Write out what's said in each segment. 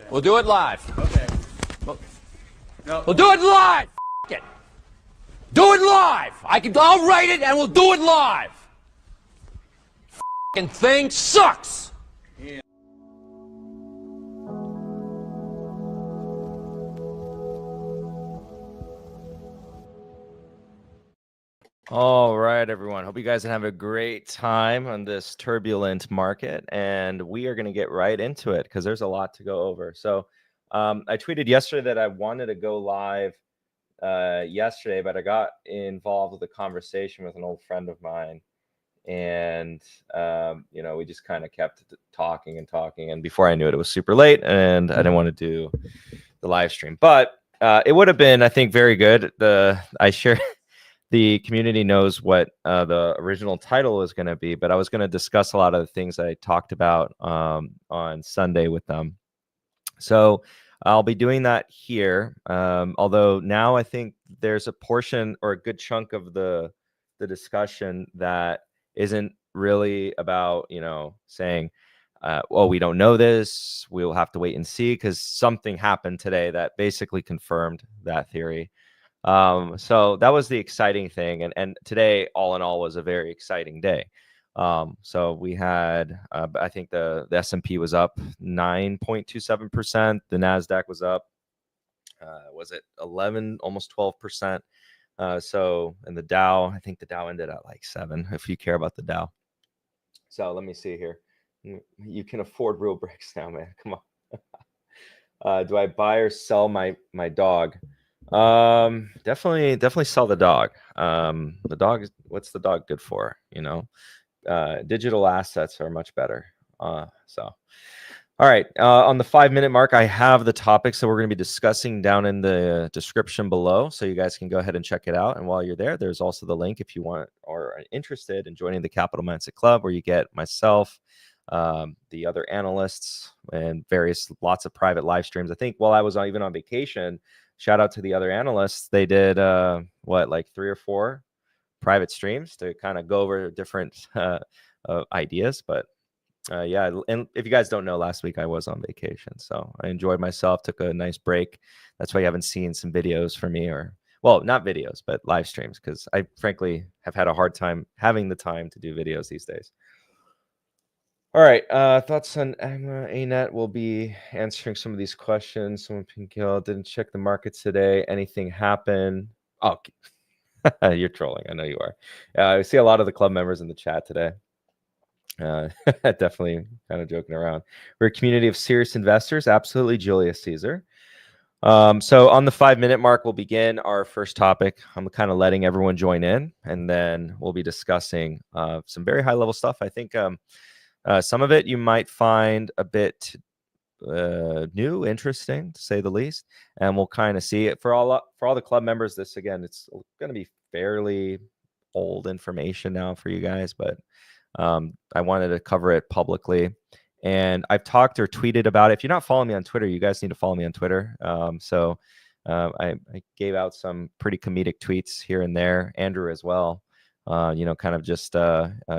We'll do it live. Okay. No. We'll do it live. F it. Do it live. I'll write it and we'll do it live. F***ing thing sucks. Yeah. All right, everyone. Hope you guys have a great time on this turbulent market, and we are going to get right into it because there's a lot to go over. So I tweeted yesterday that I wanted to go live yesterday, but I got involved with a conversation with an old friend of mine, and we just kind of kept talking, and before I knew it, it was super late, and I didn't want to do the live stream. But it would have been, I think, very good. I shared. The community knows what the original title is going to be, but I was going to discuss a lot of the things I talked about on Sunday with them. So I'll be doing that here. Although now I think there's a portion or a good chunk of the discussion that isn't really about, saying, well, we don't know this. We'll have to wait and see, because something happened today that basically confirmed that theory. So that was the exciting thing, and today, all in all, was a very exciting day. So we had, I think the S&P was up 9.27%. The Nasdaq was up, was it 11, almost 12%. So, and the Dow, I think the Dow ended at like 7, if you care about the Dow. So let me see here. You can afford real bricks now, man. Come on. Do I buy or sell my dog? Definitely sell the dog. The dog, what's the dog good for? Digital assets are much better. All right. On the 5-minute mark, I have the topics that we're going to be discussing down in the description below, so you guys can go ahead and check it out. And while you're there, there's also the link if you want or are interested in joining the Capital Mindset Club, where you get myself, the other analysts, and lots of private live streams. I think while I was even on vacation, shout out to the other analysts. They did like 3 or 4 private streams to kind of go over different ideas. But yeah, and if you guys don't know, last week I was on vacation, so I enjoyed myself, took a nice break. That's why you haven't seen some videos from me, or, well, not videos, but live streams, because I frankly have had a hard time having the time to do videos these days. All right, thoughts on ANET. We'll be answering some of these questions. Someone Pinkill didn't check the markets today. Anything happen? Oh, you're trolling. I know you are. I see a lot of the club members in the chat today. Definitely kind of joking around. We're a community of serious investors. Absolutely, Julius Caesar. So on the 5-minute mark, we'll begin our first topic. I'm kind of letting everyone join in, and then we'll be discussing some very high-level stuff. I think some of it you might find a bit new, interesting, to say the least, and we'll kind of see it for all the club members. This, again, it's going to be fairly old information now for you guys, but I wanted to cover it publicly, and I've talked or tweeted about it. If you're not following me on Twitter, you guys need to follow me on Twitter. I gave out some pretty comedic tweets here and there, Andrew as well, kind of just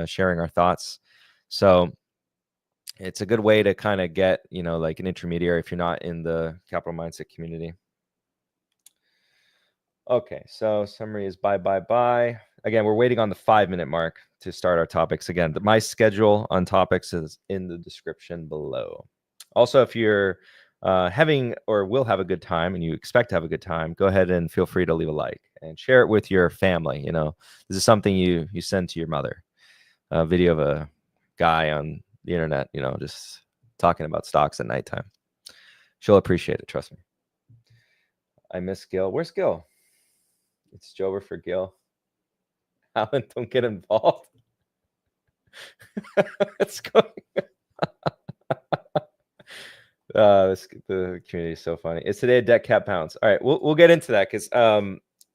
sharing our thoughts. So it's a good way to kind of get, like an intermediary if you're not in the Capital Mindset community. Okay, so summary is bye. Again, we're waiting on the 5-minute mark to start our topics. Again, my schedule on topics is in the description below. Also, if you're having or will have a good time, and you expect to have a good time, go ahead and feel free to leave a like and share it with your family. This is something you send to your mother. A video of a guy on the internet, just talking about stocks at nighttime. She'll appreciate it, trust me. I miss Gil. Where's Gil? It's Jover for Gil. Alan, don't get involved. What's going on? The community is so funny. It's today a debt cap pounds. All right, we'll get into that, because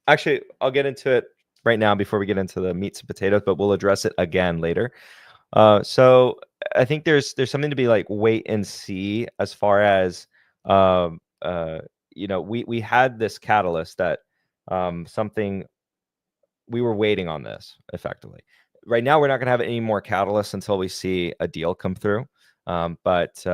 actually I'll get into it right now before we get into the meats and potatoes, but we'll address it again later. So I think there's something to be like wait and see, as far as we had this catalyst that something we were waiting on this effectively. Right now, we're not going to have any more catalysts until we see a deal come through. But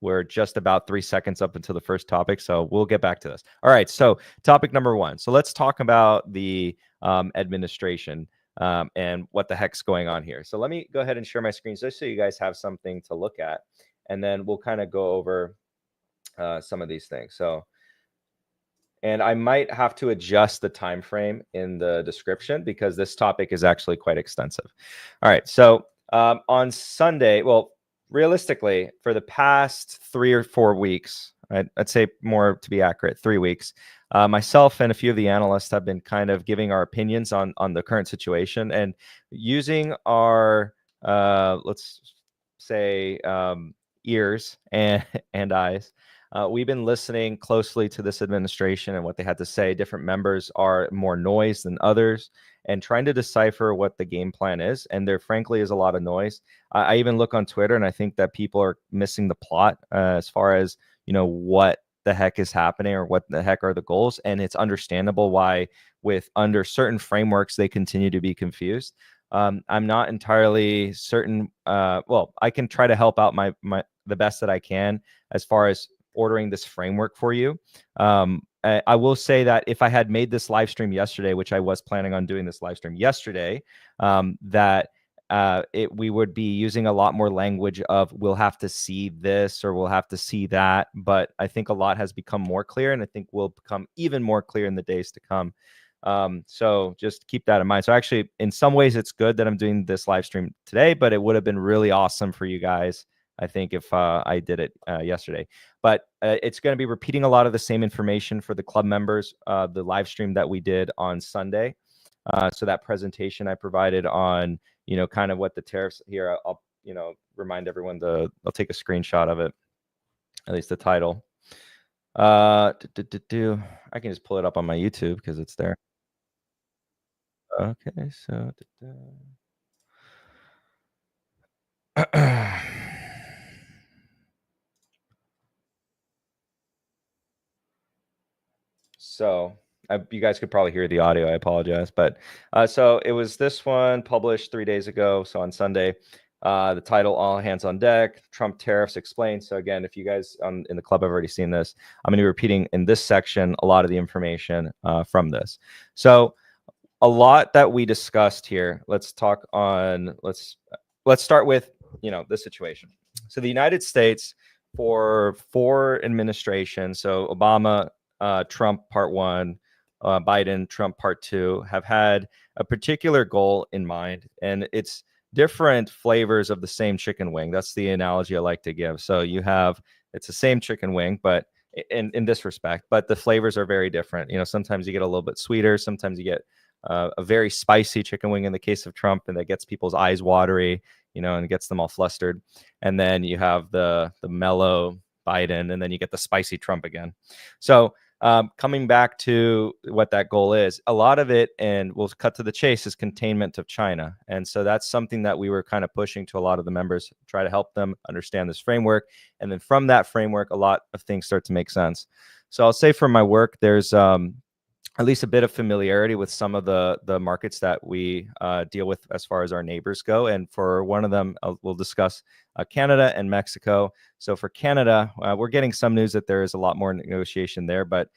we're just about 3 seconds up until the first topic, so we'll get back to this. All right, so topic number 1. So let's talk about the administration and what the heck's going on here. So let me go ahead and share my screen just so you guys have something to look at, and then we'll kind of go over some of these things. So, and I might have to adjust the time frame in the description because this topic is actually quite extensive. All right, so on Sunday, well, realistically, for the past 3 or 4 weeks, I'd say more to be accurate, 3 weeks, myself and a few of the analysts have been kind of giving our opinions on the current situation and using our, let's say, ears and eyes. We've been listening closely to this administration and what they had to say. Different members are more noise than others and trying to decipher what the game plan is. And there, frankly, is a lot of noise. I even look on Twitter and I think that people are missing the plot as far as, you know, what the heck is happening or what the heck are the goals. And it's understandable why with under certain frameworks, they continue to be confused. I'm not entirely certain. Well, I can try to help out the best that I can as far as ordering this framework for you. I will say that if I had made this live stream yesterday, which I was planning on doing this live stream yesterday, that we would be using a lot more language of we'll have to see this or we'll have to see that. But I think a lot has become more clear, and I think will become even more clear in the days to come. So just keep that in mind. So actually, in some ways, it's good that I'm doing this live stream today, but it would have been really awesome for you guys, I think, if I did it yesterday. But it's going to be repeating a lot of the same information for the club members, the live stream that we did on Sunday. So that presentation I provided on, you know, kind of what the tariffs here, I'll, you know, remind everyone I'll take a screenshot of it, at least the title. I can just pull it up on my YouTube because it's there. Okay, so so you guys could probably hear the audio. I apologize, but so it was this one published 3 days ago. So on Sunday, the title, All Hands on Deck, Trump Tariffs Explained. So again, if you guys in the club have already seen this, I'm going to be repeating in this section a lot of the information from this. So a lot that we discussed here. Let's talk on, let's start with, you know, the situation. So the United States for 4 administrations, so Obama, Trump part 1, Biden, Trump part 2, have had a particular goal in mind, and it's different flavors of the same chicken wing. That's the analogy I like to give. So you have, it's the same chicken wing, but in this respect, but the flavors are very different. You know, sometimes you get a little bit sweeter, sometimes you get a very spicy chicken wing in the case of Trump, and that gets people's eyes watery, you know, and gets them all flustered. And then you have the mellow Biden, and then you get the spicy Trump again. So coming back to what that goal is, a lot of it, and we'll cut to the chase, is containment of China. And so that's something that we were kind of pushing to a lot of the members, try to help them understand this framework. And then from that framework, a lot of things start to make sense. So I'll say from my work, there's at least a bit of familiarity with some of the markets that we deal with as far as our neighbors go. And for one of them, we'll discuss Canada and Mexico. So for Canada, we're getting some news that there is a lot more negotiation there. But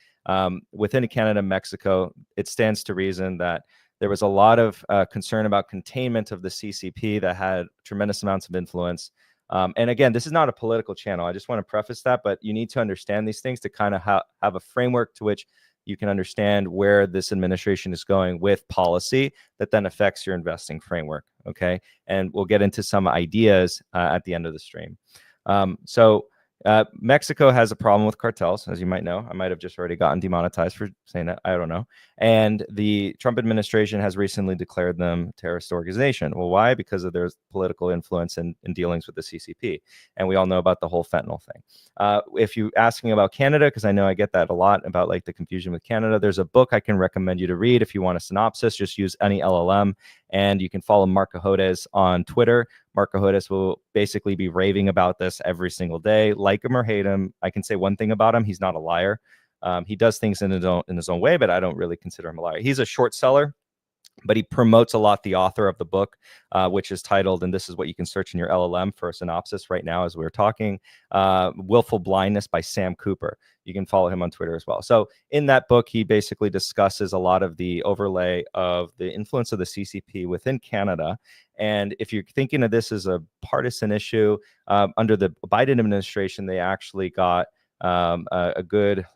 within Canada and Mexico, it stands to reason that there was a lot of concern about containment of the CCP that had tremendous amounts of influence. And again, this is not a political channel. I just want to preface that, but you need to understand these things to kind of have a framework to which you can understand where this administration is going with policy that then affects your investing framework. Okay. And we'll get into some ideas at the end of the stream. So Mexico has a problem with cartels, as you might know. I might have just already gotten demonetized for saying that. I don't know. And the Trump administration has recently declared them a terrorist organization. Well, why? Because of their political influence in dealings with the CCP. And we all know about the whole fentanyl thing. If you're asking about Canada, because I know I get that a lot about like the confusion with Canada, there's a book I can recommend you to read. If you want a synopsis, just use any LLM, and you can follow Mark Cajotes on Twitter. Mark Cajotes will basically be raving about this every single day. Like him or hate him, I can say one thing about him: he's not a liar. He does things in his own way, but I don't really consider him a liar. He's a short seller. but he promotes a lot the author of the book, which is titled, and this is what you can search in your LLM for a synopsis right now as we're talking, Willful Blindness by Sam Cooper. You can follow him on Twitter as well. So in that book, he basically discusses a lot of the overlay of the influence of the CCP within Canada. And if you're thinking of this as a partisan issue, under the Biden administration, they actually got a good,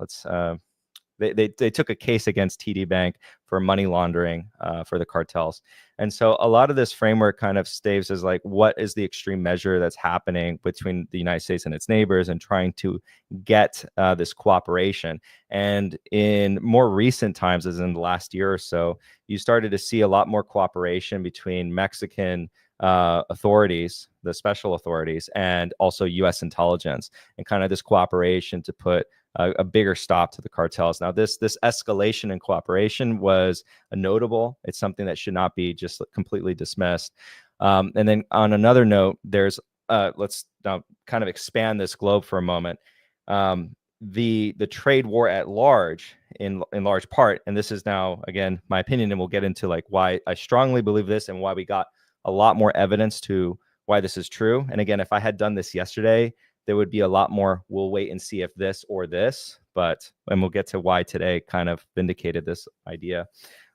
they took a case against TD Bank for money laundering for the cartels. And so a lot of this framework kind of staves as like, what is the extreme measure that's happening between the United States and its neighbors and trying to get this cooperation. And in more recent times, as in the last year or so, you started to see a lot more cooperation between Mexican authorities, the special authorities, and also U.S. intelligence, and kind of this cooperation to put a bigger stop to the cartels. Now, this escalation in cooperation was notable. It's something that should not be just completely dismissed. And then on another note, there's let's now kind of expand this globe for a moment. The trade war at large, in large part, and this is now again my opinion, and we'll get into like why I strongly believe this and why we got a lot more evidence to why this is true. And again, if I had done this yesterday, there would be a lot more, we'll wait and see if this or this, and we'll get to why today kind of vindicated this idea,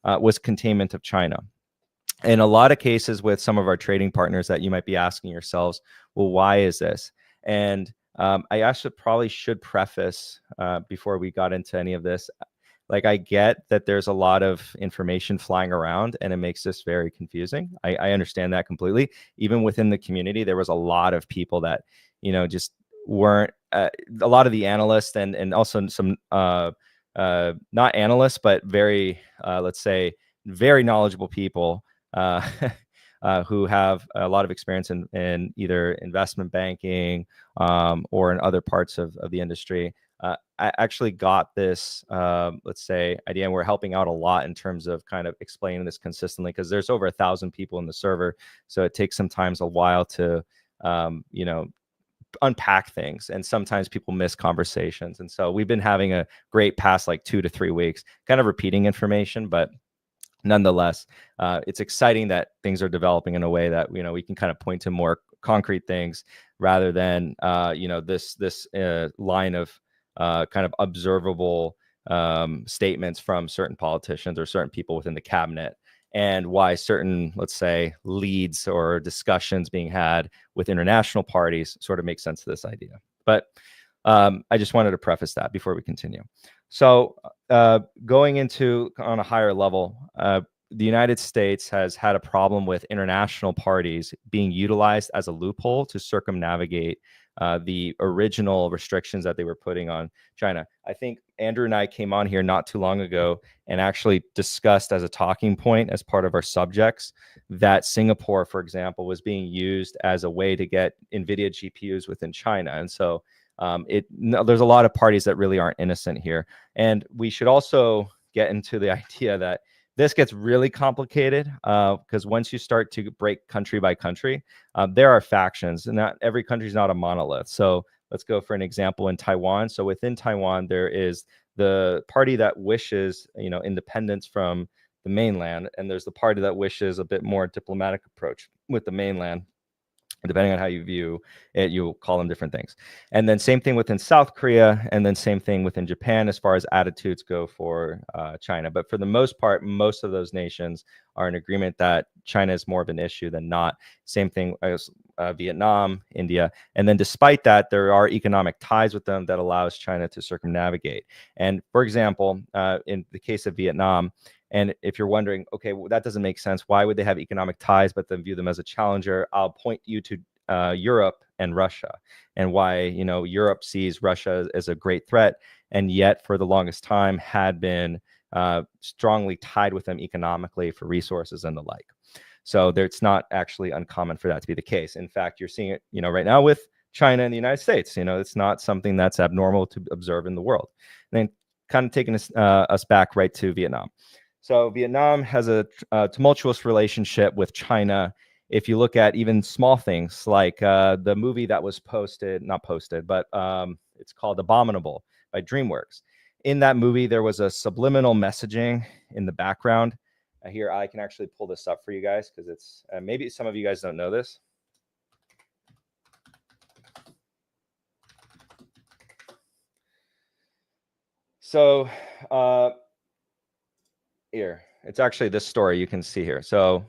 was containment of China. In a lot of cases with some of our trading partners that you might be asking yourselves, well, why is this? And I actually probably should preface before we got into any of this, like I get that there's a lot of information flying around and it makes this very confusing. I understand that completely. Even within the community, there was a lot of people that, just weren't a lot of the analysts and also some not analysts, but very, let's say, very knowledgeable people who have a lot of experience in either investment banking or in other parts of the industry. I actually got this, let's say, idea, and we're helping out a lot in terms of kind of explaining this consistently, because there's over 1,000 people in the server. So it takes sometimes a while to, unpack things, and sometimes people miss conversations. And so we've been having a great past like 2 to 3 weeks, kind of repeating information, but nonetheless, it's exciting that things are developing in a way that we can kind of point to more concrete things rather than this line of kind of observable statements from certain politicians or certain people within the cabinet, and why certain, let's say, leads or discussions being had with international parties sort of make sense to this idea. But I just wanted to preface that before we continue. So going into on a higher level, the United States has had a problem with international parties being utilized as a loophole to circumnavigate the original restrictions that they were putting on China. I think Andrew and I came on here not too long ago and actually discussed as a talking point as part of our subjects that Singapore, for example, was being used as a way to get NVIDIA GPUs within China. And so there's a lot of parties that really aren't innocent here. And we should also get into the idea that this gets really complicated because once you start to break country by country, there are factions, and not every country is not a monolith. So let's go for an example in Taiwan. So within Taiwan, there is the party that wishes, independence from the mainland, and there's the party that wishes a bit more diplomatic approach with the mainland. Depending on how you view it, you'll call them different things. And then same thing within South Korea, and then same thing within Japan as far as attitudes go for China. But for the most part, most of those nations are in agreement that China is more of an issue than not. Same thing as Vietnam, India. And then despite that, there are economic ties with them that allows China to circumnavigate. And for example, in the case of Vietnam, and if you're wondering, okay, well, that doesn't make sense. Why would they have economic ties but then view them as a challenger? I'll point you to Europe and Russia, and why Europe sees Russia as a great threat, and yet for the longest time had been strongly tied with them economically for resources and the like. So it's not actually uncommon for that to be the case. In fact, you're seeing it, right now with China and the United States. It's not something that's abnormal to observe in the world. And then kind of taking us back right to Vietnam. So Vietnam has a tumultuous relationship with China. If you look at even small things like the movie that was not posted, but it's called Abominable by DreamWorks. In that movie, there was a subliminal messaging in the background Here, I can actually pull this up for you guys because it's maybe some of you guys don't know this. So here, it's actually this story you can see here. So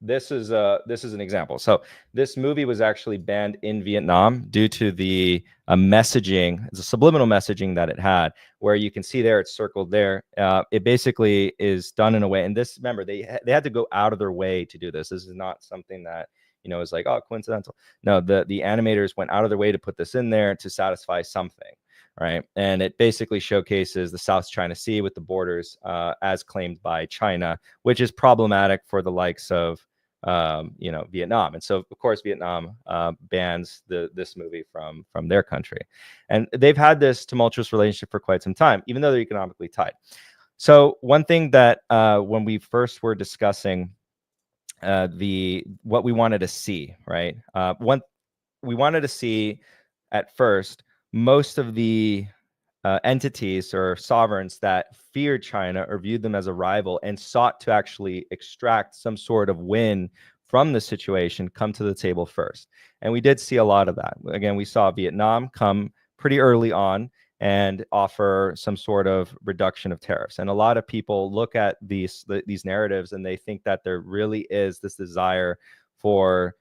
this is an example. So this movie was actually banned in Vietnam due to the messaging, the subliminal messaging that it had, where you can see there, it's circled there. It basically is done in a way, and this, remember, they had to go out of their way to do this. This is not something that, you know, is like, oh, coincidental. No, the animators went out of their way to put this in there to satisfy something. Right. And it basically showcases the South China Sea with the borders as claimed by China, which is problematic for the likes of, you know, Vietnam. And so, of course, Vietnam bans this movie from their country. And they've had this tumultuous relationship for quite some time, even though they're economically tied. So one thing that when we first were discussing what we wanted to see, right? We wanted to see at first most of the entities or sovereigns that feared China or viewed them as a rival and sought to actually extract some sort of win from the situation come to the table first. And we did see a lot of that. Again, we saw Vietnam come pretty early on and offer some sort of reduction of tariffs. And a lot of people look at these narratives and they think that there really is this desire for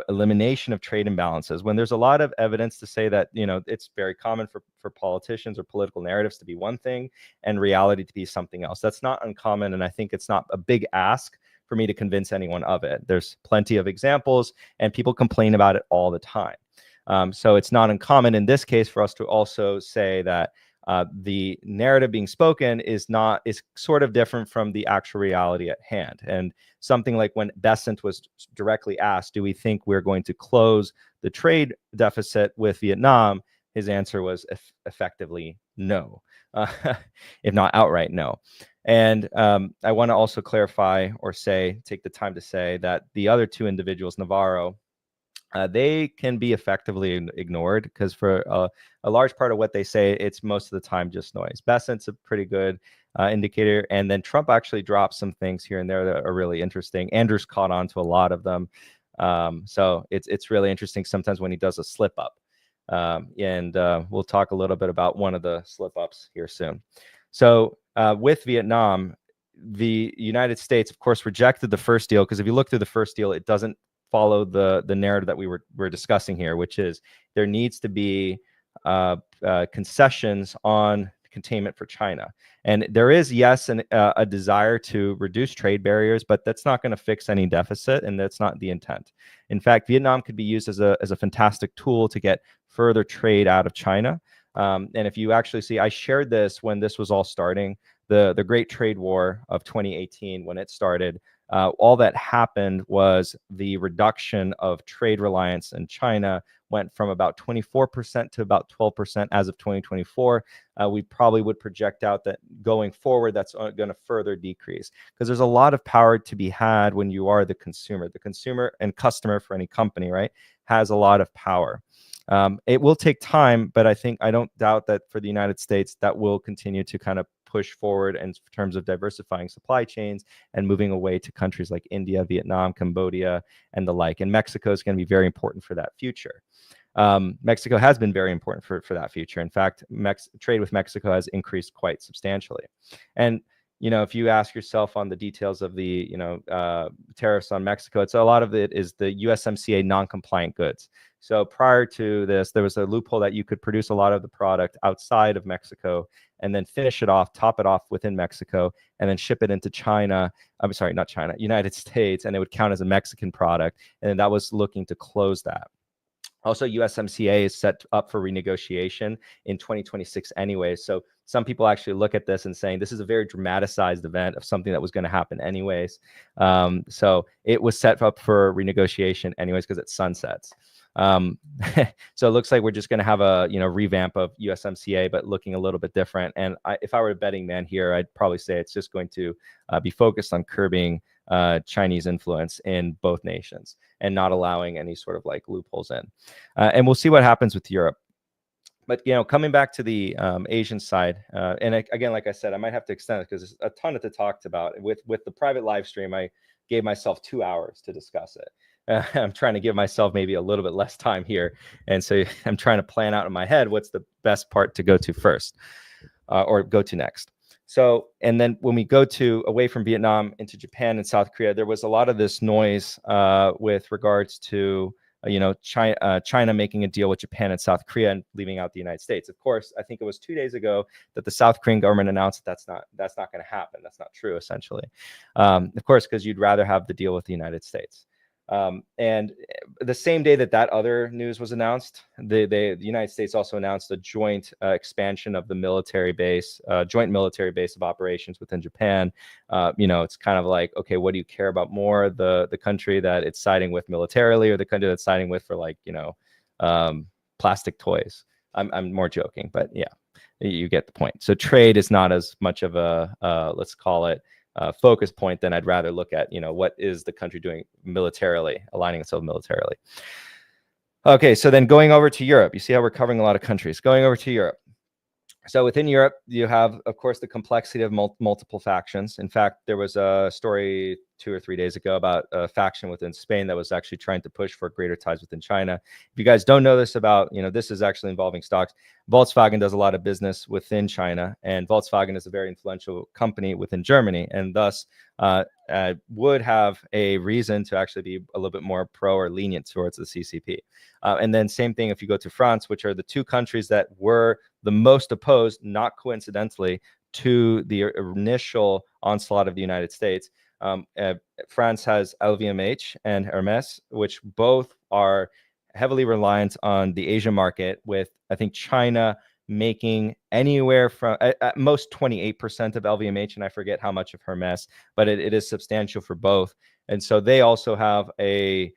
elimination of trade imbalances, when there's a lot of evidence to say that, you know, it's very common for politicians or political narratives to be one thing and reality to be something else. That's not uncommon, and I think it's not a big ask for me to convince anyone of it. There's plenty of examples, and people complain about it all the time. So it's not uncommon in this case for us to also say that the narrative being spoken is sort of different from the actual reality at hand. And something like when Besant was directly asked, do we think we're going to close the trade deficit with Vietnam? His answer was effectively no, if not outright no. And I want to also clarify or take the time to say that the other two individuals, Navarro, they can be effectively ignored because for a large part of what they say, it's most of the time just noise. Besant's a pretty good indicator. And then Trump actually dropped some things here and there that are really interesting. Andrews caught on to a lot of them. So it's really interesting sometimes when he does a slip up. And we'll talk a little bit about one of the slip ups here soon. So with Vietnam, the United States, of course, rejected the first deal because if you look through the first deal, it doesn't follow the narrative that we're discussing here, which is there needs to be concessions on containment for China. And there is, yes, a desire to reduce trade barriers, but that's not going to fix any deficit, and that's not the intent. In fact, Vietnam could be used as a fantastic tool to get further trade out of China. And if you actually see, I shared this when this was all starting, the Great Trade War of 2018, when it started. All that happened was the reduction of trade reliance in China went from about 24% to about 12% as of 2024. We probably would project out that going forward, that's going to further decrease because there's a lot of power to be had when you are the consumer. The consumer and customer for any company, right, has a lot of power. It will take time, but I don't doubt that for the United States, that will continue to kind of push forward in terms of diversifying supply chains and moving away to countries like India, Vietnam, Cambodia, and the like. And Mexico is going to be very important for that future. Mexico has been very important for that future. In fact, trade with Mexico has increased quite substantially. And you know, if you ask yourself on the details of the tariffs on Mexico, a lot of it is the USMCA non-compliant goods. So prior to this, there was a loophole that you could produce a lot of the product outside of Mexico and then finish it off, top it off within Mexico, and then ship it into China. I'm sorry, not China, United States, and it would count as a Mexican product. And then that was looking to close that. Also, USMCA is set up for renegotiation in 2026 anyways. So some people actually look at this and saying this is a very dramatized event of something that was going to happen anyways. So it was set up for renegotiation anyways because it sunsets. So it looks like we're just going to have a revamp of USMCA, but looking a little bit different. And if I were a betting man here, I'd probably say it's just going to be focused on curbing Chinese influence in both nations and not allowing any sort of like loopholes in. And we'll see what happens with Europe. But coming back to the Asian side, and again, like I said, I might have to extend it because there's a ton to talk about. With the private live stream, I gave myself 2 hours to discuss it. I'm trying to give myself maybe a little bit less time here, and so I'm trying to plan out in my head what's the best part to go to first, or go to next. So, and then when we go to away from Vietnam into Japan and South Korea, there was a lot of this noise with regards to China making a deal with Japan and South Korea and leaving out the United States. Of course, I think it was 2 days ago that the South Korean government announced that that's not going to happen. That's not true, essentially. Of course, because you'd rather have the deal with the United States. And the same day that other news was announced, the United States also announced a joint expansion of the military base, joint military base of operations within Japan. It's kind of like, okay, what do you care about more, the country that it's siding with militarily, or the country that's siding with for plastic toys? I'm more joking, but yeah, you get the point. So trade is not as much of a let's call it focus point. Then I'd rather look at what is the country doing militarily, aligning itself militarily. Okay, so then going over to Europe, you see how we're covering a lot of countries. Going over to Europe. So within Europe, you have, of course, the complexity of multiple factions. In fact, there was a story 2 or 3 days ago about a faction within Spain that was actually trying to push for greater ties within China. If you guys don't know this about, this is actually involving stocks. Volkswagen does a lot of business within China, and Volkswagen is a very influential company within Germany, and thus would have a reason to actually be a little bit more pro or lenient towards the CCP. And then same thing if you go to France, which are the 2 countries that were the most opposed, not coincidentally, to the initial onslaught of the United States. France has LVMH and Hermes, which both are heavily reliant on the Asian market, with I think China making anywhere from at most 28% of LVMH, and I forget how much of Hermes, but it is substantial for both. And so they also have a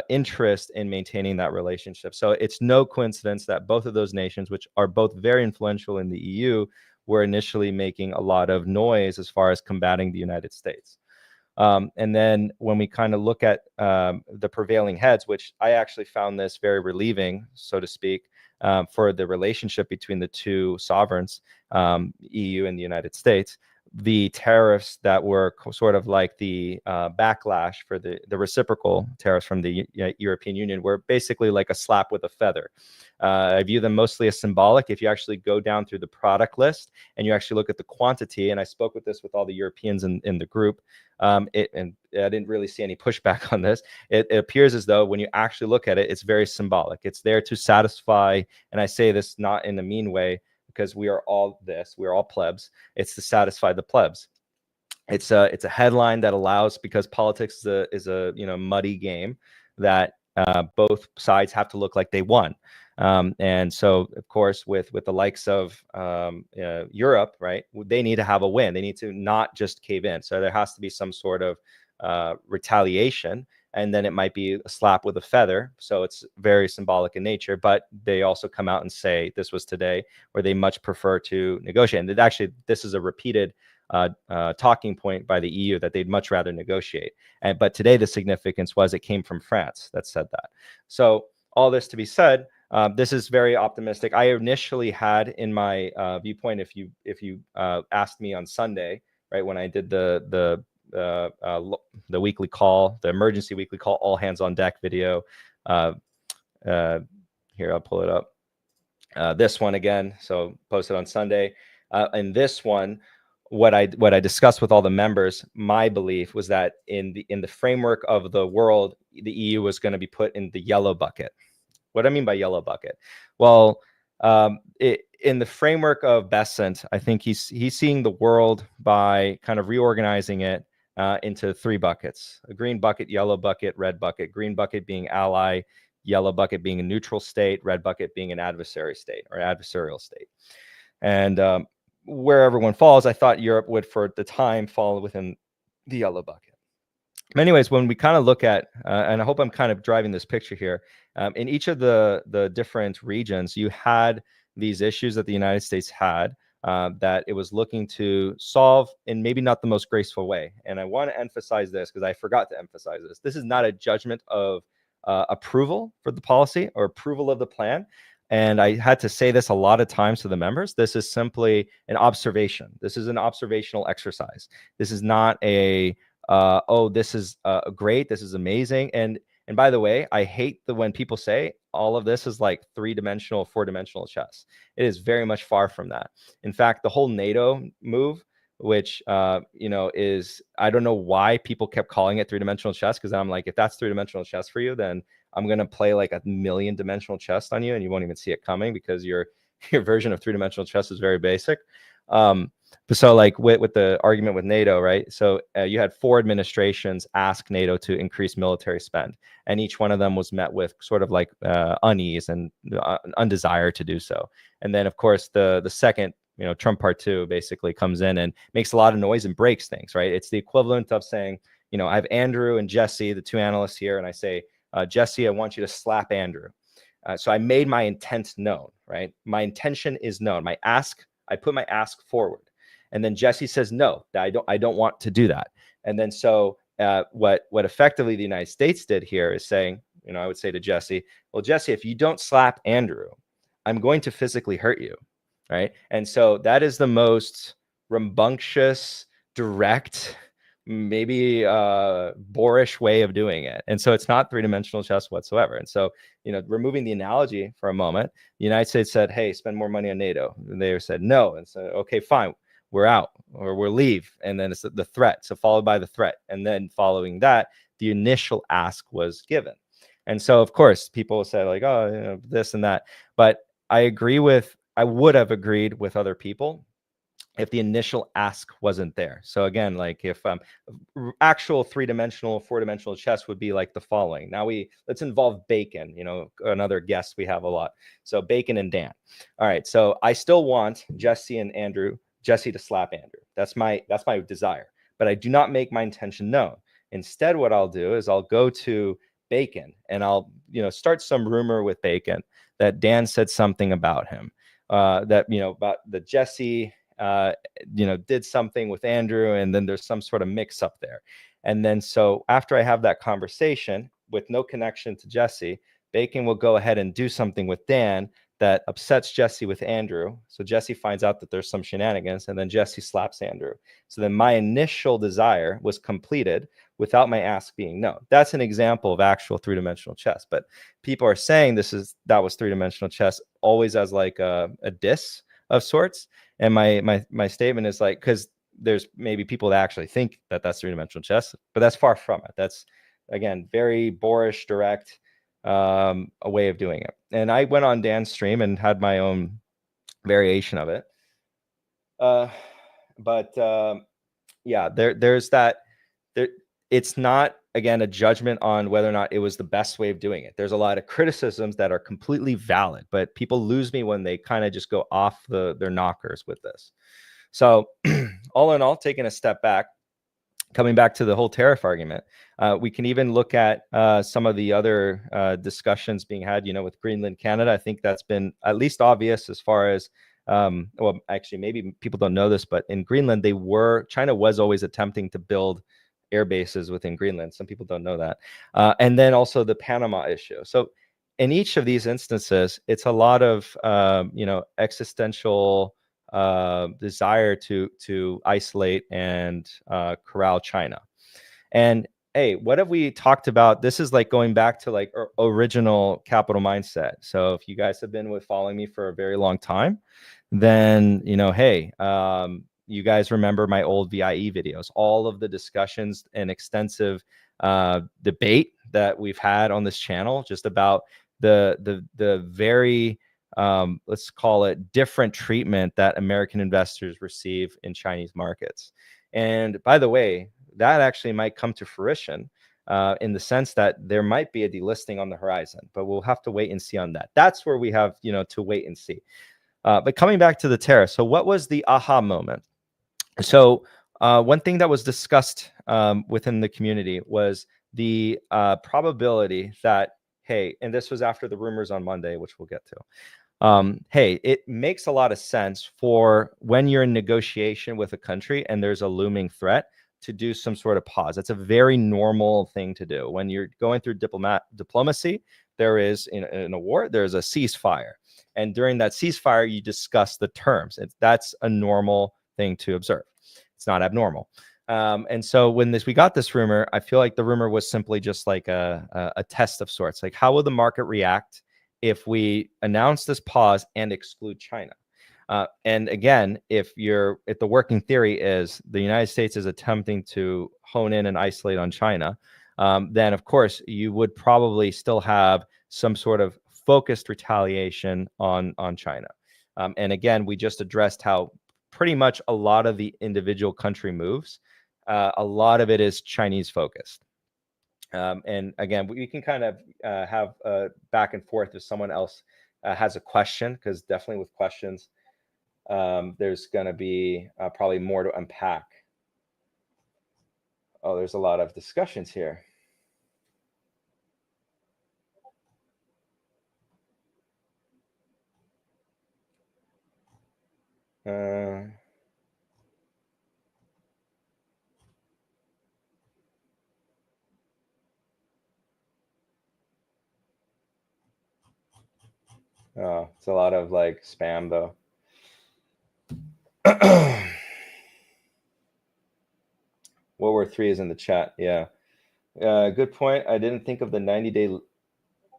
interest in maintaining that relationship. So it's no coincidence that both of those nations, which are both very influential in the EU, were initially making a lot of noise as far as combating the United States. And then when we kind of look at the prevailing heads, which I actually found this very relieving, so to speak, for the relationship between the 2 sovereigns, EU and the United States, the tariffs that were sort of like the backlash for the reciprocal tariffs from the European Union were basically like a slap with a feather. I view them mostly as symbolic. If you actually go down through the product list and you actually look at the quantity, and I spoke with this with all the Europeans in the group, and I didn't really see any pushback on this. It appears as though when you actually look at it, it's very symbolic. It's there to satisfy, and I say this not in a mean way, because we are all plebs. It's to satisfy the plebs. It's a headline that allows, because politics is a muddy game, that both sides have to look like they won. And so, of course, with the likes of Europe, right, they need to have a win. They need to not just cave in. So there has to be some sort of retaliation, and then it might be a slap with a feather. So it's very symbolic in nature, but they also come out and say, this was today, where they much prefer to negotiate. And actually, this is a repeated talking point by the EU, that they'd much rather negotiate. But today, the significance was it came from France that said that. So all this to be said, this is very optimistic. I initially had in my viewpoint, if you asked me on Sunday, right, when I did the weekly call, the emergency weekly call, all hands on deck video. Here, I'll pull it up. This one again, so posted on Sunday. And this one, what I discussed with all the members, my belief was that in the framework of the world, the EU was going to be put in the yellow bucket. What do I mean by yellow bucket? Well, in the framework of Besant, I think he's seeing the world by kind of reorganizing it into 3 buckets: a green bucket, yellow bucket, red bucket. Green bucket being ally, yellow bucket being a neutral state, red bucket being an adversary state or adversarial state. And where everyone falls, I thought Europe would, for the time, fall within the yellow bucket. But anyways, when we kind of look at, and I hope I'm kind of driving this picture here, in each of the different regions, you had these issues that the United States had that it was looking to solve in maybe not the most graceful way. And I want to emphasize this because I forgot to emphasize this. This is not a judgment of approval for the policy or approval of the plan. and I had to say this a lot of times to the members, this is simply an observation. This is an observational exercise. This is not a, oh, this is great, this is amazing. And by the way, I hate when people say all of this is like 3-dimensional, 4-dimensional chess. It is very much far from that. In fact, the whole NATO move, which you know, is, I don't know why people kept calling it 3-dimensional chess, because I'm like, if that's 3-dimensional chess for you, then I'm gonna play like a 1,000,000-dimensional chess on you, and you won't even see it coming, because your version of 3-dimensional chess is very basic. But so like with the argument with NATO, right? So you had 4 administrations ask NATO to increase military spend, and each one of them was met with sort of like unease and undesire to do so. And then of course the second, you know, Trump part 2 basically comes in and makes a lot of noise and breaks things, right? It's the equivalent of saying, you know, I have Andrew and Jesse, the 2 analysts here, and I say, Jesse, I want you to slap Andrew. So I made my intent known, right? My intention is known. I put my ask forward, and then Jesse says, no, I don't want to do that. And then so what effectively the United States did here is saying, you know, I would say to Jesse, well, Jesse, if you don't slap Andrew, I'm going to physically hurt you. Right. And so that is the most rambunctious, direct, maybe boorish way of doing it. And so it's not 3-dimensional chess whatsoever. And so, you know, removing the analogy for a moment, the United States said, hey, spend more money on NATO. And they said no. And so, okay, fine, we're out, or we'll leave. And then it's the threat. So followed by the threat. And then following that, the initial ask was given. And so, of course, people say like, oh, you know, this and that. But I would have agreed with other people if the initial ask wasn't there. So again, like if actual 3-dimensional, 4-dimensional chess would be like the following. Now let's involve Bacon, you know, another guest we have a lot. So Bacon and Dan. All right. So I still want Jesse to slap Andrew. That's my desire, but I do not make my intention known. Instead, what I'll do is I'll go to Bacon and I'll, you know, start some rumor with Bacon that Dan said something about him, that, you know, about the Jesse, you know, did something with Andrew, and then there's some sort of mix up there. And then so after I have that conversation with no connection to Jesse, Bacon will go ahead and do something with Dan that upsets Jesse with Andrew. So Jesse finds out that there's some shenanigans, and then Jesse slaps Andrew. So then my initial desire was completed without my ask being known. That's an example of actual 3-dimensional chess. But people are saying that was 3-dimensional chess always as like a diss of sorts. And my statement is like, because there's maybe people that actually think that that's 3-dimensional chess, but that's far from it. That's, again, very boorish, direct, a way of doing it. And I went on Dan's stream and had my own variation of it. Yeah, there's that. It's not, again, a judgment on whether or not it was the best way of doing it. There's a lot of criticisms that are completely valid, but people lose me when they kind of just go off their knockers with this. So all in all, taking a step back, coming back to the whole tariff argument, we can even look at some of the other discussions being had, you know, with Greenland, Canada. I think that's been at least obvious as far as, well, actually, maybe people don't know this, but in Greenland, China was always attempting to build air bases within Greenland. Some people don't know that. And then also the Panama issue. So in each of these instances, it's a lot of, you know, existential desire to isolate and corral China. And hey, what have we talked about? This is like going back to like original capital mindset. So if you guys have been following me for a very long time, then, you know, hey, you guys remember my old VIE videos, all of the discussions and extensive debate that we've had on this channel, just about the very, let's call it, different treatment that American investors receive in Chinese markets. And by the way, that actually might come to fruition in the sense that there might be a delisting on the horizon, but we'll have to wait and see on that. That's where we have, you know, to wait and see. But coming back to the tariff, so what was the aha moment? So one thing that was discussed within the community was the probability that, hey, and this was after the rumors on Monday, which we'll get to. Hey, it makes a lot of sense for when you're in negotiation with a country and there's a looming threat to do some sort of pause. That's a very normal thing to do. When you're going through diplomacy, there is in a war, there's a ceasefire. And during that ceasefire, you discuss the terms. That's a normal thing to observe. It's not abnormal. And so when we got this rumor, I feel like the rumor was simply just like a test of sorts. Like, how will the market react if we announce this pause and exclude China? And again, if the working theory is the United States is attempting to hone in and isolate on China, then of course you would probably still have some sort of focused retaliation on China. And again, we just addressed how pretty much a lot of the individual country moves, a lot of it is Chinese focused. And again, we can kind of have back and forth if someone else has a question, because definitely with questions, there's going to be probably more to unpack. Oh, there's a lot of discussions here. Oh, it's a lot of like spam though. World War III is in the chat. Yeah. Good point. I didn't think of the 90-day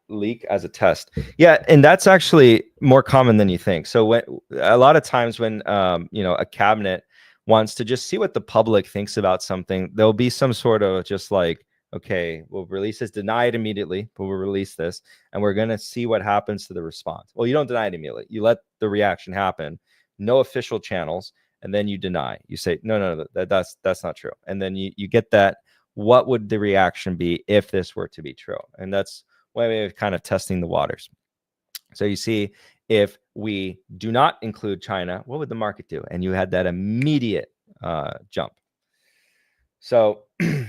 leak as a test. Yeah, and that's actually more common than you think. So when a lot of times when a cabinet wants to just see what the public thinks about something, there'll be some sort of just like, okay, we'll release this, deny it immediately, but we'll release this, and we're going to see what happens to the response. Well, you don't deny it immediately. You let the reaction happen, no official channels, and then you deny. You say, no, that's not true. And then you get that, what would the reaction be if this were to be true? And that's way of kind of testing the waters. So you see, if we do not include China, what would the market do? And you had that immediate jump. So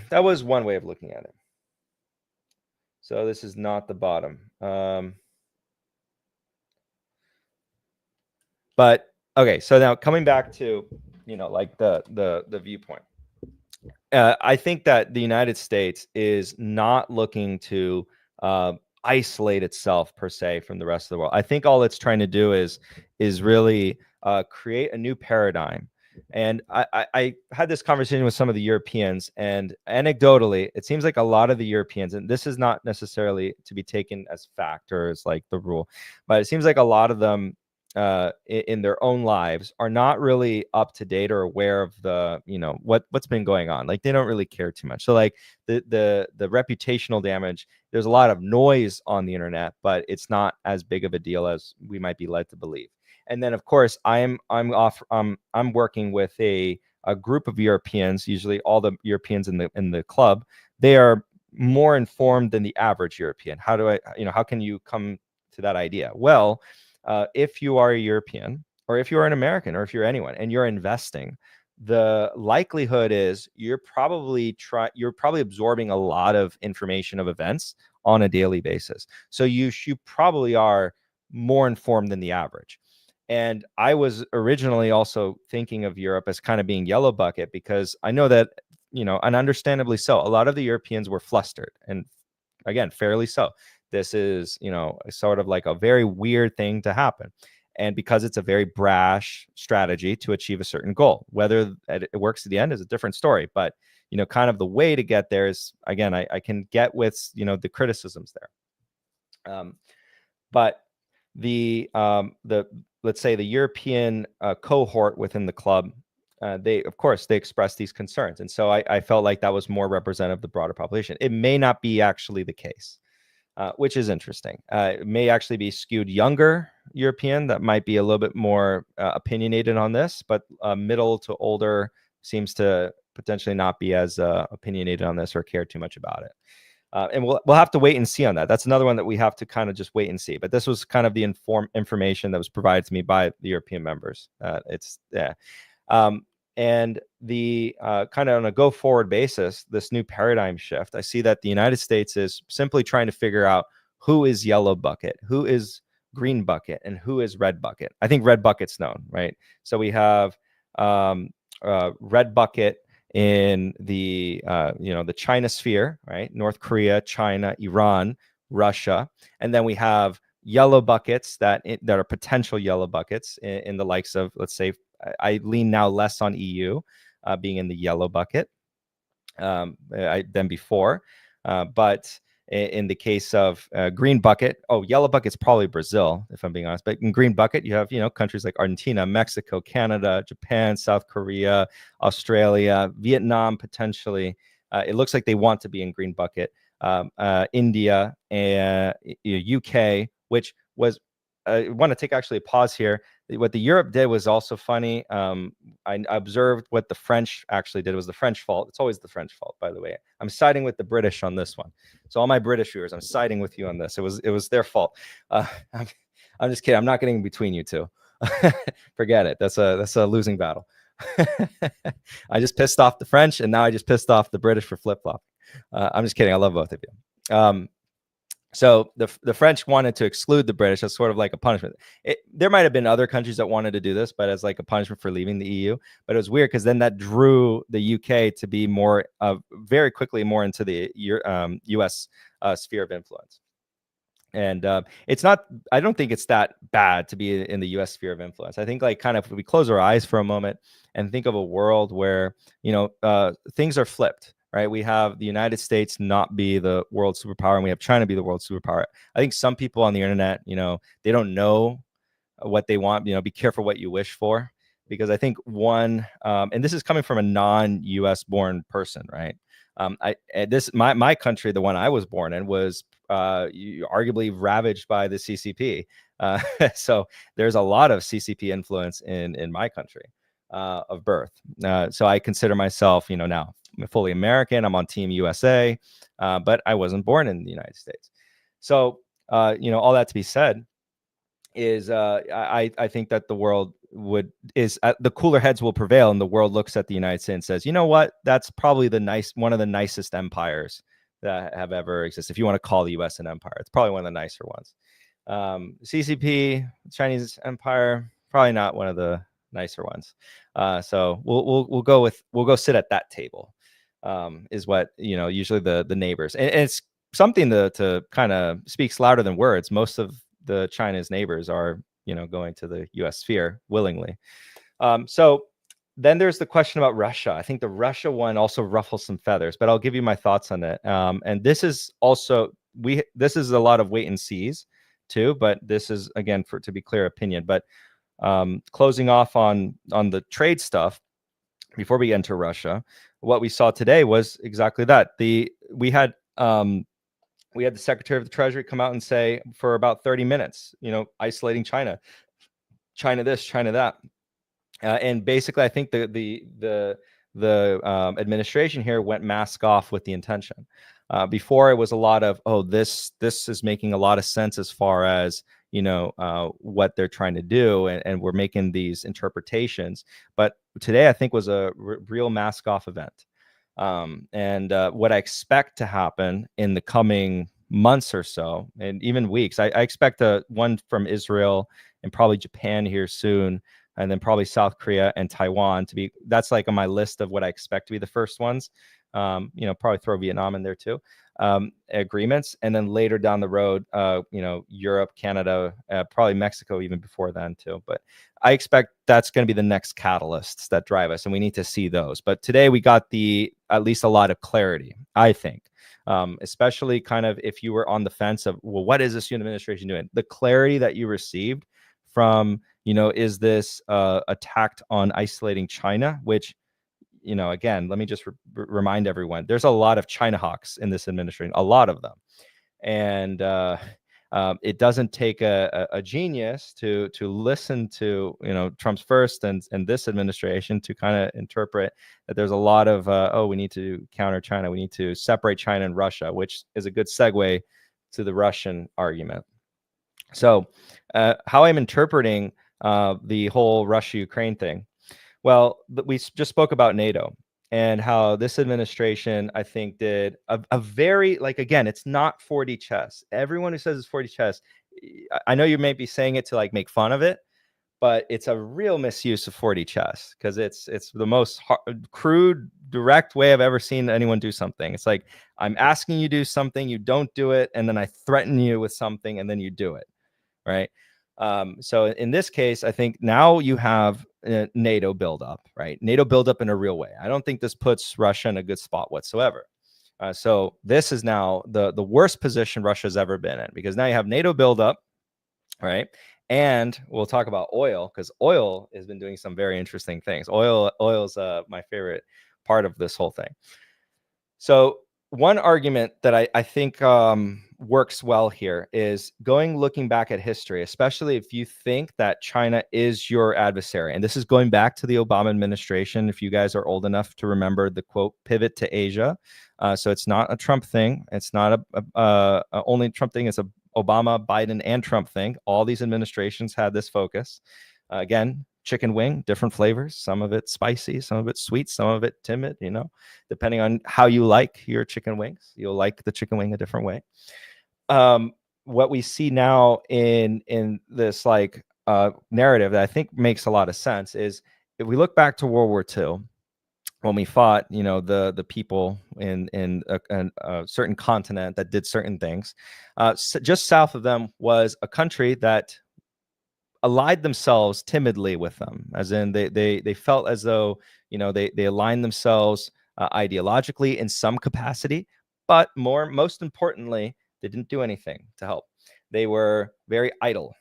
that was one way of looking at it. So this is not the bottom. But okay, so now coming back to, like the viewpoint. I think that the United States is not looking to isolate itself per se from the rest of the world. I think all it's trying to do is really create a new paradigm. And I had this conversation with some of the Europeans, and anecdotally, it seems like a lot of the Europeans, and this is not necessarily to be taken as fact or as like the rule, but it seems like a lot of them in their own lives are not really up to date or aware of the what's been going on. Like, they don't really care too much. So like the reputational damage, there's a lot of noise on the internet, but it's not as big of a deal as we might be led to believe. And then of course I'm working with a group of Europeans, usually all the Europeans in the club. They are more informed than the average European. How can you come to that idea? Well, if you are a European, or if you're an American, or if you're anyone and you're investing, the likelihood is you're probably absorbing a lot of information of events on a daily basis. So you probably are more informed than the average. And I was originally also thinking of Europe as kind of being yellow bucket, because I know that, and understandably so, a lot of the Europeans were flustered, and again, fairly so. This is, sort of like a very weird thing to happen. And because it's a very brash strategy to achieve a certain goal, whether it works at the end is a different story. But, kind of the way to get there is, again, I can get with, the criticisms there. But let's say the European cohort within the club, they expressed these concerns. And so I felt like that was more representative of the broader population. It may not be actually the case. Which is interesting. It may actually be skewed younger European that might be a little bit more opinionated on this, but middle to older seems to potentially not be as opinionated on this or care too much about it. And we'll have to wait and see on that. That's another one that we have to kind of just wait and see. But this was kind of the information that was provided to me by the European members. And the kind of on a go forward basis, this new paradigm shift, I see that the United States is simply trying to figure out who is yellow bucket, who is green bucket, and who is red bucket. I think red bucket's known, right? So we have red bucket in the the China sphere, right? North Korea, China, Iran, Russia, and then we have yellow buckets that are potential yellow buckets in the likes of, let's say, I lean now less on EU being in the yellow bucket than before, but in the case of green bucket, yellow bucket's probably Brazil, if I'm being honest. But in green bucket, you have countries like Argentina, Mexico, Canada, Japan, South Korea, Australia, Vietnam potentially. It looks like they want to be in green bucket. India and UK, which was I want to take actually a pause here. What the Europe did was also funny. I observed what the French actually did. It was the French fault. It's always the French fault, by the way. I'm siding with the British on this one. So all my British viewers, I'm siding with you on this. It was their fault. I'm just kidding. I'm not getting in between you two. Forget it. That's a losing battle. I just pissed off the French, and now I just pissed off the British for flip-flop. I'm just kidding. I love both of you. So the French wanted to exclude the British as sort of like a punishment. There might have been other countries that wanted to do this, but as like a punishment for leaving the EU. But it was weird because then that drew the UK to be more very quickly more into the US sphere of influence. And it's not, I don't think it's that bad to be in the US sphere of influence. I think like kind of if we close our eyes for a moment and think of a world where, things are flipped. Right, we have the United States not be the world superpower, and we have China be the world superpower. I think some people on the internet, they don't know what they want. Be careful what you wish for, because I think one, and this is coming from a non-U.S. born person, right? My country, the one I was born in, was arguably ravaged by the CCP. So there's a lot of CCP influence in my country of birth. So I consider myself, now I'm fully American. I'm on Team USA, but I wasn't born in the United States. So, all that to be said is I think that the world the cooler heads will prevail, and the world looks at the United States and says, you know what, that's probably one of the nicest empires that have ever existed. If you want to call the US an empire, it's probably one of the nicer ones. CCP, Chinese empire, probably not one of the nicer ones. So we'll go sit at that table. Is what usually the neighbors, and it's something to kind of speaks louder than words. Most of the China's neighbors are going to the US sphere willingly. So then there's the question about Russia. I think the Russia one also ruffles some feathers, but I'll give you my thoughts on it. And this is also this is a lot of wait and sees too, but this is, again, to be clear, opinion. But closing off on the trade stuff before we get into Russia, what we saw today was exactly that. We had the Secretary of the Treasury come out and say for about 30 minutes, isolating China this, China that, and basically, I think the administration here went mask off with the intention. Before it was a lot of, this is making a lot of sense as far as what they're trying to do, and we're making these interpretations. But today I think was a real mask off event. And what I expect to happen in the coming months or so, and even weeks, I expect one from Israel and probably Japan here soon, and then probably South Korea and Taiwan to be, that's like on my list of what I expect to be the first ones. Probably throw Vietnam in there too. Agreements, and then later down the road, Europe, Canada, probably Mexico even before then too. But I expect that's going to be the next catalysts that drive us, and we need to see those. But today we got at least a lot of clarity, I think, especially kind of if you were on the fence of, well, what is this administration doing? The clarity that you received from, is this attacked on isolating China, which, again, let me just remind everyone, there's a lot of China hawks in this administration, a lot of them. And it doesn't take a genius to listen to, Trump's first and this administration to kind of interpret that there's a lot of, we need to counter China. We need to separate China and Russia, which is a good segue to the Russian argument. So how I'm interpreting the whole Russia-Ukraine thing. Well, we just spoke about NATO and how this administration, I think, did a very, again, it's not 4D chess. Everyone who says it's 4D chess, I know you may be saying it to make fun of it, but it's a real misuse of 4D chess because it's the most crude, direct way I've ever seen anyone do something. It's like I'm asking you to do something, you don't do it, and then I threaten you with something, and then you do it, right? So in this case, I think now you have NATO buildup, right? NATO buildup in a real way. I don't think this puts Russia in a good spot whatsoever. So this is now the worst position Russia's ever been in, because now you have NATO buildup, right? And we'll talk about oil, because oil has been doing some very interesting things. Oil's my favorite part of this whole thing. So one argument that I think works well here is looking back at history, especially if you think that China is your adversary. And this is going back to the Obama administration. If you guys are old enough to remember the quote, pivot to Asia. So it's not a Trump thing. It's not a only Trump thing. It's a Obama, Biden, and Trump thing. All these administrations had this focus. Again, chicken wing, different flavors. Some of it spicy, some of it sweet, some of it timid, depending on how you like your chicken wings. You'll like the chicken wing a different way. What we see now in this narrative that I think makes a lot of sense is if we look back to World War II, when we fought, the people in a certain continent that did certain things, just south of them was a country that allied themselves timidly with them, as in they felt as though they aligned themselves ideologically in some capacity, but most importantly, they didn't do anything to help. They were very idle.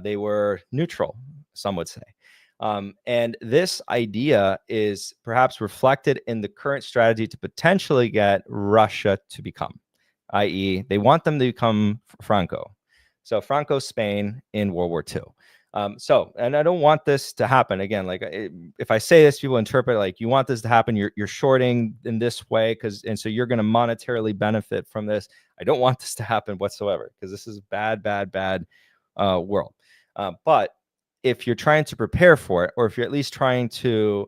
They were neutral, some would say. And this idea is perhaps reflected in the current strategy to potentially get Russia to become, i.e., they want them to become Franco. So Franco Spain in World War II. And I don't want this to happen again. If I say this, people interpret like you want this to happen. You're shorting in this way so you're going to monetarily benefit from this. I don't want this to happen whatsoever, because this is bad world. But if you're trying to prepare for it, or if you're at least trying to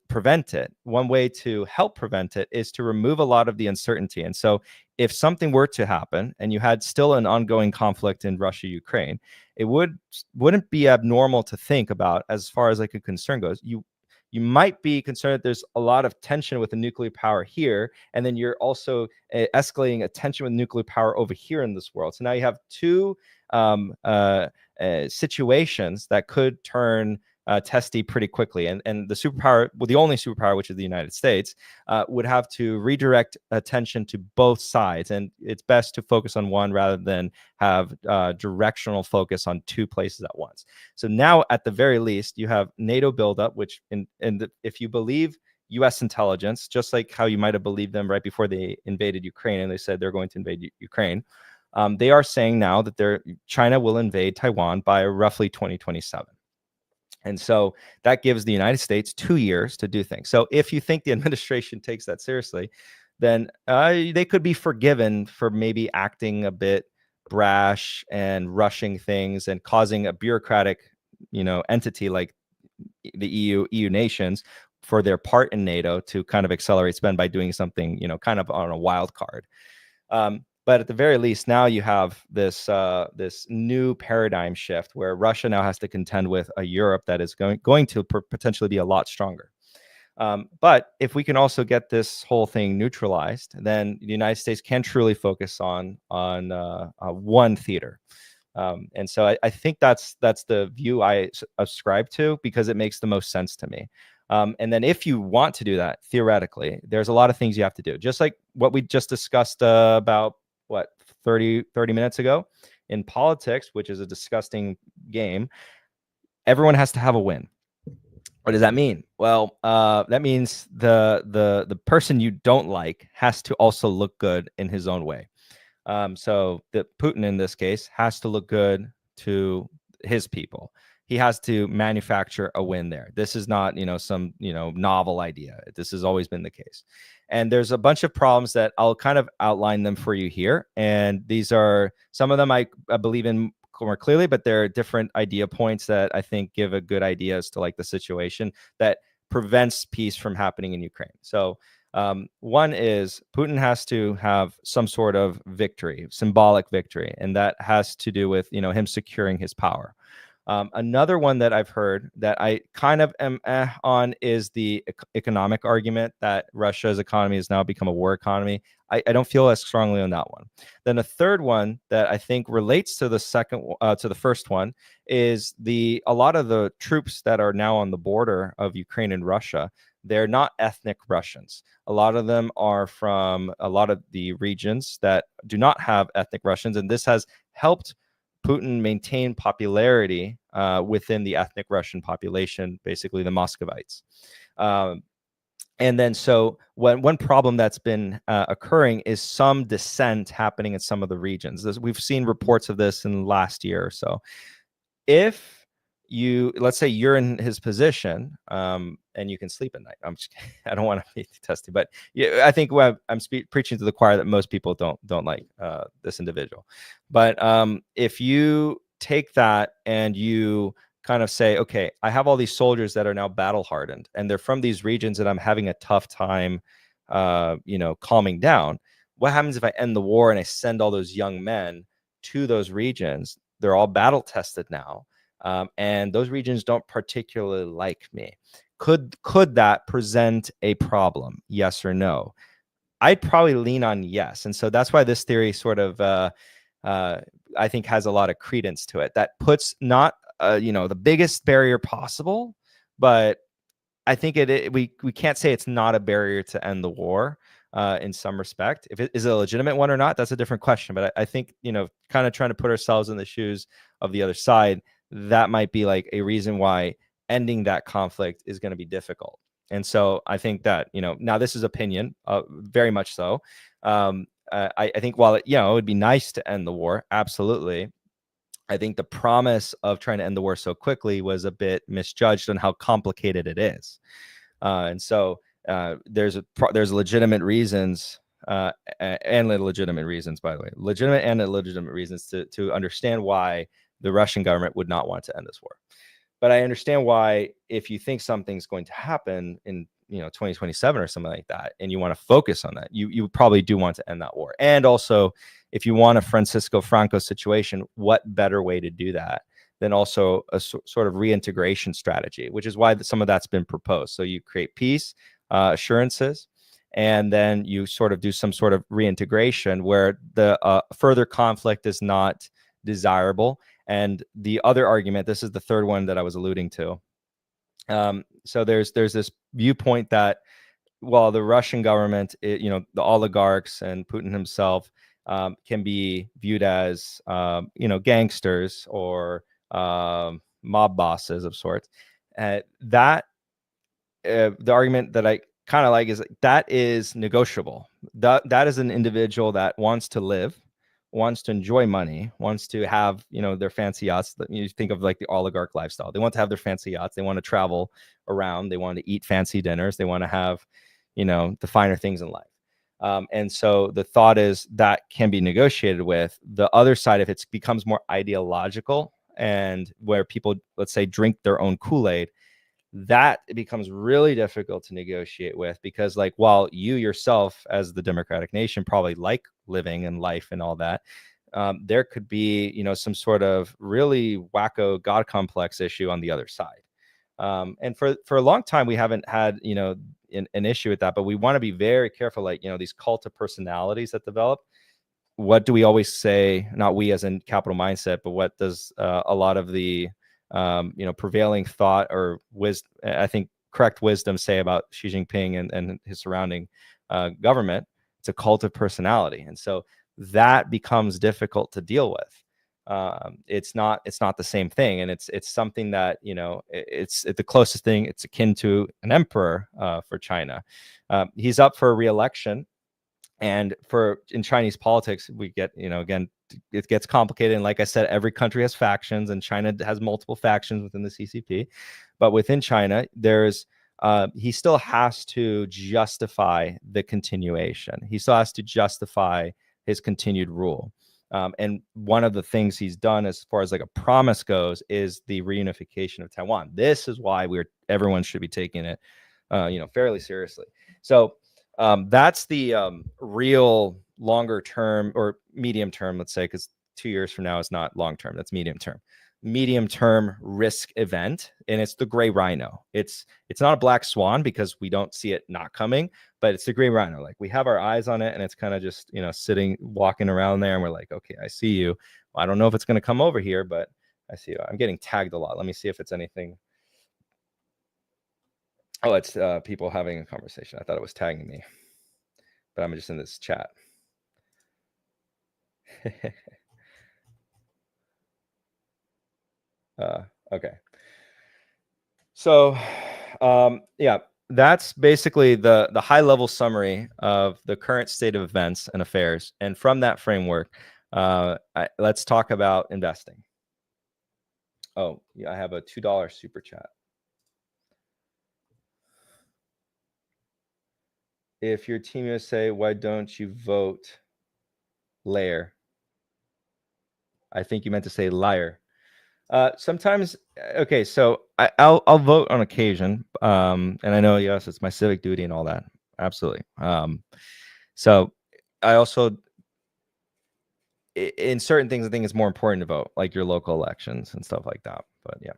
prevent it, one way to help prevent it is to remove a lot of the uncertainty. And so if something were to happen and you had still an ongoing conflict in Russia, Ukraine, it wouldn't be abnormal to think about, as far as like a concern goes, you might be concerned that there's a lot of tension with the nuclear power here, and then you're also escalating a tension with nuclear power over here in this world. So now you have two situations that could turn testy pretty quickly, and the superpower, the only superpower, which is the United States, would have to redirect attention to both sides, and it's best to focus on one rather than have directional focus on two places at once. So now, at the very least, you have NATO buildup, which if you believe U.S. intelligence, just like how you might have believed them right before they invaded Ukraine, and they said they're going to invade Ukraine, they are saying now that China will invade Taiwan by roughly 2027. And so that gives the United States 2 years to do things. So if you think the administration takes that seriously, then they could be forgiven for maybe acting a bit brash and rushing things and causing a bureaucratic, entity like the EU nations for their part in NATO to kind of accelerate spend by doing something, kind of on a wild card. But at the very least, now you have this new paradigm shift where Russia now has to contend with a Europe that is going to potentially be a lot stronger. But if we can also get this whole thing neutralized, then the United States can truly focus on one theater. And so I think that's the view I ascribe to, because it makes the most sense to me. And then if you want to do that, theoretically, there's a lot of things you have to do. Just like what we just discussed about 30 minutes ago in politics, which is a disgusting game, everyone has to have a win. What does that mean? Well, that means the person you don't like has to also look good in his own way. So Putin in this case has to look good to his people. He has to manufacture a win there. This is not, some, novel idea. This has always been the case. And there's a bunch of problems that I'll kind of outline them for you here. And these are, some of them I believe in more clearly, but there are different idea points that I think give a good idea as to like the situation that prevents peace from happening in Ukraine. So one is Putin has to have some sort of victory, symbolic victory, and that has to do with him securing his power. Another one that I've heard that I kind of am on is the economic argument that Russia's economy has now become a war economy. I don't feel as strongly on that one. Then a third one that I think relates to the first one is a lot of the troops that are now on the border of Ukraine and Russia. They're not ethnic Russians. A lot of them are from a lot of the regions that do not have ethnic Russians, and this has helped Putin maintain popularity within the ethnic Russian population, basically the Muscovites. And then so one problem that's been occurring is some dissent happening in some of the regions. We've seen reports of this in the last year or so. If let's say you're in his position and you can sleep at night. I don't want to be testy, but yeah, I think I'm preaching to the choir that most people don't like this individual. But if you take that and you kind of say, okay, I have all these soldiers that are now battle hardened and they're from these regions and I'm having a tough time, calming down. What happens if I end the war and I send all those young men to those regions? They're all battle tested now. And those regions don't particularly like me. Could that present a problem? Yes or no? I'd probably lean on yes. And so that's why this theory sort of, I think, has a lot of credence to it. That puts not, the biggest barrier possible, but I think we can't say it's not a barrier to end the war in some respect. If it is a legitimate one or not, that's a different question. But I think, kind of trying to put ourselves in the shoes of the other side, that might be like a reason why ending that conflict is going to be difficult. And so I think that, now this is opinion, very much so. I think while it would be nice to end the war, absolutely. I think the promise of trying to end the war so quickly was a bit misjudged on how complicated it is. And so there's legitimate reasons and illegitimate reasons, by the way, legitimate and illegitimate reasons to understand why the Russian government would not want to end this war. But I understand why, if you think something's going to happen in 2027 or something like that, and you want to focus on that, you probably do want to end that war. And also, if you want a Francisco Franco situation, what better way to do that than also a sort of reintegration strategy, which is why some of that's been proposed. So you create peace assurances, and then you sort of do some sort of reintegration where the further conflict is not desirable. And the other argument, this is the third one that I was alluding to. So there's this viewpoint that while the Russian government, the oligarchs and Putin himself can be viewed as, gangsters or mob bosses of sorts, the argument that I kind of like is that is negotiable. That is an individual that wants to live, wants to enjoy money, wants to have, their fancy yachts. You think of like the oligarch lifestyle. They want to have their fancy yachts. They want to travel around. They want to eat fancy dinners. They want to have, the finer things in life. And so the thought is that can be negotiated with. The other side, if it becomes more ideological and where people, let's say, drink their own Kool-Aid, that it becomes really difficult to negotiate with, because like, while you yourself as the democratic nation probably like living and life and all that, there could be, some sort of really wacko God complex issue on the other side. And for a long time, we haven't had, an issue with that, but we want to be very careful, like, these cult of personalities that develop. What do we always say? Not we as in capital mindset, but what does a lot of the prevailing thought or I think correct wisdom say about Xi Jinping and his surrounding government? It's a cult of personality. And so that becomes difficult to deal with. It's not the same thing. And it's something that, it's the closest thing. It's akin to an emperor for China. He's up for re-election. And in Chinese politics, we get, again, it gets complicated. And like I said, every country has factions, and China has multiple factions within the CCP. But within China, he still has to justify the continuation. He still has to justify his continued rule. And one of the things he's done, as far as like a promise goes, is the reunification of Taiwan. This is why everyone should be taking it, fairly seriously. So that's the real longer term or medium term, let's say, because 2 years from now is not long term. That's medium term. medium-term risk event, and it's the gray rhino. It's not a black swan because we don't see it not coming, but it's the gray rhino. Like we have our eyes on it, and it's kind of just sitting, walking around there, and we're like, okay, I see you. Well, I don't know if it's going to come over here, but I see you. I'm getting tagged a lot. Let me see if it's anything. Oh, it's people having a conversation. I thought it was tagging me, but I'm just in this chat. Okay. So, yeah, that's basically the high level summary of the current state of events and affairs. And from that framework, let's talk about investing. Oh, yeah, I have a $2 super chat. If you're Team USA, why don't you vote Lair? I think you meant to say liar. Sometimes, okay, so I'll vote on occasion, and I know, yes, it's my civic duty and all that, absolutely. So I also, in certain things, I think it's more important to vote, like your local elections and stuff like that. But yeah.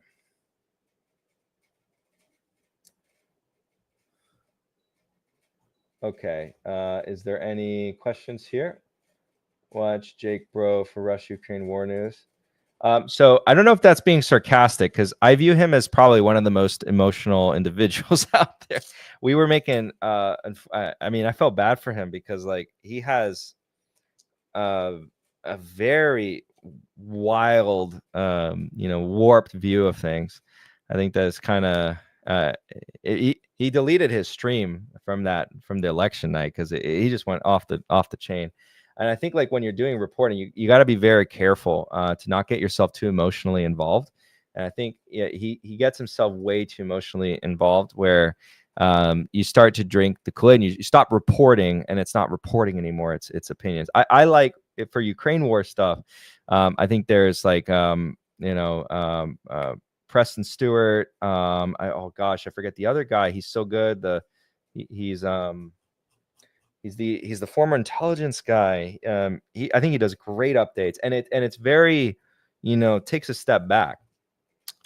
Okay, is there any questions here? Watch Jake Bro for Russia-Ukraine war news. So I don't know if that's being sarcastic, because I view him as probably one of the most emotional individuals out there. We were making, I mean, I felt bad for him because like he has a very wild, warped view of things. I think that's kind of, he deleted his stream from the election night because he just went off the chain. And I think like when you're doing reporting, you got to be very careful to not get yourself too emotionally involved. And I think he gets himself way too emotionally involved where you start to drink the Kool-Aid and you stop reporting, and it's not reporting anymore. It's opinions. I like it for Ukraine war stuff. I think there's like, Preston Stewart. Oh gosh, I forget the other guy. He's so good. He's the former intelligence guy. I think he does great updates, and it's very, takes a step back.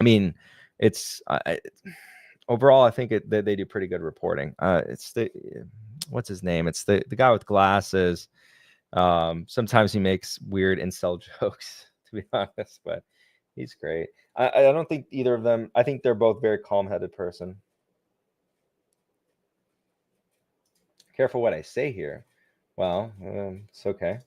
I mean, it's overall, I think that they do pretty good reporting. It's what's his name? It's the guy with glasses. Sometimes he makes weird incel jokes, to be honest, but he's great. I don't think either of them. I think they're both very calm-headed person. Careful what I say here. Well, it's okay.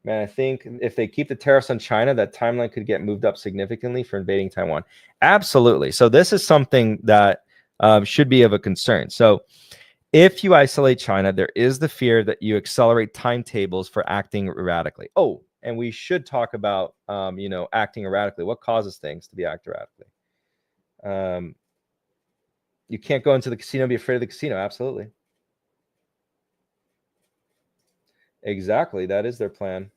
Man, I think if they keep the tariffs on China, that timeline could get moved up significantly for invading Taiwan. Absolutely. So this is something that should be of a concern. So if you isolate China, there is the fear that you accelerate timetables for acting erratically. Oh, and we should talk about, acting erratically. What causes things to be act erratically? You can't go into the casino and be afraid of the casino. Absolutely. Exactly. That is their plan.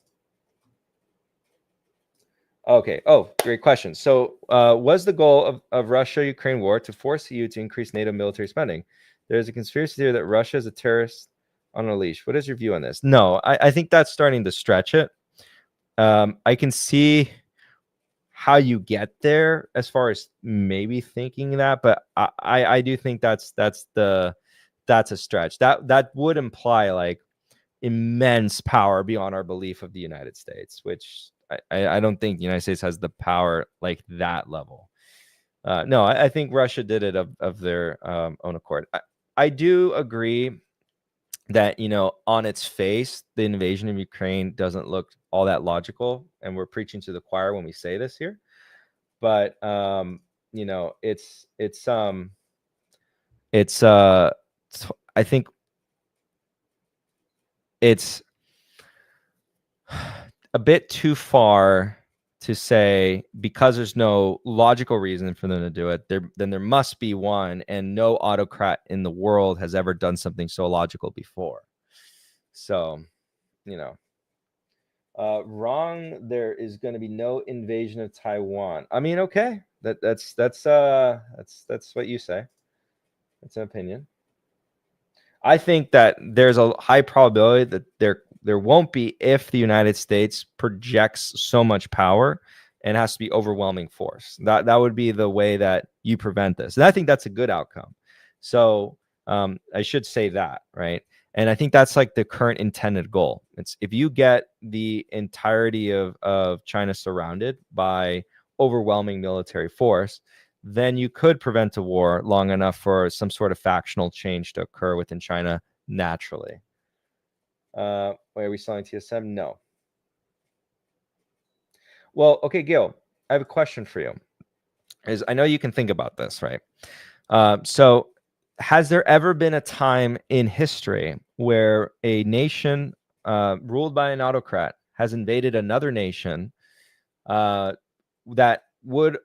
Okay. Oh, great question. So was the goal of Russia-Ukraine war to force EU to increase NATO military spending? There's a conspiracy theory that Russia is a terrorist on a leash. What is your view on this? No, I think that's starting to stretch it. I can see how you get there as far as maybe thinking that, but I do think that's a stretch. That would imply like immense power beyond our belief of the United States, which I don't think the United States has the power like that level. No, I think Russia did it of their own accord. I do agree that, on its face, the invasion of Ukraine doesn't look all that logical, and we're preaching to the choir when we say this here. But I think it's a bit too far to say because there's no logical reason for them to do it. Then there must be one, and no autocrat in the world has ever done something so illogical before. So, wrong. There is going to be no invasion of Taiwan. I mean, okay, that's what you say. That's an opinion. I think that there's a high probability that there won't be if the United States projects so much power and it has to be overwhelming force. That would be the way that you prevent this. And I think that's a good outcome. So I should say that, right? And I think that's like the current intended goal. It's if you get the entirety of China surrounded by overwhelming military force, then you could prevent a war long enough for some sort of factional change to occur within China naturally. Why are we selling TS7? No. Well, okay, Gil, I have a question for you. I know you can think about this, right? So has there ever been a time in history where a nation ruled by an autocrat has invaded another nation that would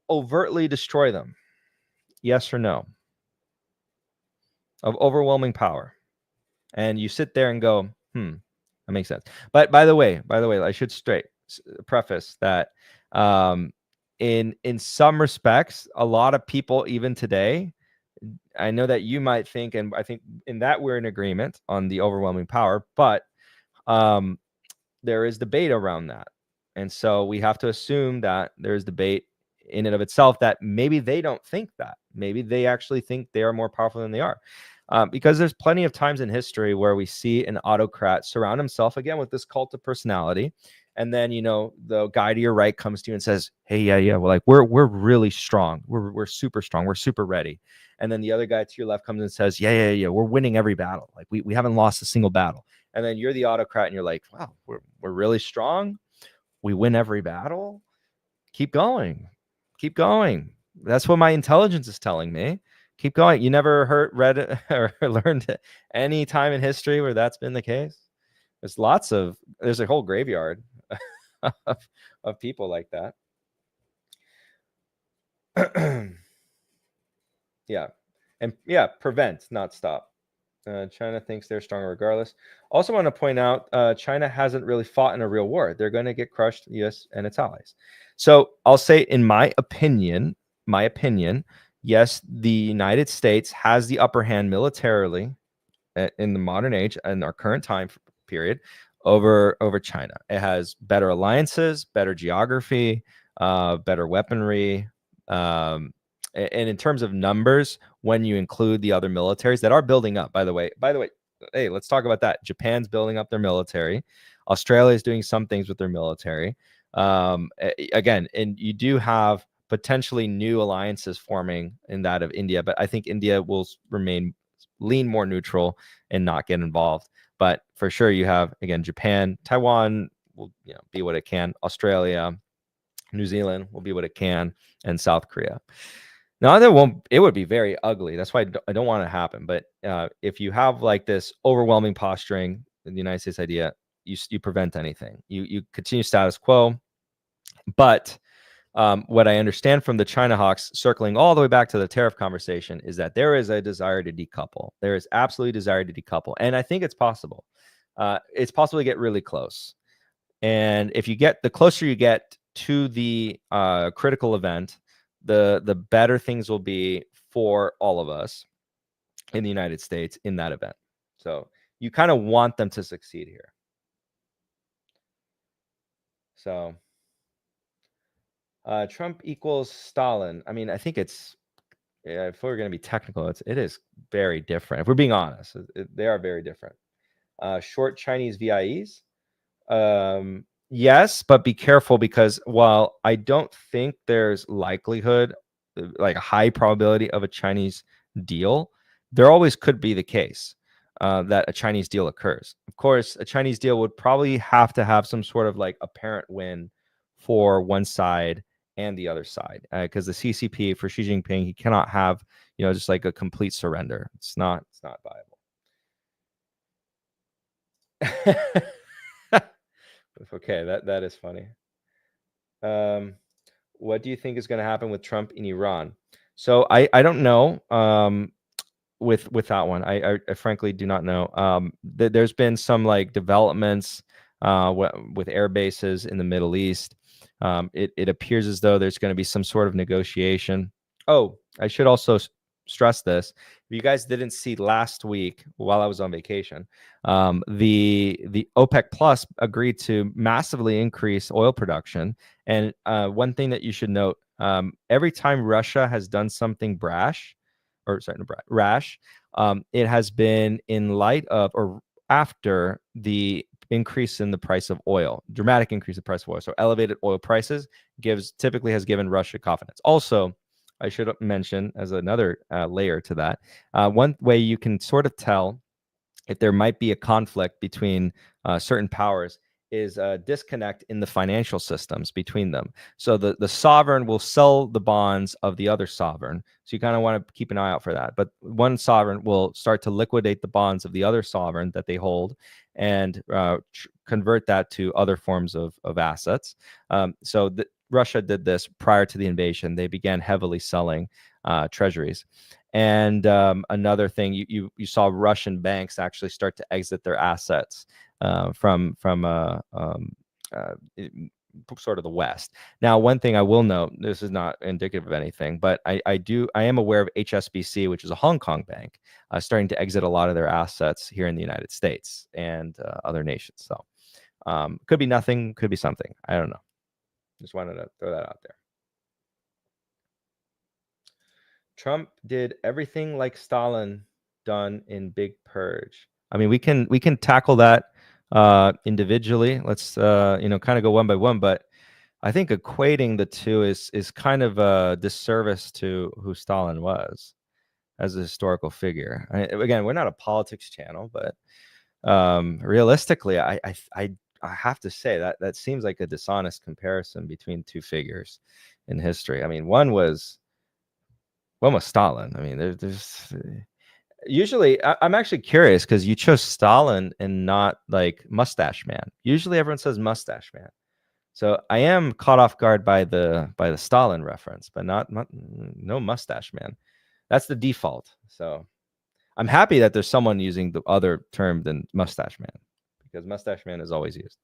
overtly destroy them? Yes or no? Of overwhelming power. And you sit there and go, that makes sense. But by the way, I should preface that in some respects, a lot of people, even today, I know that you might think, and I think in that we're in agreement on the overwhelming power, but there is debate around that. And so we have to assume that there's debate in and of itself that maybe they don't think that. Maybe they actually think they are more powerful than they are. Because there's plenty of times in history where we see an autocrat surround himself again with this cult of personality. And then, the guy to your right comes to you and says, hey, yeah, we're really strong. We're super strong. We're super ready. And then the other guy to your left comes and says, yeah, we're winning every battle. Like we haven't lost a single battle. And then you're the autocrat and you're like, wow, we're really strong. We win every battle. Keep going. That's what my intelligence is telling me. Keep going. You never read or learned any time in history where that's been the case? There's a whole graveyard of people like that. Yeah. And yeah, prevent, not stop. China thinks they're stronger regardless. Also want to point out, China hasn't really fought in a real war. They're going to get crushed, the US and its allies. So I'll say, in my opinion, yes, the United States has the upper hand militarily in the modern age, in our current time period, over China. It has better alliances, better geography, better weaponry, and in terms of numbers, when you include the other militaries that are building up, by the way, hey, let's talk about that. Japan's building up their military. Australia is doing some things with their military. Again, and you do have potentially new alliances forming in that of India, but I think India will lean more neutral and not get involved. But for sure, you have, again, Japan, Taiwan will be what it can. Australia, New Zealand will be what it can, and South Korea. Now, it would be very ugly. That's why I don't want it to happen. But if you have like this overwhelming posturing in the United States idea, you prevent anything. You continue status quo. But what I understand from the China hawks, circling all the way back to the tariff conversation, is that there is a desire to decouple. There is absolutely a desire to decouple. And I think it's possible. It's possible to get really close. And if the closer you get to the critical event, the better things will be for all of us in the United States in that event. So you kind of want them to succeed here. So Trump equals Stalin. I mean, I think if we're going to be technical, it is very different. If we're being honest, they are very different. Short Chinese VIEs. Yes, but be careful, because while I don't think there's likelihood, like a high probability of a Chinese deal, there always could be the case that a Chinese deal occurs. Of course, a Chinese deal would probably have to have some sort of like apparent win for one side and the other side, because the CCP, for Xi Jinping, he cannot have just like a complete surrender. It's not viable. Okay, that is funny. What do you think is going to happen with Trump in Iran? So I don't know. With that one, I frankly do not know. There's been some like developments with air bases in the Middle East. It appears as though there's going to be some sort of negotiation. Oh, I should also stress this. If you guys didn't see last week while I was on vacation, the OPEC Plus agreed to massively increase oil production. And one thing that you should note, every time Russia has done something rash, it has been in light of or after the increase in the price of oil, dramatic increase in the price of oil. So elevated oil prices typically has given Russia confidence. Also, I should mention as another layer to that, one way you can sort of tell if there might be a conflict between certain powers is a disconnect in the financial systems between them. So the sovereign will sell the bonds of the other sovereign. So you kind of want to keep an eye out for that. But one sovereign will start to liquidate the bonds of the other sovereign that they hold and convert that to other forms of assets. Russia did this prior to the invasion. They began heavily selling treasuries. And another thing, you saw Russian banks actually start to exit their assets from sort of the West. Now, one thing I will note, this is not indicative of anything, but I am aware of HSBC, which is a Hong Kong bank, starting to exit a lot of their assets here in the United States and other nations. So could be nothing, could be something. I don't know. Just wanted to throw that out there. Trump did everything like Stalin done in Big Purge. I mean, we can tackle that individually. Let's kind of go one by one, but I think equating the two is kind of a disservice to who Stalin was as a historical figure. Again, we're not a politics channel, but realistically, I have to say that seems like a dishonest comparison between two figures in history. I mean, one was Stalin. I mean, there's usually I'm actually curious because you chose Stalin and not like Mustache Man. Usually everyone says Mustache Man. So I am caught off guard by the Stalin reference, but no Mustache Man. That's the default. So I'm happy that there's someone using the other term than Mustache Man, because Mustache Man is always used.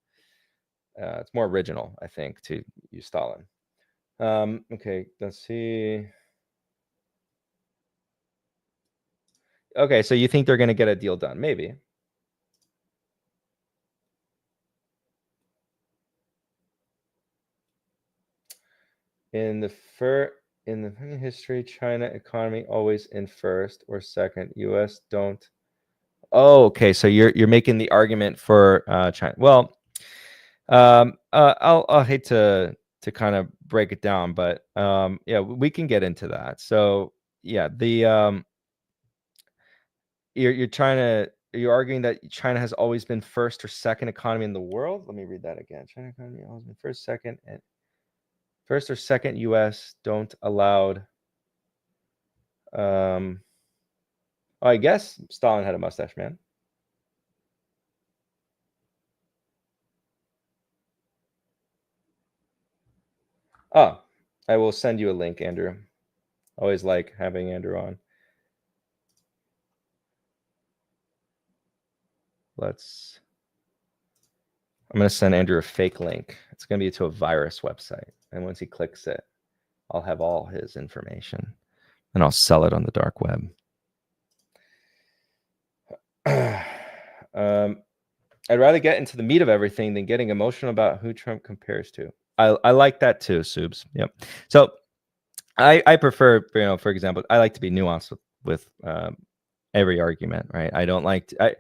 It's more original, I think, to use Stalin. Okay, let's see. Okay, so you think they're going to get a deal done? Maybe. In the history, China economy always in first or second. U.S. don't. Oh, okay. So you're making the argument for China. Well, I'll hate to kind of break it down, but yeah, we can get into that. So yeah, you're arguing that China has always been first or second economy in the world. Let me read that again. China economy always been first, second, and first or second. U.S. don't allowed. I guess Stalin had a mustache man. Oh, I will send you a link, Andrew. Always like having Andrew on. I'm going to send Andrew a fake link. It's going to be to a virus website. And once he clicks it, I'll have all his information and I'll sell it on the dark web. I'd rather get into the meat of everything than getting emotional about who Trump compares to. I like that too, Subs. Yep. So I prefer, for example, I like to be nuanced with every argument, right? I don't like to,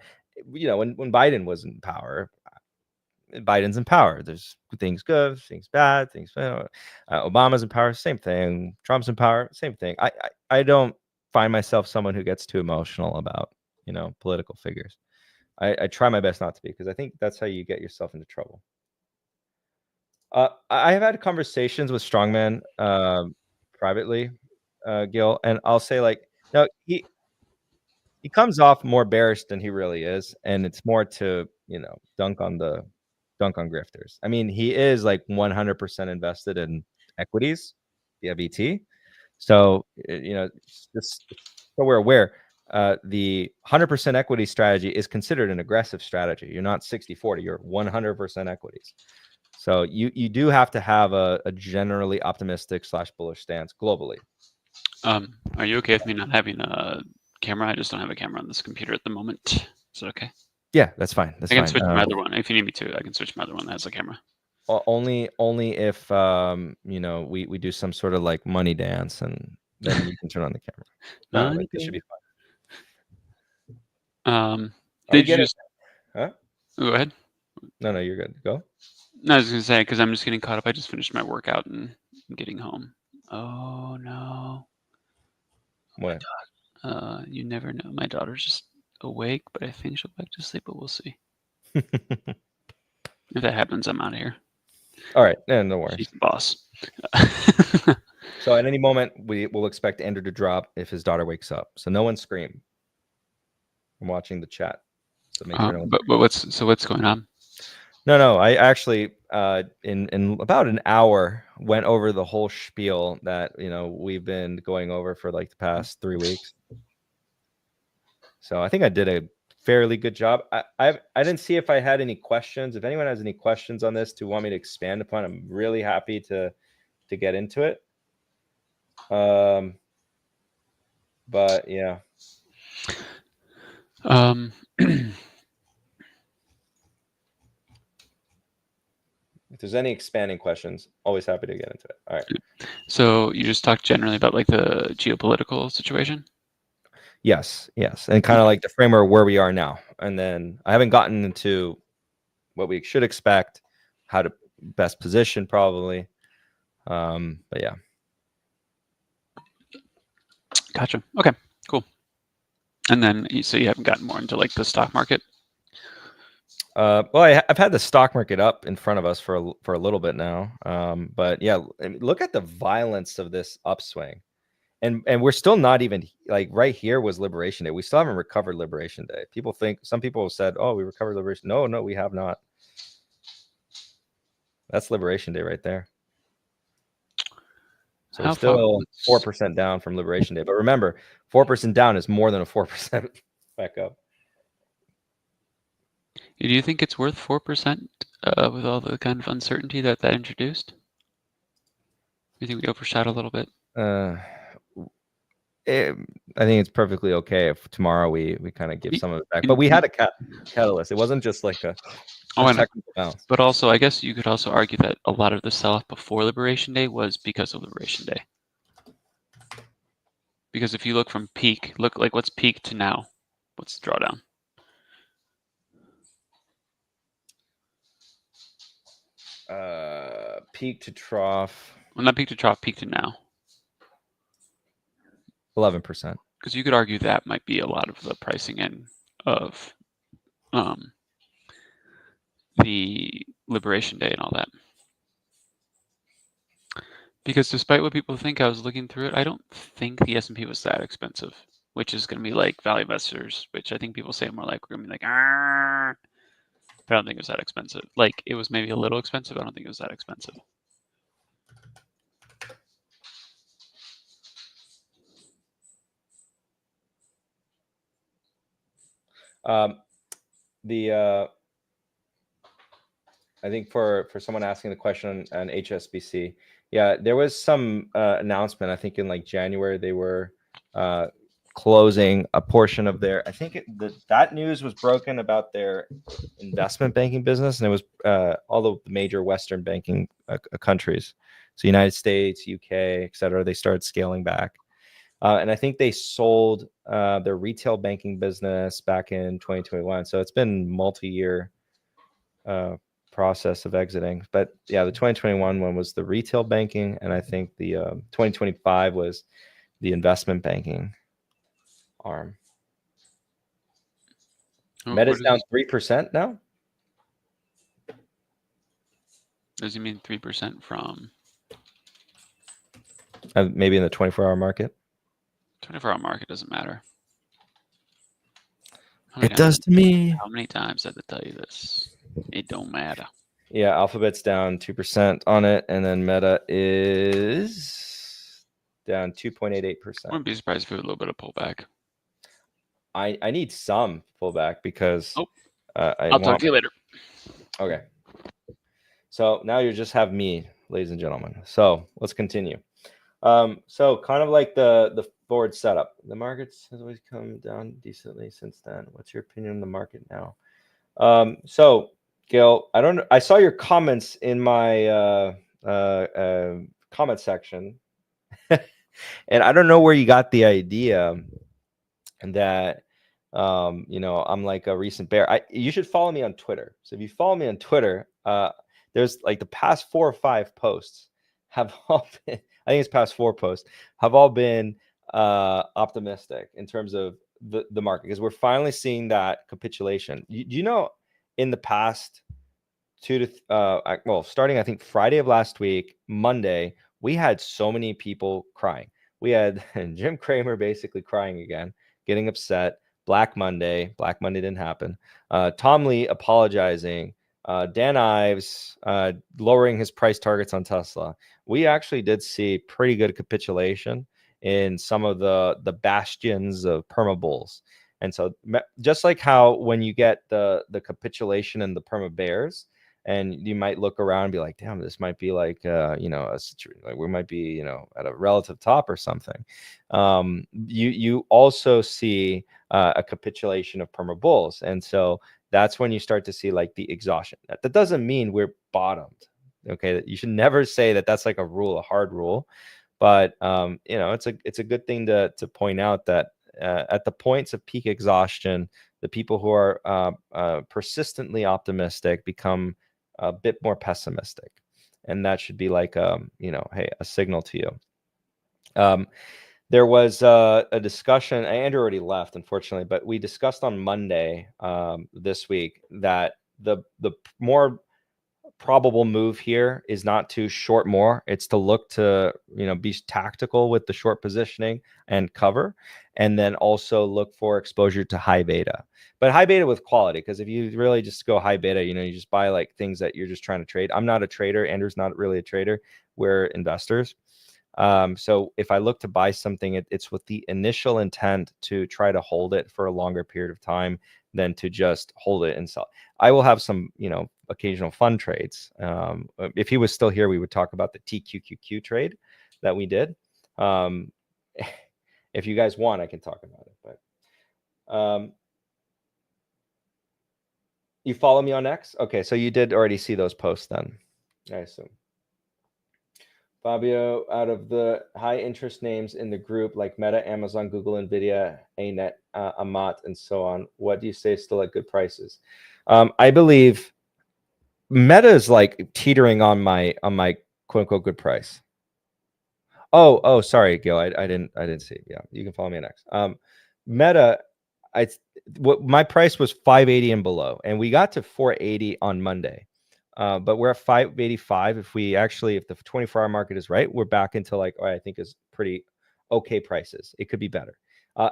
when Biden was in power, Biden's in power. There's things good, things bad, things. Obama's in power, same thing. Trump's in power, same thing. I don't find myself someone who gets too emotional about political figures. I try my best not to be, because I think that's how you get yourself into trouble. I have had conversations with strongman privately, Gil, and I'll say he comes off more bearish than he really is, and it's more to dunk on grifters. I mean, he is like 100% invested in equities via VT. So just so we're aware, the 100% equity strategy is considered an aggressive strategy. You're not 60-40, you're 100% equities. So you do have to have a generally optimistic / bullish stance globally. Are you okay with me not having a camera? I just don't have a camera on this computer at the moment. Is it okay? Yeah, that's fine. That's I can fine. switch my other one. If you need me to, I can switch my other one that has a camera. Only if you know, we do some sort of like money dance, and then you can turn on the camera. No, like, this should be fine. Did you just? Huh? Go ahead. No, you're good. Go. No, I was gonna say because I'm just getting caught up. I just finished my workout and getting home. Oh no. What? You never know. My daughter's just awake, but I think she'll go back to sleep. But we'll see. If that happens, I'm out of here. All right, no worries. She's the boss. So at any moment, we will expect Andrew to drop if his daughter wakes up. So no one scream. I'm watching the chat. So make sure no one. But what's going on? No. I actually in about an hour went over the whole spiel that we've been going over for like the past 3 weeks. So I think I did a fairly good job. I didn't see if I had any questions. If anyone has any questions on this to want me to expand upon, I'm really happy to get into it. But yeah. If there's any expanding questions, always happy to get into it. All right. So you just talked generally about like the geopolitical situation? Yes. And kind of like the framework where we are now. And then I haven't gotten into what we should expect, how to best position probably. But yeah. Gotcha. Okay, cool. And then so you haven't gotten more into like the stock market? Well, I've had the stock market up in front of us for a little bit now. But yeah, look at the violence of this upswing. And we're still not even like right here was Liberation Day. We still haven't recovered Liberation Day. Some people said, "Oh, we recovered Liberation." No, we have not. That's Liberation Day right there. So we're still 4% down from Liberation Day. But remember, 4% down is more than a 4% back up. Do you think it's worth 4% with all the kind of uncertainty that introduced? Do you think we overshot a little bit? I think it's perfectly okay if tomorrow we kind of give some of it back. But we had a catalyst. It wasn't just like a technical bounce. But also, I guess you could also argue that a lot of the sell-off before Liberation Day was because of Liberation Day. Because if you look from peak, look like what's peak to now. What's the drawdown? Peak to trough. Well, not peak to trough, peak to now. 11%. Because you could argue that might be a lot of the pricing in of the Liberation Day and all that. Because despite what people think, I was looking through it, I don't think the S&P was that expensive, which is going to be like value investors, which I think people say more like we're going to be like, Arr! But I don't think it was that expensive. Like it was maybe a little expensive. I don't think it was that expensive. I think for someone asking the question on HSBC, yeah, there was some announcement. I think in like January they were closing a portion of their. I think that news was broken about their investment banking business, and it was all the major Western banking countries, so United States, UK, etc. They started scaling back. And I think they sold their retail banking business back in 2021. So it's been multi-year process of exiting. But yeah, the 2021 one was the retail banking, and I think the 2025 was the investment banking arm. Meta's down 3% now. Does he mean 3% from? Maybe in the 24-hour market. 24-hour market doesn't matter. It does to me. How many times I have to tell you this? It don't matter. Yeah, Alphabet's down 2% on it, and then Meta is down 2.88%. I wouldn't be surprised if we had a little bit of pullback. I need some pullback because I'll talk to you later. Okay. So now you just have me, ladies and gentlemen. So let's continue. So kind of like the forward setup. The market has always come down decently since then. What's your opinion on the market now? So Gil, I don't know. I saw your comments in my comment section, and I don't know where you got the idea that I'm like a recent bear. You should follow me on Twitter. So if you follow me on Twitter, there's like the past 4 or 5 posts have all been, I think it's past 4 posts have all been optimistic in terms of the market, because we're finally seeing that capitulation. You know, in the past 2 to well, starting I think Friday of last week, Monday, we had so many people crying. We had Jim Cramer basically crying again, getting upset. Black Monday didn't happen. Tom Lee apologizing. Dan Ives lowering his price targets on Tesla. We actually did see pretty good capitulation in some of the bastions of perma bulls. And so just like how when you get the capitulation in the perma bears, and you might look around and be like, damn, this might be like, like we might be, at a relative top or something. You also see a capitulation of perma bulls. And so that's when you start to see like the exhaustion. That doesn't mean we're bottomed. Okay. You should never say that that's like a rule, a hard rule. But, it's a good thing to point out that at the points of peak exhaustion, the people who are persistently optimistic become a bit more pessimistic, and that should be like hey, a signal to you. There was a discussion. Andrew already left, unfortunately, but we discussed on Monday this week that the more probable move here is not to short more. It's to look to be tactical with the short positioning and cover, and then also look for exposure to high beta, but high beta with quality. Because if you really just go high beta, you just buy like things that you're just trying to trade. I'm not a trader. Andrew's not really a trader. We're investors. So if I look to buy something, it's with the initial intent to try to hold it for a longer period of time than to just hold it and sell. I will have some, occasional fun trades. If he was still here, we would talk about the TQQQ trade that we did. If you guys want, I can talk about it. But you follow me on X? Okay, so you did already see those posts then, I assume. Fabio, out of the high interest names in the group like Meta, Amazon, Google, Nvidia, ANET, Amat, and so on, what do you say is still at good prices? I believe Meta is like teetering on my quote unquote good price. Oh, sorry, Gil, I didn't see. Yeah, you can follow me on X. Meta, my price was 580 and below, and we got to 480 on Monday. But we're at 585. If the 24-hour market is right, we're back into like I think is pretty okay prices. It could be better.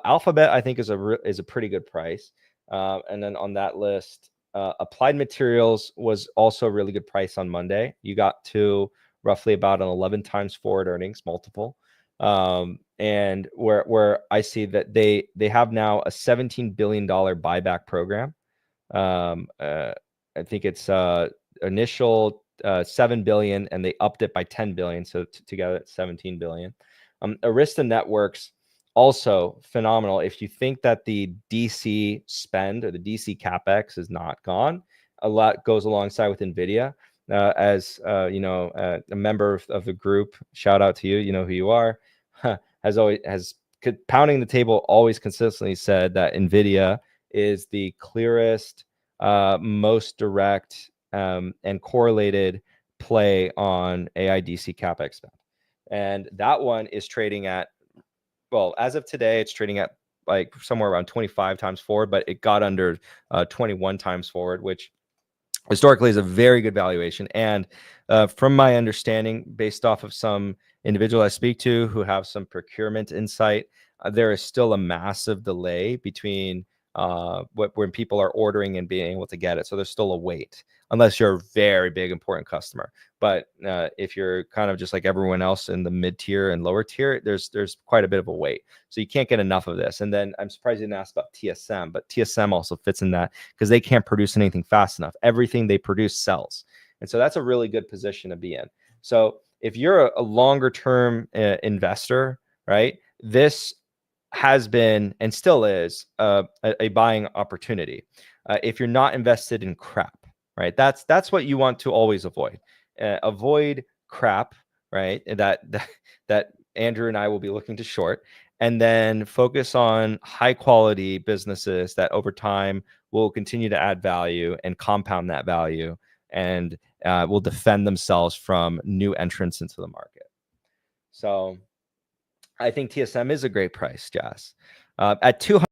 Alphabet I think is a pretty good price. And then on that list, Applied Materials was also a really good price on Monday. You got to roughly about an 11 times forward earnings multiple. And where I see that they have now a $17 billion buyback program. I think it's initial 7 billion, and they upped it by 10 billion, so together it's 17 billion. Arista Networks also phenomenal. If you think that the DC spend or the DC capex is not gone, a lot goes alongside with Nvidia. As a member of the group, shout out to you. You know who you are. has pounding the table, always consistently said that Nvidia is the clearest, most direct and correlated play on AI DC capex spend. And that one is trading at, well, as of today, it's trading at like somewhere around 25 times forward, but it got under 21 times forward, which historically is a very good valuation. And from my understanding, based off of some individual I speak to who have some procurement insight, there is still a massive delay between when people are ordering and being able to get it. So there's still a wait, unless you're a very big, important customer. But if you're kind of just like everyone else in the mid tier and lower tier, there's quite a bit of a wait. So you can't get enough of this. And then I'm surprised you didn't ask about TSM, but TSM also fits in that because they can't produce anything fast enough. Everything they produce sells. And so that's a really good position to be in. So if you're a longer term investor, right, this has been and still is a buying opportunity. If you're not invested in crap, right? That's what you want to always avoid. Avoid crap, right? That Andrew and I will be looking to short, and then focus on high quality businesses that over time will continue to add value and compound that value, and will defend themselves from new entrants into the market. So I think TSM is a great price, Jess. At 200.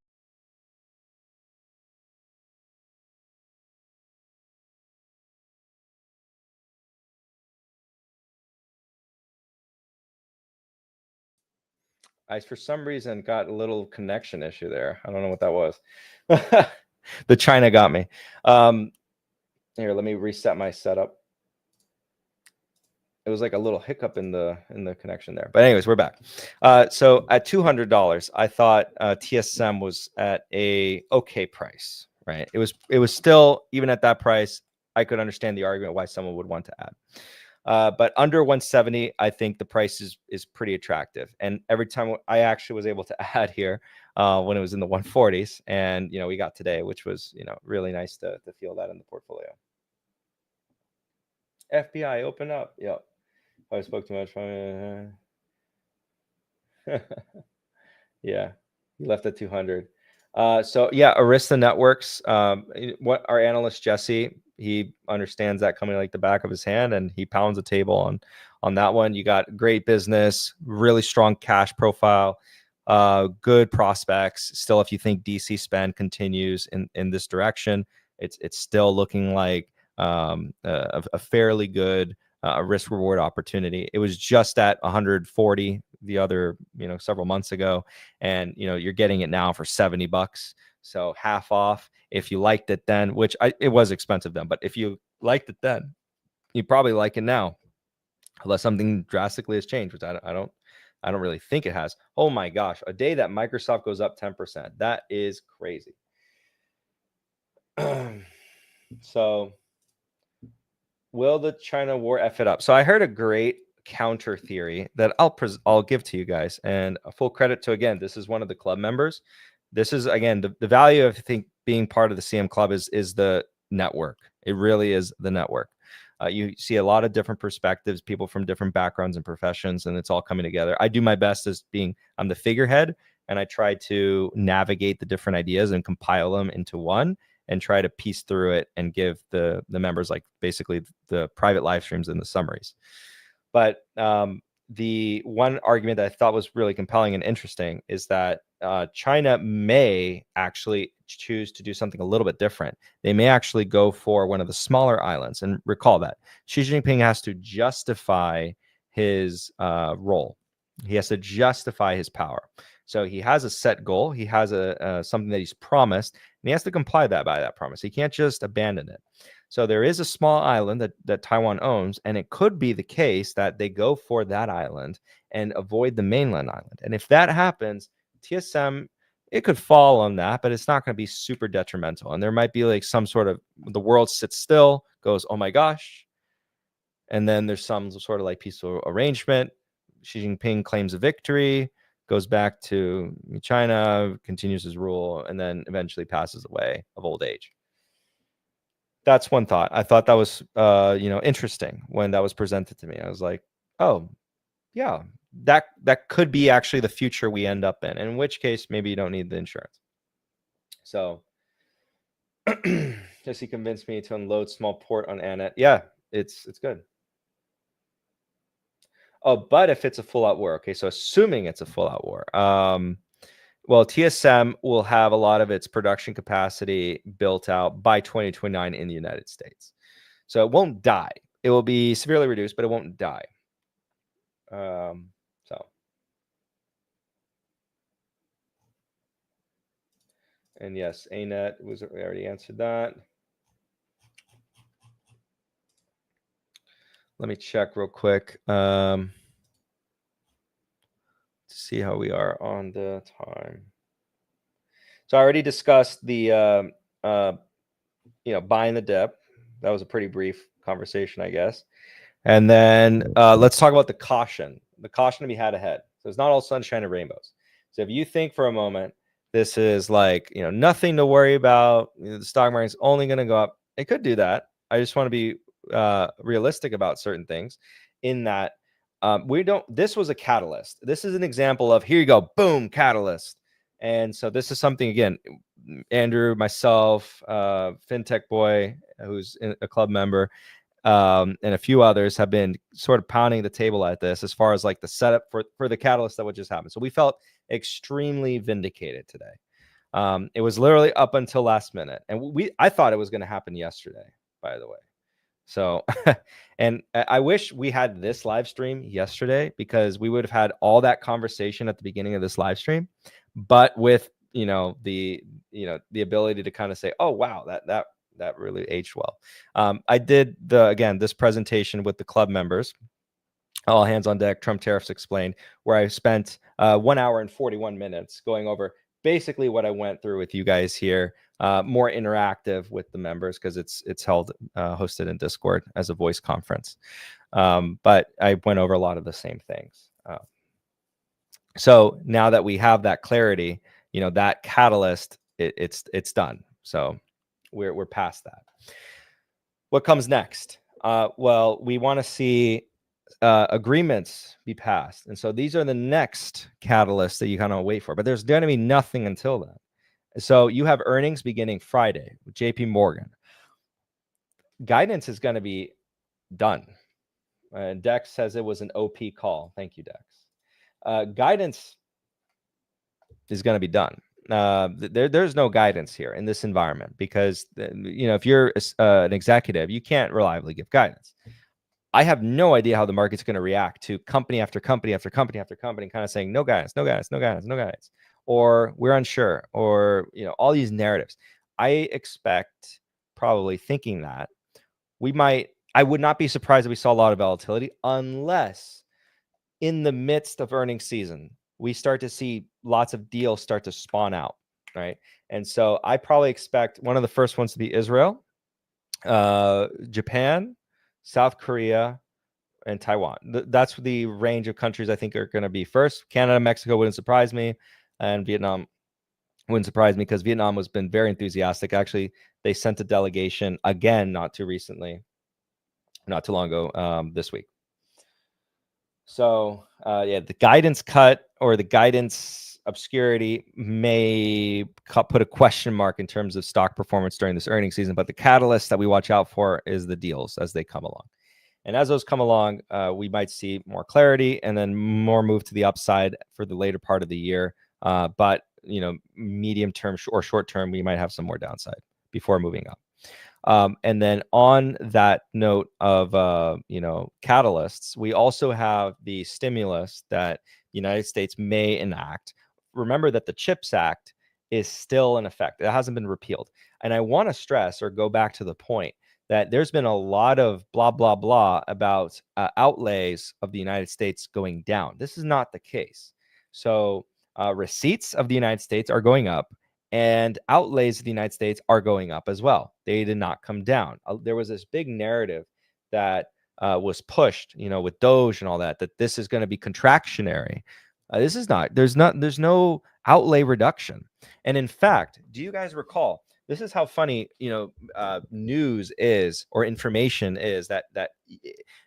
I, for some reason, got a little connection issue there. I don't know what that was. The China got me. Here, let me reset my setup. It was like a little hiccup in the connection there. But anyways, we're back. So at $200, I thought TSM was at a okay price, right? It was still, even at that price, I could understand the argument why someone would want to add. But under 170, I think the price is pretty attractive. And every time I actually was able to add here when it was in the 140s, and we got today, which was really nice to feel that in the portfolio. FBI, open up. Yep. I spoke too much. Yeah, he left at 200. So yeah, Arista Networks. What our analyst Jesse, he understands that coming like the back of his hand, and he pounds the table on that one. You got great business, really strong cash profile, good prospects. Still, if you think DC spend continues in this direction, it's still looking like a fairly good risk reward opportunity. It was just at 140 the other several months ago, and you're getting it now for $70, so half off. If you liked it then, which it was expensive then, but if you liked it then, you probably like it now, unless something drastically has changed, which I don't really think it has. Oh my gosh, a day that Microsoft goes up 10%, that is crazy. So will the China war F it up? So I heard a great counter theory that I'll give to you guys, and a full credit to, again, this is one of the club members. This is, again, the value of, I think, being part of the CM club is the network. It really is the network. You see a lot of different perspectives, people from different backgrounds and professions, and it's all coming together. I do my best as I'm the figurehead, and I try to navigate the different ideas and compile them into one, and try to piece through it and give the members like basically the private live streams and the summaries. But the one argument that I thought was really compelling and interesting is that China may actually choose to do something a little bit different. They may actually go for one of the smaller islands. And recall that Xi Jinping has to justify his role. He has to justify his power. So he has a set goal. He has something that he's promised, and he has to comply by that promise. He can't just abandon it. So there is a small island that Taiwan owns, and it could be the case that they go for that island and avoid the mainland island. And if that happens, TSM, it could fall on that, but it's not going to be super detrimental. And there might be like some sort of, the world sits still, goes, oh my gosh. And then there's some sort of like peaceful arrangement. Xi Jinping claims a victory, goes back to China, continues his rule, and then eventually passes away of old age. That's one thought. I thought that was, interesting when that was presented to me. I was like, oh, yeah, that could be actually the future we end up in which case maybe you don't need the insurance. So Jesse convinced me to unload small port on Anet. Yeah, it's good. Oh, but if it's a full-out war, okay, so assuming it's a full-out war, well, TSM will have a lot of its production capacity built out by 2029 in the United States. So it won't die. It will be severely reduced, but it won't die. And yes, ANET we already answered that. Let me check real quick to see how we are on the time. So I already discussed the buying the dip. That was a pretty brief conversation, I guess. And then let's talk about the caution to be had ahead. So it's not all sunshine and rainbows. So if you think for a moment, this is like, nothing to worry about, the stock market's only going to go up, it could do that. I just want to be realistic about certain things in that this was a catalyst. This is an example of, here you go, boom, catalyst. And so this is something, again, Andrew, myself, FinTech Boy, who's a club member, and a few others have been sort of pounding the table at this as far as like the setup for the catalyst that would just happen. So we felt extremely vindicated today. It was literally up until last minute, and I thought it was going to happen yesterday, by the way. So, and I wish we had this live stream yesterday, because we would have had all that conversation at the beginning of this live stream, but with the ability to kind of say, oh wow, that really aged well. I did this presentation with the club members, all hands on deck, Trump tariffs explained, where I spent 1 hour and 41 minutes going over basically what I went through with you guys here, more interactive with the members, because it's held hosted in Discord as a voice conference. But I went over a lot of the same things. So now that we have that clarity, that catalyst, it's done. So we're past that. What comes next? Well, we want to see agreements be passed, and so these are the next catalysts that you kind of wait for. But there's going to be nothing until then. So you have earnings beginning Friday with JP Morgan. Guidance is going to be done. Dex says it was an OP call. Thank you, Dex. Guidance is going to be done. There's no guidance here in this environment, because if you're an executive, you can't reliably give guidance. I have no idea how the market's going to react to company after company after company after company kind of saying no guidance, no guidance, no guidance, no guidance, or we're unsure, or all these narratives. I expect, probably thinking that I would not be surprised if we saw a lot of volatility, unless in the midst of earnings season we start to see lots of deals start to spawn out, right? And so I probably expect one of the first ones to be Israel, Japan, South Korea, and Taiwan. That's the range of countries I think are going to be first. Canada, Mexico wouldn't surprise me, and Vietnam wouldn't surprise me, because Vietnam has been very enthusiastic. Actually, they sent a delegation again not too long ago, this week. So the guidance cut or the guidance obscurity may put a question mark in terms of stock performance during this earnings season, but the catalyst that we watch out for is the deals as they come along. And as those come along, we might see more clarity and then more move to the upside for the later part of the year. But medium term or short term, we might have some more downside before moving up. And then on that note of catalysts, we also have the stimulus that the United States may enact. Remember that the CHIPS Act is still in effect. It hasn't been repealed. And I want to stress, or go back to the point, that there's been a lot of blah, blah, blah about outlays of the United States going down. This is not the case. So receipts of the United States are going up, and outlays of the United States are going up as well. They did not come down. There was this big narrative that was pushed, with Doge and all that this is going to be contractionary. This is not. There's no outlay reduction. And in fact, do you guys recall? This is how funny, news is, or information is, that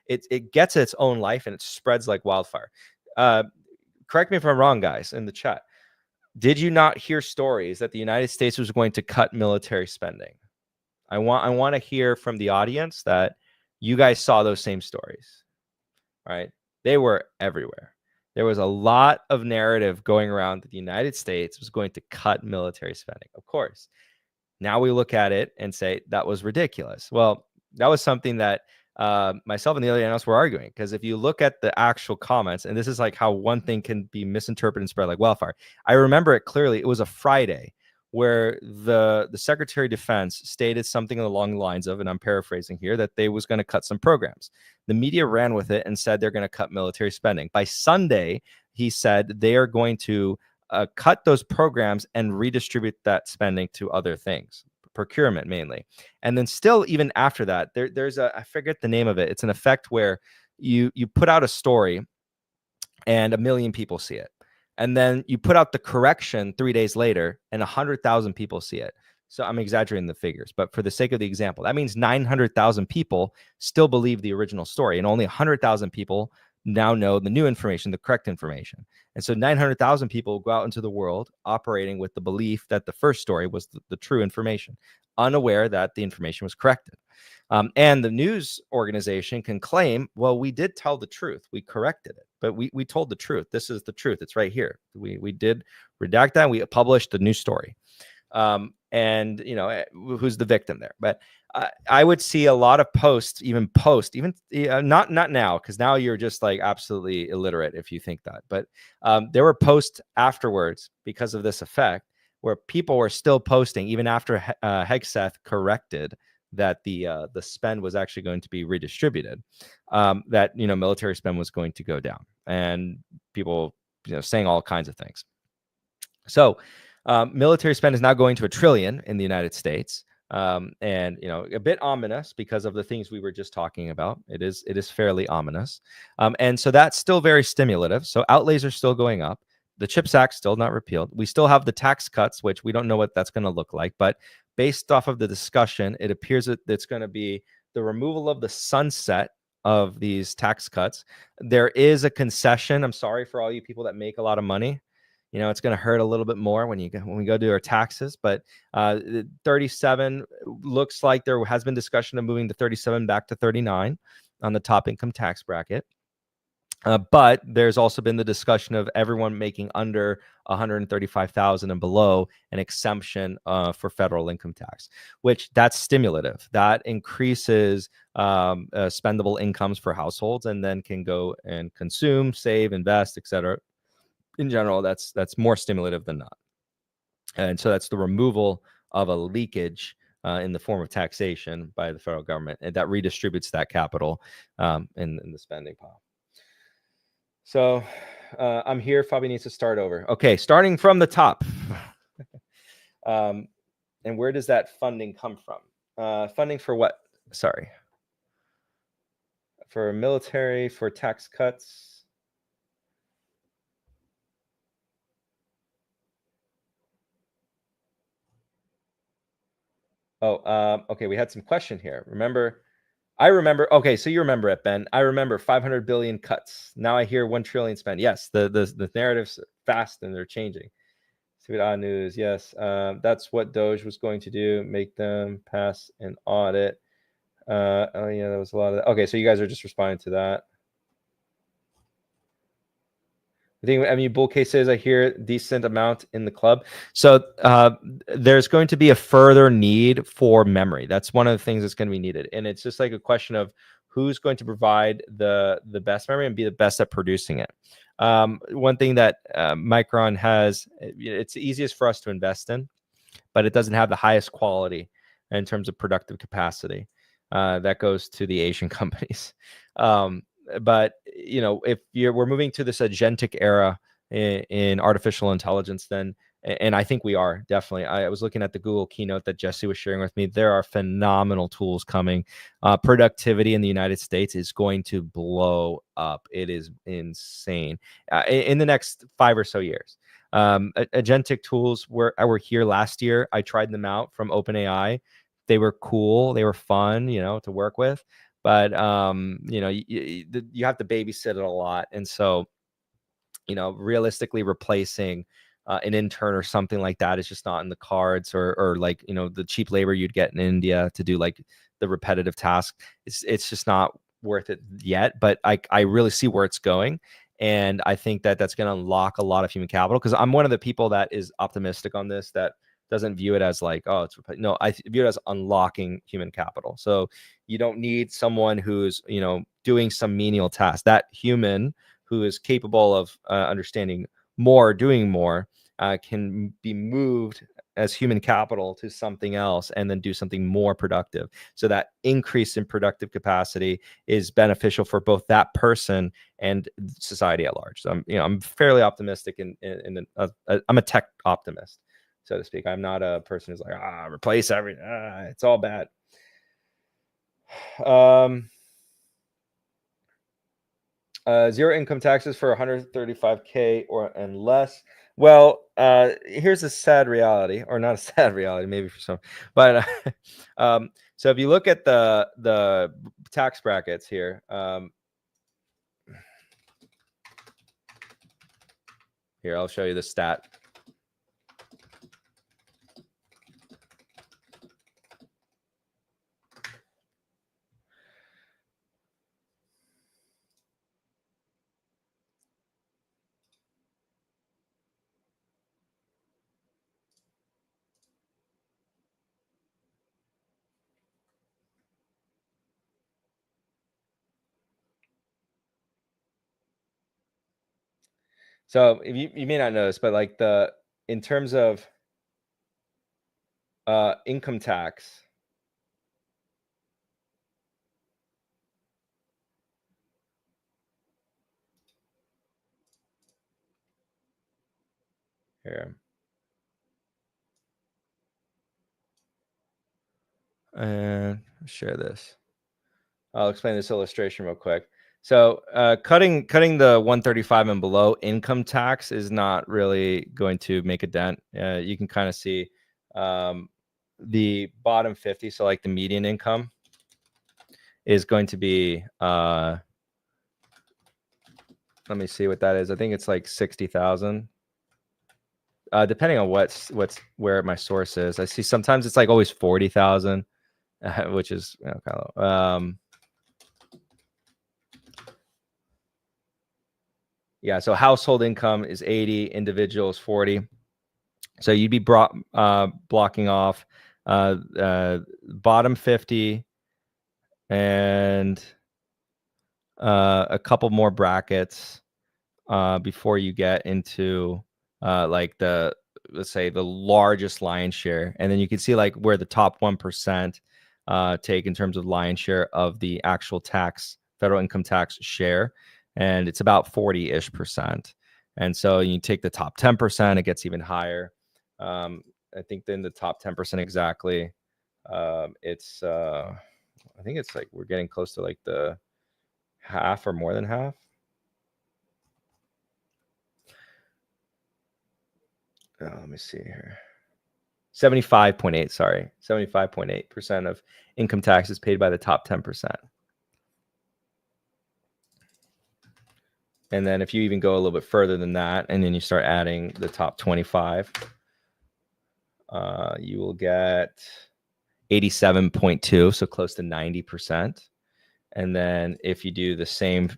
it gets its own life and it spreads like wildfire. Correct me if I'm wrong, guys, in the chat. Did you not hear stories that the United States was going to cut military spending? I want to hear from the audience that you guys saw those same stories, right? They were everywhere. There was a lot of narrative going around that the United States was going to cut military spending. Of course, now we look at it and say that was ridiculous. Well, that was something that myself and the other analysts were arguing, because if you look at the actual comments, and this is like how one thing can be misinterpreted and spread like wildfire. I remember it clearly. It was a Friday where the Secretary of Defense stated something along the lines of, and I'm paraphrasing here, that they was going to cut some programs. The media ran with it and said they're going to cut military spending. By Sunday, he said they are going to cut those programs and redistribute that spending to other things, procurement mainly. And then still, even after that, there's I forget the name of it. It's an effect where you put out a story and 1 million people see it. and then you put out the correction 3 days later, and 100,000 people see it. So I'm exaggerating the figures, but for the sake of the example, that means 900,000 people still believe the original story, and only 100,000 people now know the new information, the correct information. And so 900,000 people go out into the world operating with the belief that the first story was the true information, unaware that the information was corrected. And the news organization can claim, well, we did tell the truth. We corrected it, but we told the truth. This is the truth. It's right here. We did redact that. We published the new story. And who's the victim there? But I would see a lot of posts, even not now, because now you're just like absolutely illiterate if you think that. But there were posts afterwards because of this effect where people were still posting even after Hegseth corrected that the spend was actually going to be redistributed, that military spend was going to go down, and people saying all kinds of things. So military spend is now going to $1 trillion in the United States, and a bit ominous because of the things we were just talking about. It is fairly ominous, and so that's still very stimulative. So outlays are still going up. The CHIPS Act still not repealed. We still have the tax cuts, which we don't know what that's going to look like, but based off of the discussion, it appears that it's going to be the removal of the sunset of these tax cuts. There is a concession. I'm sorry for all you people that make a lot of money. It's going to hurt a little bit more when we go do our taxes, but 37 looks like there has been discussion of moving the 37 back to 39 on the top income tax bracket. But there's also been the discussion of everyone making under 135,000 and below an exemption for federal income tax, which that's stimulative. That increases spendable incomes for households, and then can go and consume, save, invest, etc. In general, that's more stimulative than not. And so that's the removal of a leakage in the form of taxation by the federal government, and that redistributes that capital in the spending pile. So I'm here. Fabi needs to start over. Okay, starting from the top. And where does that funding come from? Funding for what? Sorry. For military, for tax cuts. Oh, okay. We had some question here. I remember. Okay, so you remember it, Ben. I remember 500 billion cuts. Now I hear 1 trillion spent. Yes, the narrative's fast and they're changing. See what news. Yes, that's what Doge was going to do. Make them pass an audit. Oh yeah, there was a lot of that. Okay, so you guys are just responding to that. I mean, bull case says I hear decent amount in the club. So there's going to be a further need for memory. That's one of the things that's going to be needed, and it's just like a question of who's going to provide the best memory and be the best at producing it. One thing that Micron has, it's easiest for us to invest in, but it doesn't have the highest quality in terms of productive capacity. That goes to the Asian companies. But if we're moving to this agentic era in artificial intelligence, then, and I think we are definitely. I was looking at the Google keynote that Jesse was sharing with me. There are phenomenal tools coming. Productivity in the United States is going to blow up. It is insane in the next 5 or so years. Agentic tools were here last year. I tried them out from OpenAI. They were cool. They were fun, to work with. But you have to babysit it a lot, and so realistically replacing an intern or something like that is just not in the cards, or like the cheap labor you'd get in India to do like the repetitive task. It's just not worth it yet. But I really see where it's going, and I think that that's going to unlock a lot of human capital, because I'm one of the people that is optimistic on this, that doesn't view it as like, oh, it's no, I view it as unlocking human capital. So you don't need someone who's doing some menial task. That human who is capable of understanding more, doing more, can be moved as human capital to something else and then do something more productive. So that increase in productive capacity is beneficial for both that person and society at large. So I'm fairly optimistic I'm a tech optimist, so to speak. I'm not a person who's like, replace everything. It's all bad. Zero income taxes for 135K or and less. Well, here's a sad reality, or not a sad reality, maybe for some, but so if you look at the tax brackets here, here I'll show you the stat. So if you may not notice, but like in terms of income tax, here, and share this. I'll explain this illustration real quick. So cutting the 135 and below income tax is not really going to make a dent. You can kind of see the bottom 50, so like the median income is going to be, let me see what that is. I think it's like 60,000. Depending on where my source is. I see sometimes it's like always 40,000, which is kind of yeah, so household income is 80, individuals 40. So you'd be blocking off bottom 50 and a couple more brackets before you get into like let's say the largest lion's share. And then you can see like where the top 1% take in terms of lion's share of the actual federal income tax share. And it's about 40-ish%. And so you take the top 10%, it gets even higher. I think then the top 10% exactly, it's I think it's like we're getting close to like the half or more than half. Let me see here. 75.8, sorry. 75.8% of income tax is paid by the top 10%. And then if you even go a little bit further than that, and then you start adding the top 25, you will get 87.2, so close to 90%. And then if you do the same,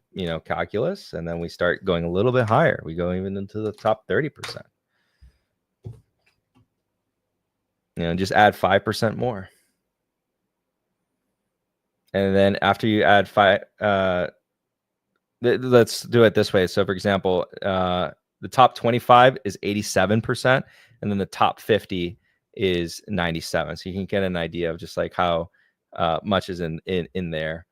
calculus, and then we start going a little bit higher, we go even into the top 30%. Just add 5% more. And then after you add 5, let's do it this way. So for example, the top 25 is 87%, and then the top 50 is 97. So you can get an idea of just like how much is in there.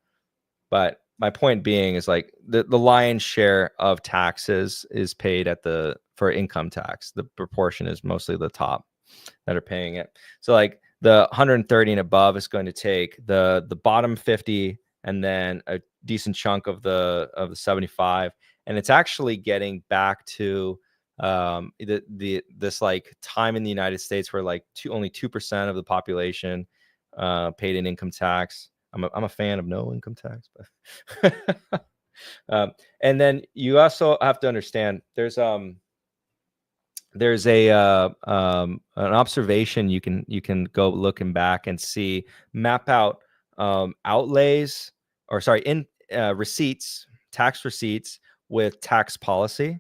But my point being is like the lion's share of taxes is paid for income tax. The proportion is mostly the top that are paying it. So like the 130 and above is going to take the bottom 50 and then a decent chunk of the 75, and it's actually getting back to this like time in the United States where like only 2% of the population paid an income tax. I'm a fan of no income tax, but and then you also have to understand there's an observation you can go looking back and see, map out outlays, or sorry, receipts, tax receipts with tax policy.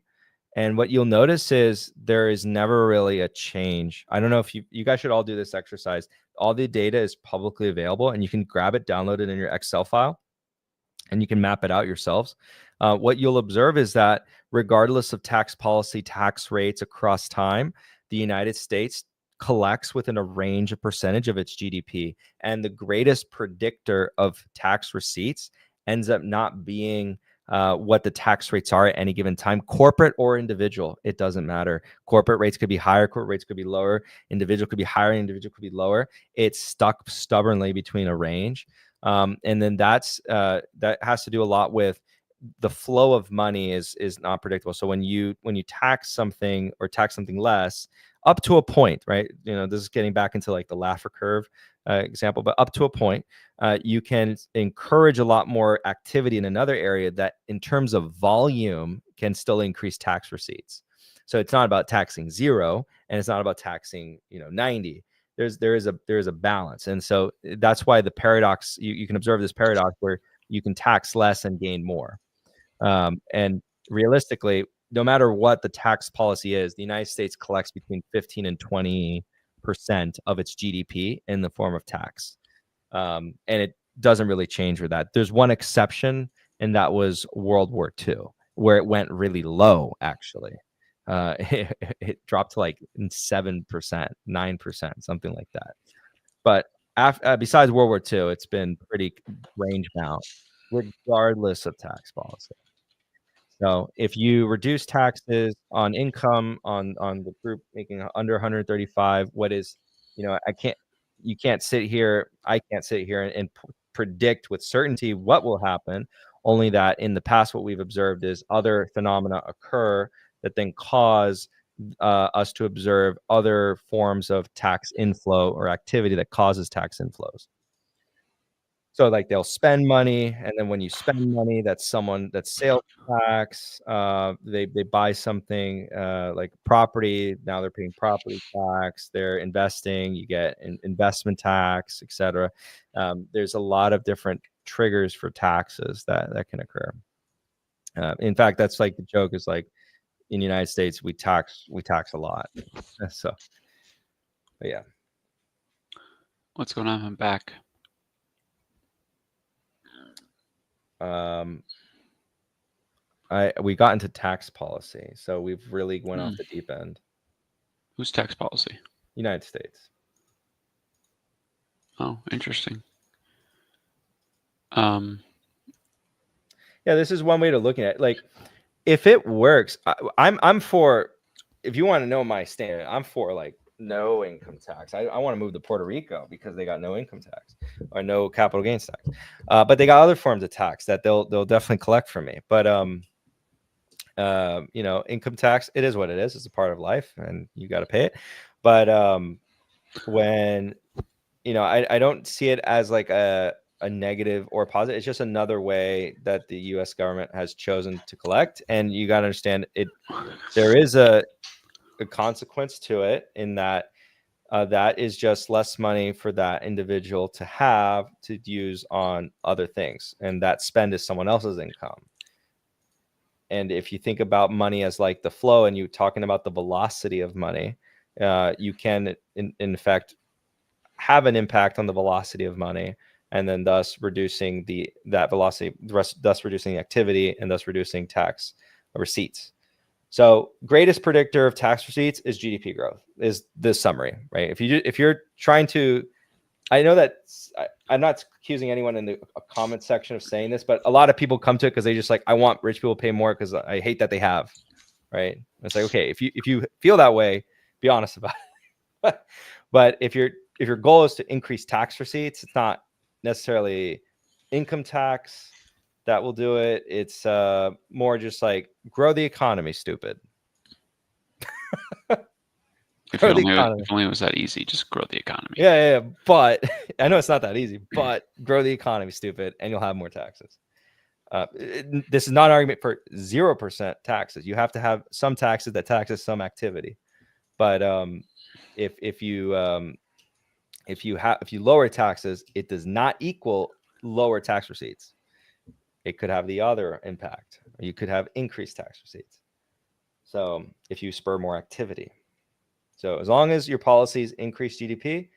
And what you'll notice is there is never really a change. I don't know if you guys should all do this exercise. All the data is publicly available, and you can grab it, download it in your Excel file, and you can map it out yourselves. What you'll observe is that regardless of tax policy, tax rates across time, the United States collects within a range of percentage of its GDP. And the greatest predictor of tax receipts ends up not being what the tax rates are at any given time, corporate or individual. It doesn't matter. Corporate rates could be higher, corporate rates could be lower, individual could be higher, individual could be lower. It's stuck stubbornly between a range. And then that has to do a lot with the flow of money is not predictable. So when you tax something or tax something less, up to a point, right? This is getting back into like the Laffer curve example, but up to a point, you can encourage a lot more activity in another area that, in terms of volume, can still increase tax receipts. So it's not about taxing 0, and it's not about taxing 90. There is a balance, and so that's why the paradox. You can observe this paradox where you can tax less and gain more. And realistically, no matter what the tax policy is, the United States collects between 15 and 20% of its GDP in the form of tax. And it doesn't really change with that. There's one exception, and that was World War II, where it went really low, actually. It dropped to like 7%, 9%, something like that. But besides World War II, it's been pretty range bound, regardless of tax policy. So if you reduce taxes on income on the group making under 135, what is, I can't sit here and predict with certainty what will happen. Only that in the past, what we've observed is other phenomena occur that then cause us to observe other forms of tax inflow or activity that causes tax inflows. So like they'll spend money, and then when you spend money, that's sales tax. They buy something like property. Now they're paying property tax. They're investing. You get investment tax, etc. There's a lot of different triggers for taxes that can occur. In fact, that's like the joke is like in the United States we tax a lot. So, but yeah. What's going on? I'm back. We got into tax policy, so we've really went off the deep end. Whose tax policy? United States. Oh, interesting. Yeah, this is one way to look at it. Like, if it works, I'm for. If you want to know my stand, I'm for like no income tax. I want to move to Puerto Rico because they got no income tax or no capital gains tax. But they got other forms of tax that they'll definitely collect from me. But income tax, it is what it is. It's a part of life, and you got to pay it. But when I don't see it as like a negative or positive. It's just another way that the U.S. government has chosen to collect, and you got to understand it. There is a consequence to it in that that is just less money for that individual to have to use on other things, and that spend is someone else's income. And if you think about money as like the flow, and you're talking about the velocity of money, you can in fact have an impact on the velocity of money, and then thus reducing that velocity, thus reducing the activity, and thus reducing tax receipts. So greatest predictor of tax receipts is GDP growth, is this summary, right? If you're trying to, I know that I'm not accusing anyone in the comment section of saying this, but a lot of people come to it because they just like, I want rich people to pay more because I hate that they have, right? It's like, okay, if you feel that way, be honest about it. But if your goal is to increase tax receipts, it's not necessarily income tax that will do it. It's more just like grow the economy, stupid. If only it was that easy, just grow the economy. Yeah. But I know it's not that easy, but grow the economy, stupid, and you'll have more taxes. This is not an argument for 0% taxes. You have to have some taxes that taxes some activity. But if you lower taxes, it does not equal lower tax receipts. It could have the other impact. You could have increased tax receipts. So if you spur more activity. So as long as your policies increase GDP,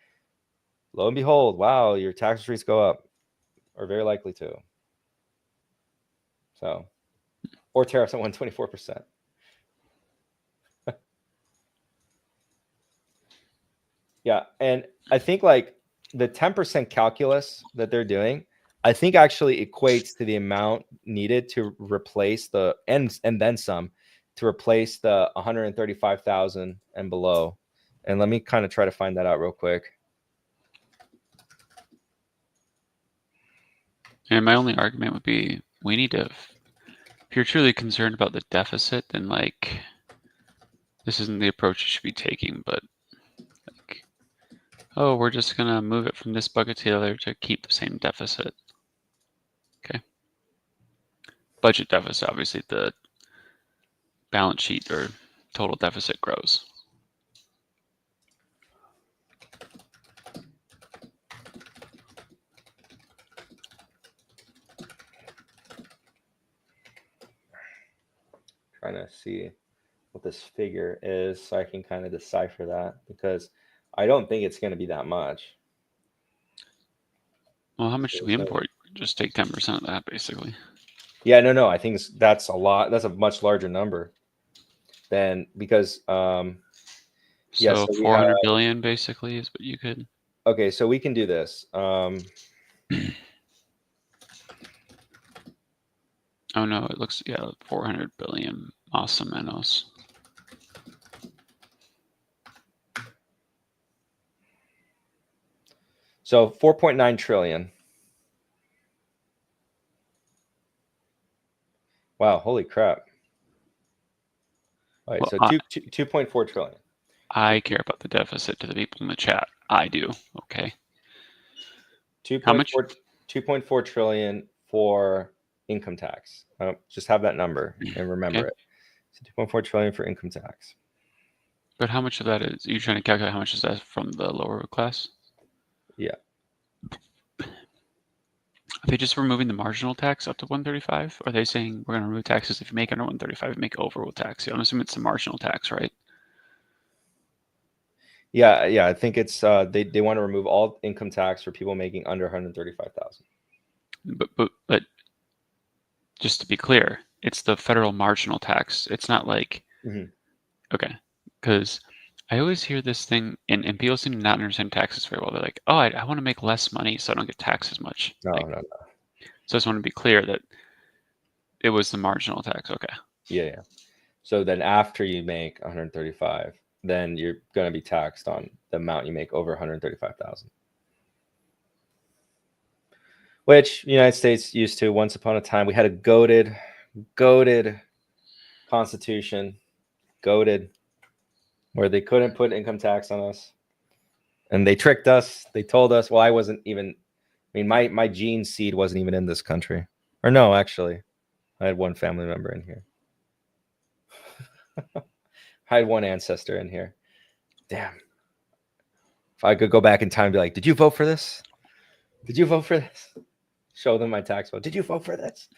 lo and behold, wow, your tax receipts go up, or very likely to. So, or tariffs at 124%. Yeah, and I think like the 10% calculus that they're doing, I think actually equates to the amount needed to replace the and then some to replace the 135,000 and below. And let me kind of try to find that out real quick. And my only argument would be we need to If you're truly concerned about the deficit, then like this isn't the approach you should be taking, but like, oh, we're just gonna move it from this bucket to the other to keep the same deficit. Okay. Budget deficit, obviously the balance sheet or total deficit grows. Trying to see what this figure is so I can kind of decipher that, because I don't think it's going to be that much. Well, how much do we import? Just take 10% of that, basically. Yeah, no, I think that's a lot. That's a much larger number than, because So, yeah, so 400 billion basically is what you could. Okay, so we can do this. Oh no, it looks, yeah, 400 billion más o menos. So 4.9 trillion. Wow, holy crap. All right, Well, so 2.4 trillion. I care about the deficit to the people in the chat. I do. Okay. 2.4 trillion for income tax. Just have that number and remember it. So 2.4 trillion for income tax. But how much of that is, are you trying to calculate how much is that from the lower class? Yeah. Are they just removing the marginal tax up to 135? Or are they saying we're going to remove taxes if you make under 135, you make overall tax? I'm assuming it's the marginal tax, right? Yeah. I think it's they want to remove all income tax for people making under 135,000. But just to be clear, it's the federal marginal tax. It's not like okay, because I always hear this thing, and people seem to not understand taxes very well. They're like, oh, I want to make less money so I don't get taxed as much. No. So I just want to be clear that it was the marginal tax. Okay. Yeah. So then after you make 135, then you're going to be taxed on the amount you make over 135,000. Which the United States used to. Once upon a time, we had a goated constitution, where they couldn't put income tax on us. And they tricked us. They told us, well, my gene seed wasn't even in this country. Or no, actually, I had one family member in here. I had one ancestor in here. Damn. If I could go back in time and be like, did you vote for this? Did you vote for this? Show them my tax bill. Did you vote for this?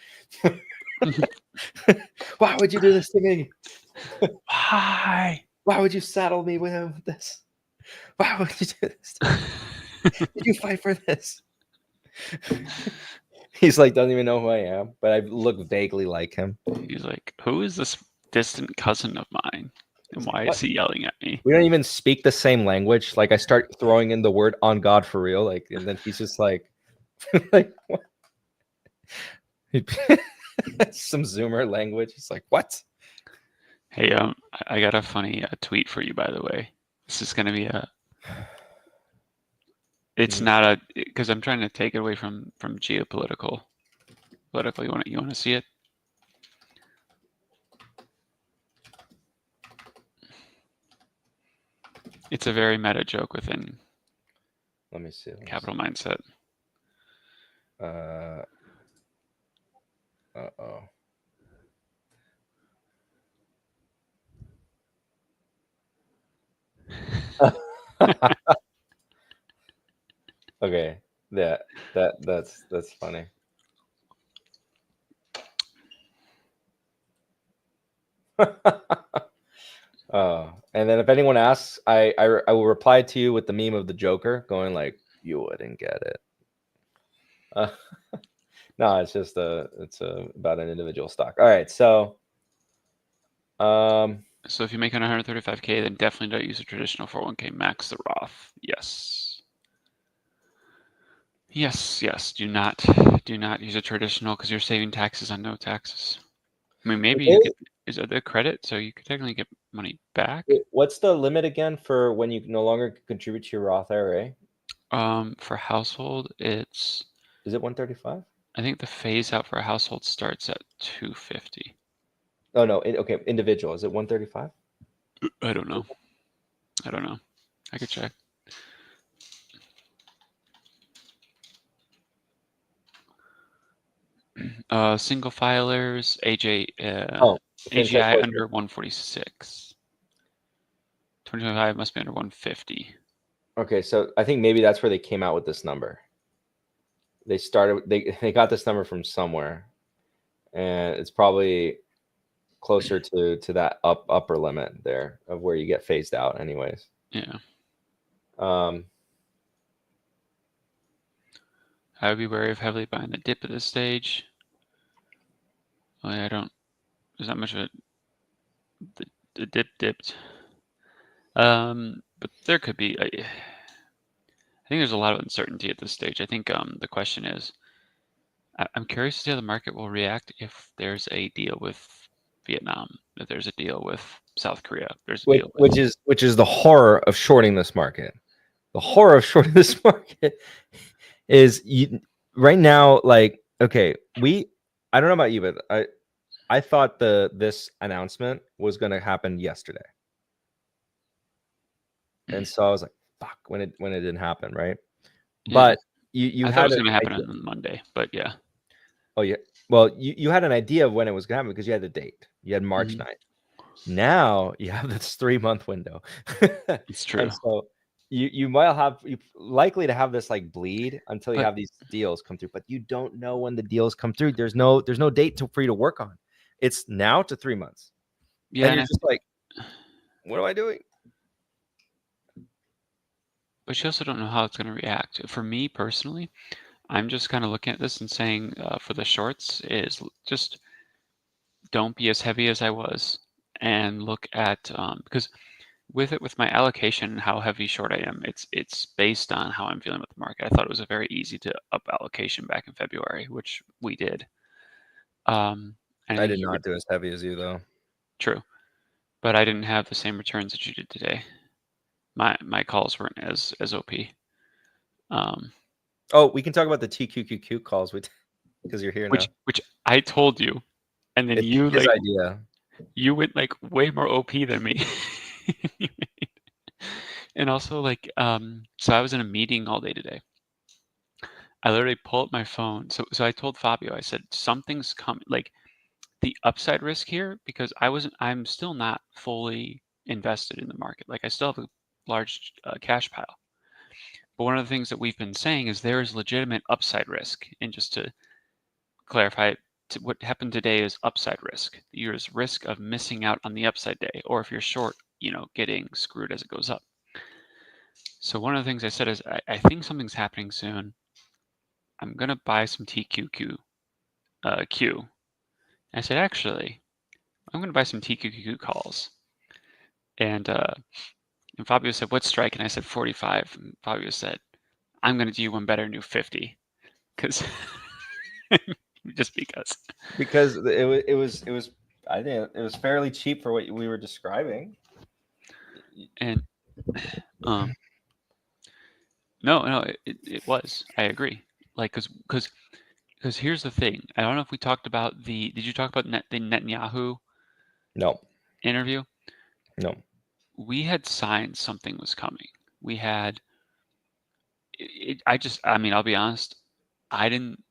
Why would you do this to me? Why? Why would you saddle me with this? Why would you do this to me? Did you fight for this? He's like, doesn't even know who I am, but I look vaguely like him. He's like, who is this distant cousin of mine? And why is he yelling at me? We don't even speak the same language. Like I start throwing in the word on God for real. Like, and then he's just like, like what? Some Zoomer language. It's like, what? Hey, I got a funny tweet for you, by the way. This is gonna be it's not a, because I'm trying to take it away from geopolitical. Politically, you want to see it? It's a very meta joke within. Let me see. Capital Mindset. Uh-oh. Okay. That's funny. And then if anyone asks, I will reply to you with the meme of the Joker going like, you wouldn't get it. No, it's just about an individual stock. All right, so so if you make 135K, then definitely don't use a traditional 401k. Max the Roth. Yes. Do not use a traditional because you're saving taxes on no taxes. I mean, maybe you get, is it the credit, so you could technically get money back. What's the limit again for when you no longer contribute to your Roth IRA? For household, is it 135? I think the phase out for a household starts at 250. Oh no, okay, individual. Is it 135? I don't know. I could check. Single filers, AGI under 146. 2025 must be under 150. Okay, so I think maybe that's where they came out with this number. They got this number from somewhere, and it's probably closer to that upper limit there of where you get phased out anyways. Yeah. I would be wary of heavily buying the dip at this stage. Well, there's not much of it. The dip dipped. But there could be, I think there's a lot of uncertainty at this stage. I think the question is, I'm curious to see how the market will react if there's a deal with Vietnam, if there's a deal with South Korea, there's a deal with... which is the horror of shorting this market. The horror of shorting this market is right now, like, okay, I don't know about you, but I thought this announcement was going to happen yesterday. And so I was like, fuck, when it didn't happen, right? Yeah. But you I had thought it was going to happen on Monday, but yeah. Oh yeah. Well, you had an idea of when it was going to happen because you had the date. You had March 9th. Now you have this 3-month window. It's true. And so you likely to have this like bleed until you have these deals come through, but you don't know when the deals come through. There's no date for you to work on. It's now to 3 months. Yeah, and you're just like, what am I doing? But you also don't know how it's going to react. For me personally, I'm just kind of looking at this and saying for the shorts is just don't be as heavy as I was, and look at because with my allocation and how heavy short I am, it's based on how I'm feeling with the market. I thought it was a very easy to up allocation back in February, which we did. And I did not do as heavy as you though. True, but I didn't have the same returns that you did today. My calls weren't as OP. Oh, we can talk about the TQQQ calls because you're here now. Which I told you, and then you his idea. You went like way more OP than me. And also like so I was in a meeting all day today. I literally pulled up my phone. So I told Fabio, I said something's coming, like the upside risk here, because I'm still not fully invested in the market. Like I still have a large cash pile. But one of the things that we've been saying is there is legitimate upside risk. And just to clarify, what happened today is upside risk. There's risk of missing out on the upside day, or if you're short, getting screwed as it goes up. So one of the things I said is I think something's happening soon. I'm gonna buy some TQQ Q. I said actually, I'm gonna buy some TQQ calls. And Fabio said, what strike? And I said 45. And Fabio said, I'm gonna do one better, new 50, because just because it was I think it was fairly cheap for what we were describing. And no, it was. I agree. Like because here's the thing. I don't know if we talked about did you talk about the Netanyahu interview? No. We had signs something was coming. We had I'll be honest, I didn't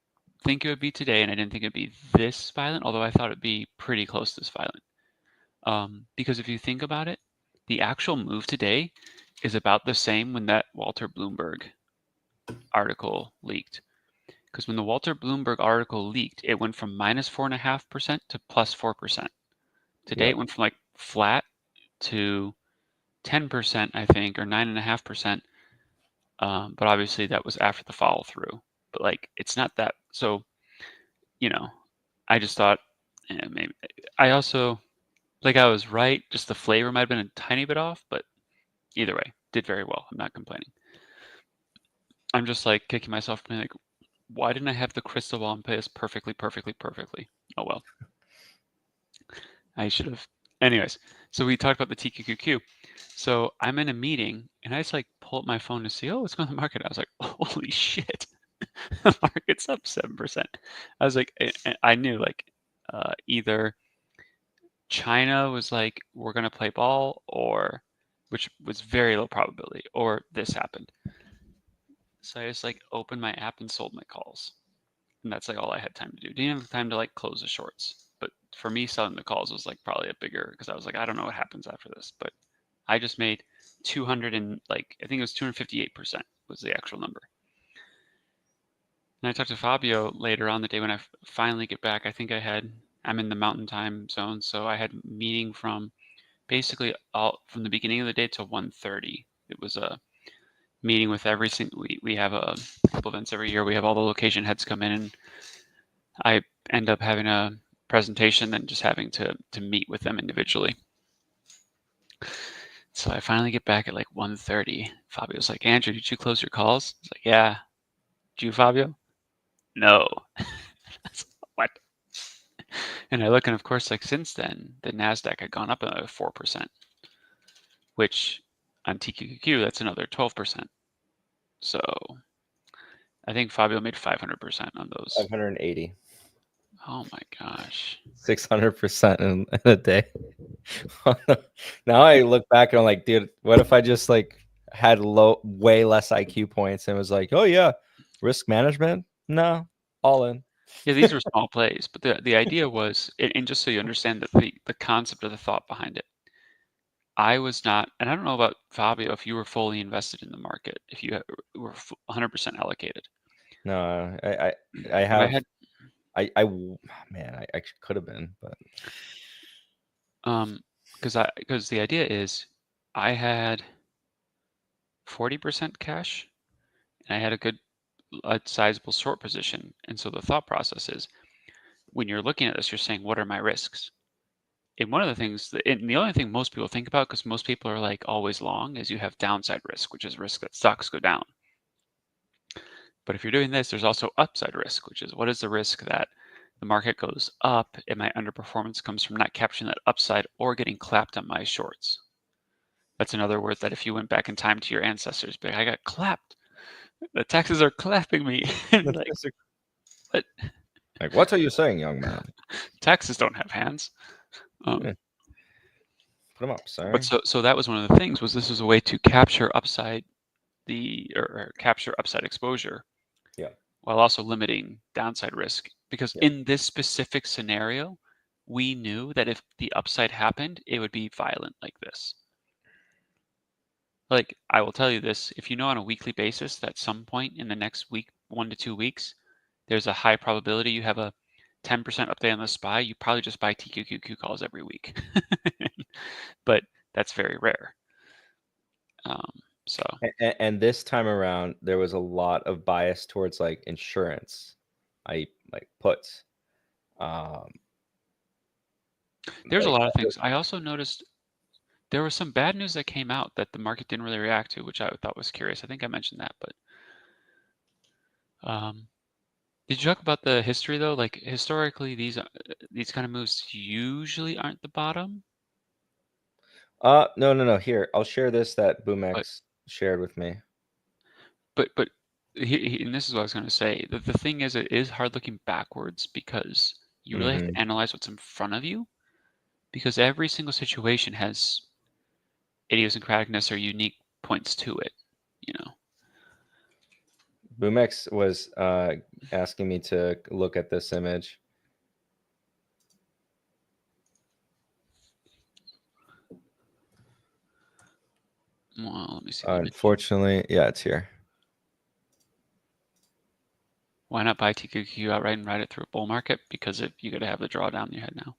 think it would be today, and I didn't think it'd be this violent, although I thought it'd be pretty close to this violent. Because if you think about it, the actual move today is about the same when that Walter Bloomberg article leaked. Because when the Walter Bloomberg article leaked, it went from -4.5% to +4%. Today it went from like flat to 10%, I think, or 9.5%. But obviously that was after the follow through. But like it's not that. So, I just thought maybe I also I was right. Just the flavor might have been a tiny bit off, but either way, did very well. I'm not complaining. I'm just like kicking myself for like, why didn't I have the crystal ball and play this perfectly? Oh well. I should have. Anyways, so we talked about the TQQQ. So I'm in a meeting and I just like pull up my phone to see, what's going on in the market. I was like, holy shit. The market's up 7%. I was like, I knew like either China was like, we're gonna play ball, or which was very low probability, or this happened. So I just like opened my app and sold my calls. And that's like all I had time to do. Didn't have time to like close the shorts. But for me, selling the calls was like probably a bigger, because I was like, I don't know what happens after this. But I just made 200 and like, I think it was 258% was the actual number. And I talked to Fabio later on the day when I finally get back. I think I'm in the mountain time zone. So I had meeting from basically from the beginning of the day to 1:30. It was a meeting with every single, we have a couple events every year. We have all the location heads come in, and I end up having a presentation and just having to meet with them individually. So I finally get back at like 1:30. Fabio's like, Andrew, did you close your calls? I was like, yeah. Did you, Fabio? No. What? And I look, and of course, like since then, the NASDAQ had gone up another 4%, which on TQQQ, that's another 12%. So I think Fabio made 500% on those. 580. Oh my gosh. 600% in a day. Now I look back and I'm like, dude, what if I just like had way less IQ points and was like, oh yeah, risk management? No, all in. Yeah, these were small plays, but the idea was, and just so you understand that the concept of the thought behind it, I was not, and I don't know about Fabio if you were fully invested in the market, if you were 100% allocated. No, I But I have, had, man, I could have been, but because the idea is, I had 40% cash, and I had a sizable short position, and so the thought process is, when you're looking at this, you're saying, what are my risks? And one of the things and the only thing most people think about, because most people are like always long, is you have downside risk, which is risk that stocks go down. But if you're doing this, there's also upside risk, which is what is the risk that the market goes up and my underperformance comes from not capturing that upside or getting clapped on my shorts. That's another word that if you went back in time to your ancestors, be like, I got clapped. The taxes are clapping me. Like, what? Like, what are you saying, young man? Taxes don't have hands. Put them up, sorry. But so that was one of the things, was this was a way to capture upside or capture upside exposure, yeah, while also limiting downside risk. Because in this specific scenario, we knew that if the upside happened, it would be violent like this. Like, I will tell you this, if you know on a weekly basis that some point in the next week, 1 to 2 weeks, there's a high probability you have a 10% update on the SPY, you probably just buy TQQQ calls every week. But that's very rare. So and this time around, there was a lot of bias towards like insurance, like puts. There's Like, a lot of things. I also noticed there was some bad news that came out that the market didn't really react to, which I thought was curious. I think I mentioned that, but did you talk about the history though? Like historically, these kind of moves usually aren't the bottom. no. Here, I'll share this that BoomX shared with me. But and this is what I was going to say. The thing is, it is hard looking backwards because you really have to analyze what's in front of you, because every single situation has idiosyncraticness or unique points to it, you know. BoomX was asking me to look at this image. Well, let me see. Unfortunately, yeah, it's here. Why not buy TQQ outright and ride it through a bull market? Because if you got to have the drawdown in your head now.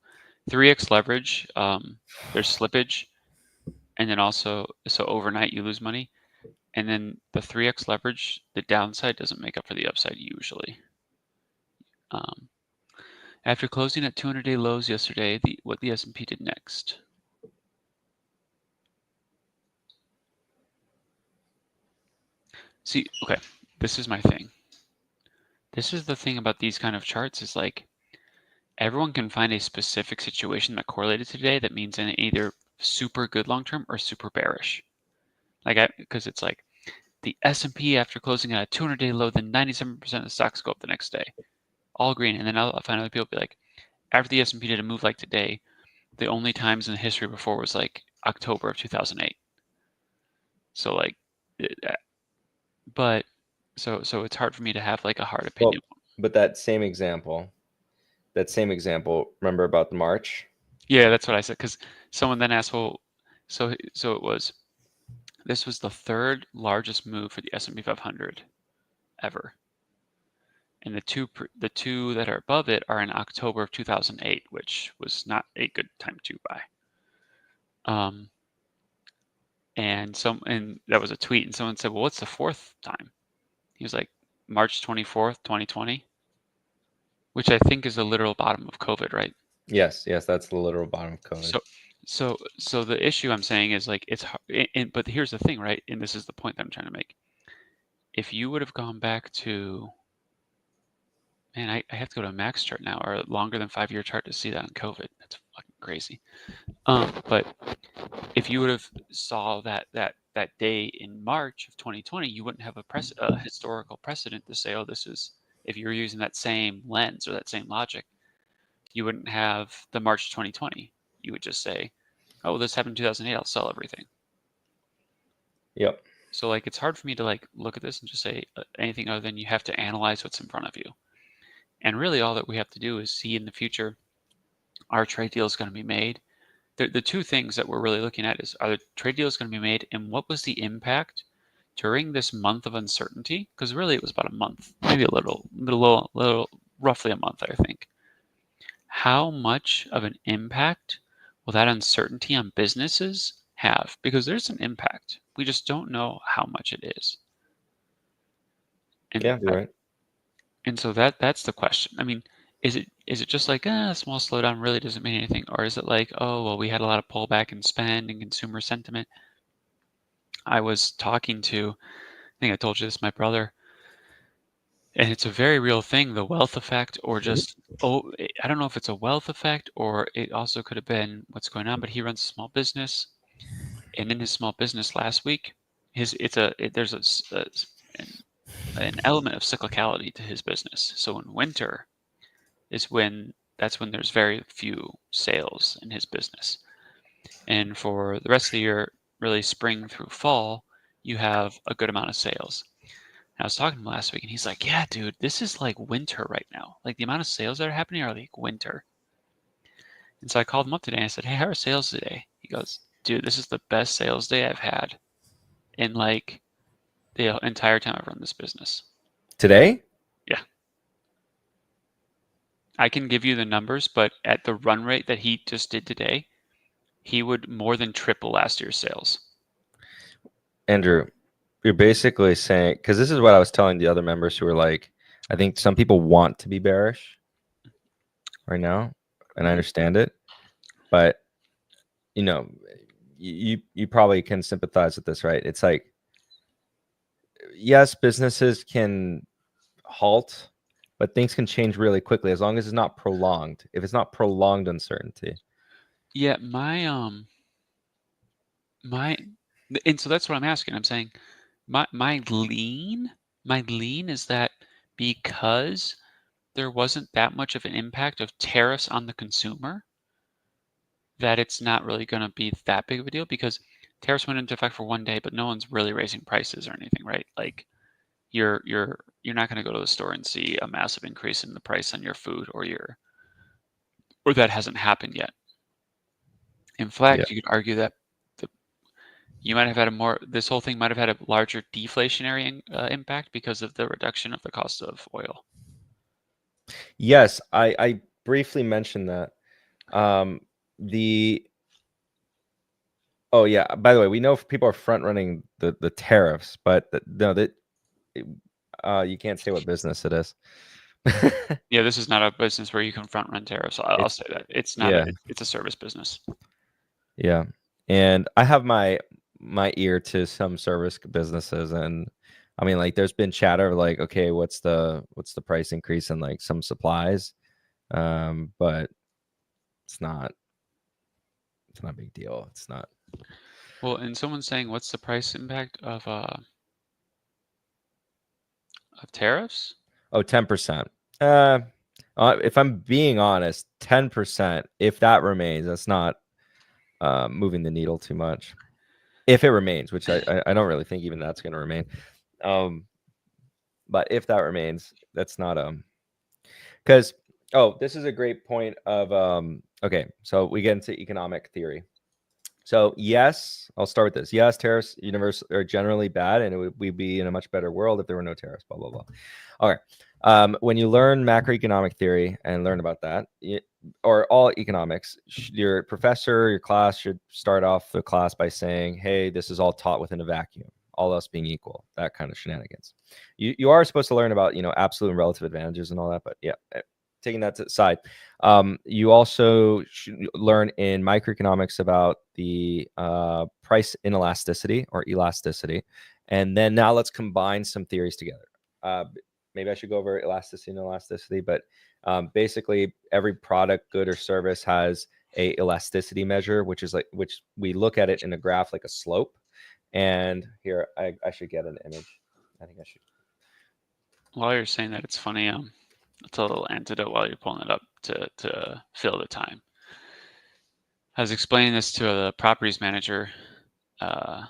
3x leverage, there's slippage, and then also, so overnight you lose money. And then the 3x leverage, the downside doesn't make up for the upside usually. After closing at 200-day lows yesterday, what the S&P did next. See, okay, this is my thing. This is the thing about these kind of charts, is like, everyone can find a specific situation that correlated today that means in either super good long term or super bearish. Like, because it's like, the S&P after closing at a 200-day low, then 97% of the stocks go up the next day, all green. And then I'll find other people be like, after the S&P did a move like today, the only times in the history before was like October of 2008. So like, but so it's hard for me to have like a hard opinion. Well, but that same example, remember about the March? Yeah, that's what I said. Because someone then asked, well, so this was the third largest move for the S&P 500 ever, and the two that are above it are in October of 2008, which was not a good time to buy. And that was a tweet, and someone said, well, what's the fourth time? He was like, March 24th, 2020, which I think is the literal bottom of COVID, right? Yes, that's the literal bottom of COVID. So the issue I'm saying is like it's hard, but here's the thing, right? And this is the point that I'm trying to make. If you would have gone back to, man, I have to go to a max chart now, or a longer than 5-year chart to see that on COVID. That's fucking crazy. But if you would have saw that day in March of 2020, you wouldn't have a historical precedent to say, oh, this is, if you're using that same lens or that same logic, you wouldn't have the March 2020. You would just say, oh, this happened in 2008, I'll sell everything. Yep. So like, it's hard for me to like look at this and just say anything other than you have to analyze what's in front of you. And really all that we have to do is see in the future, are trade deals going to be made? The two things that we're really looking at is, are the trade deals going to be made, and what was the impact during this month of uncertainty? Because really it was about a month, maybe a little, roughly a month, I think. How much of an impact will that uncertainty on businesses have? Because there's an impact. We just don't know how much it is. And yeah, you're right. And so that's the question. I mean, is it just like a small slowdown really doesn't mean anything, or is it like, oh well, we had a lot of pullback in spend and consumer sentiment? I was talking to, I think I told you this, my brother, and it's a very real thing, the wealth effect, or just I don't know if it's a wealth effect or it also could have been what's going on. But he runs a small business, and in his small business last week, there's an element of cyclicality to his business. So in winter that's when there's very few sales in his business. And for the rest of the year, really spring through fall, you have a good amount of sales. And I was talking to him last week and he's like, yeah, dude, this is like winter right now. Like the amount of sales that are happening are like winter. And so I called him up today and I said, hey, how are sales today? He goes, dude, this is the best sales day I've had in like the entire time I've run this business. Today? Yeah. I can give you the numbers, but at the run rate that he just did today, he would more than triple last year's sales. Andrew, you're basically saying, because this is what I was telling the other members who were like, I think some people want to be bearish right now, and I understand it, but you know, you probably can sympathize with this, right? It's like, yes, businesses can halt, but things can change really quickly as long as it's not prolonged. If it's not prolonged uncertainty. Yeah, and so that's what I'm asking. I'm saying my lean is that because there wasn't that much of an impact of tariffs on the consumer, that it's not really going to be that big of a deal, because tariffs went into effect for one day, but no one's really raising prices or anything, right? Like you're not going to go to the store and see a massive increase in the price on your food or that hasn't happened yet. In fact, you could argue that you might have had this whole thing might have had a larger deflationary impact because of the reduction of the cost of oil. Yes, I briefly mentioned that. Oh yeah, by the way, we know people are front running the tariffs, but you can't say what business it is. Yeah, this is not a business where you can front run tariffs. I'll say that. It's not it's a service business. Yeah. And I have my ear to some service businesses, and I mean, like, there's been chatter like, okay, what's the price increase in like some supplies? But it's not a big deal. It's not. Well, and someone's saying, what's the price impact of Of tariffs? Oh, 10%. If I'm being honest, 10%, if that remains, that's not moving the needle too much. If it remains, which I don't really think even that's going to remain. But if that remains, that's not because this is a great point of okay, so we get into economic theory. So yes, I'll start with this. Yes, tariffs are generally bad, and we'd be in a much better world if there were no tariffs. Blah blah blah. Okay, when you learn macroeconomic theory and learn about that, or all economics, your professor, your class should start off the class by saying, "Hey, this is all taught within a vacuum, all else being equal." That kind of shenanigans. You are supposed to learn about absolute and relative advantages and all that, but yeah. Taking that to the side, you also should learn in microeconomics about the price inelasticity or elasticity. And then now let's combine some theories together. Maybe I should go over elasticity and elasticity, but basically every product, good or service has a elasticity measure, which we look at it in a graph like a slope. And here, I should get an image. I think I should. While you're saying that, it's funny. It's a little antidote while you're pulling it up to fill the time. I was explaining this to a properties manager at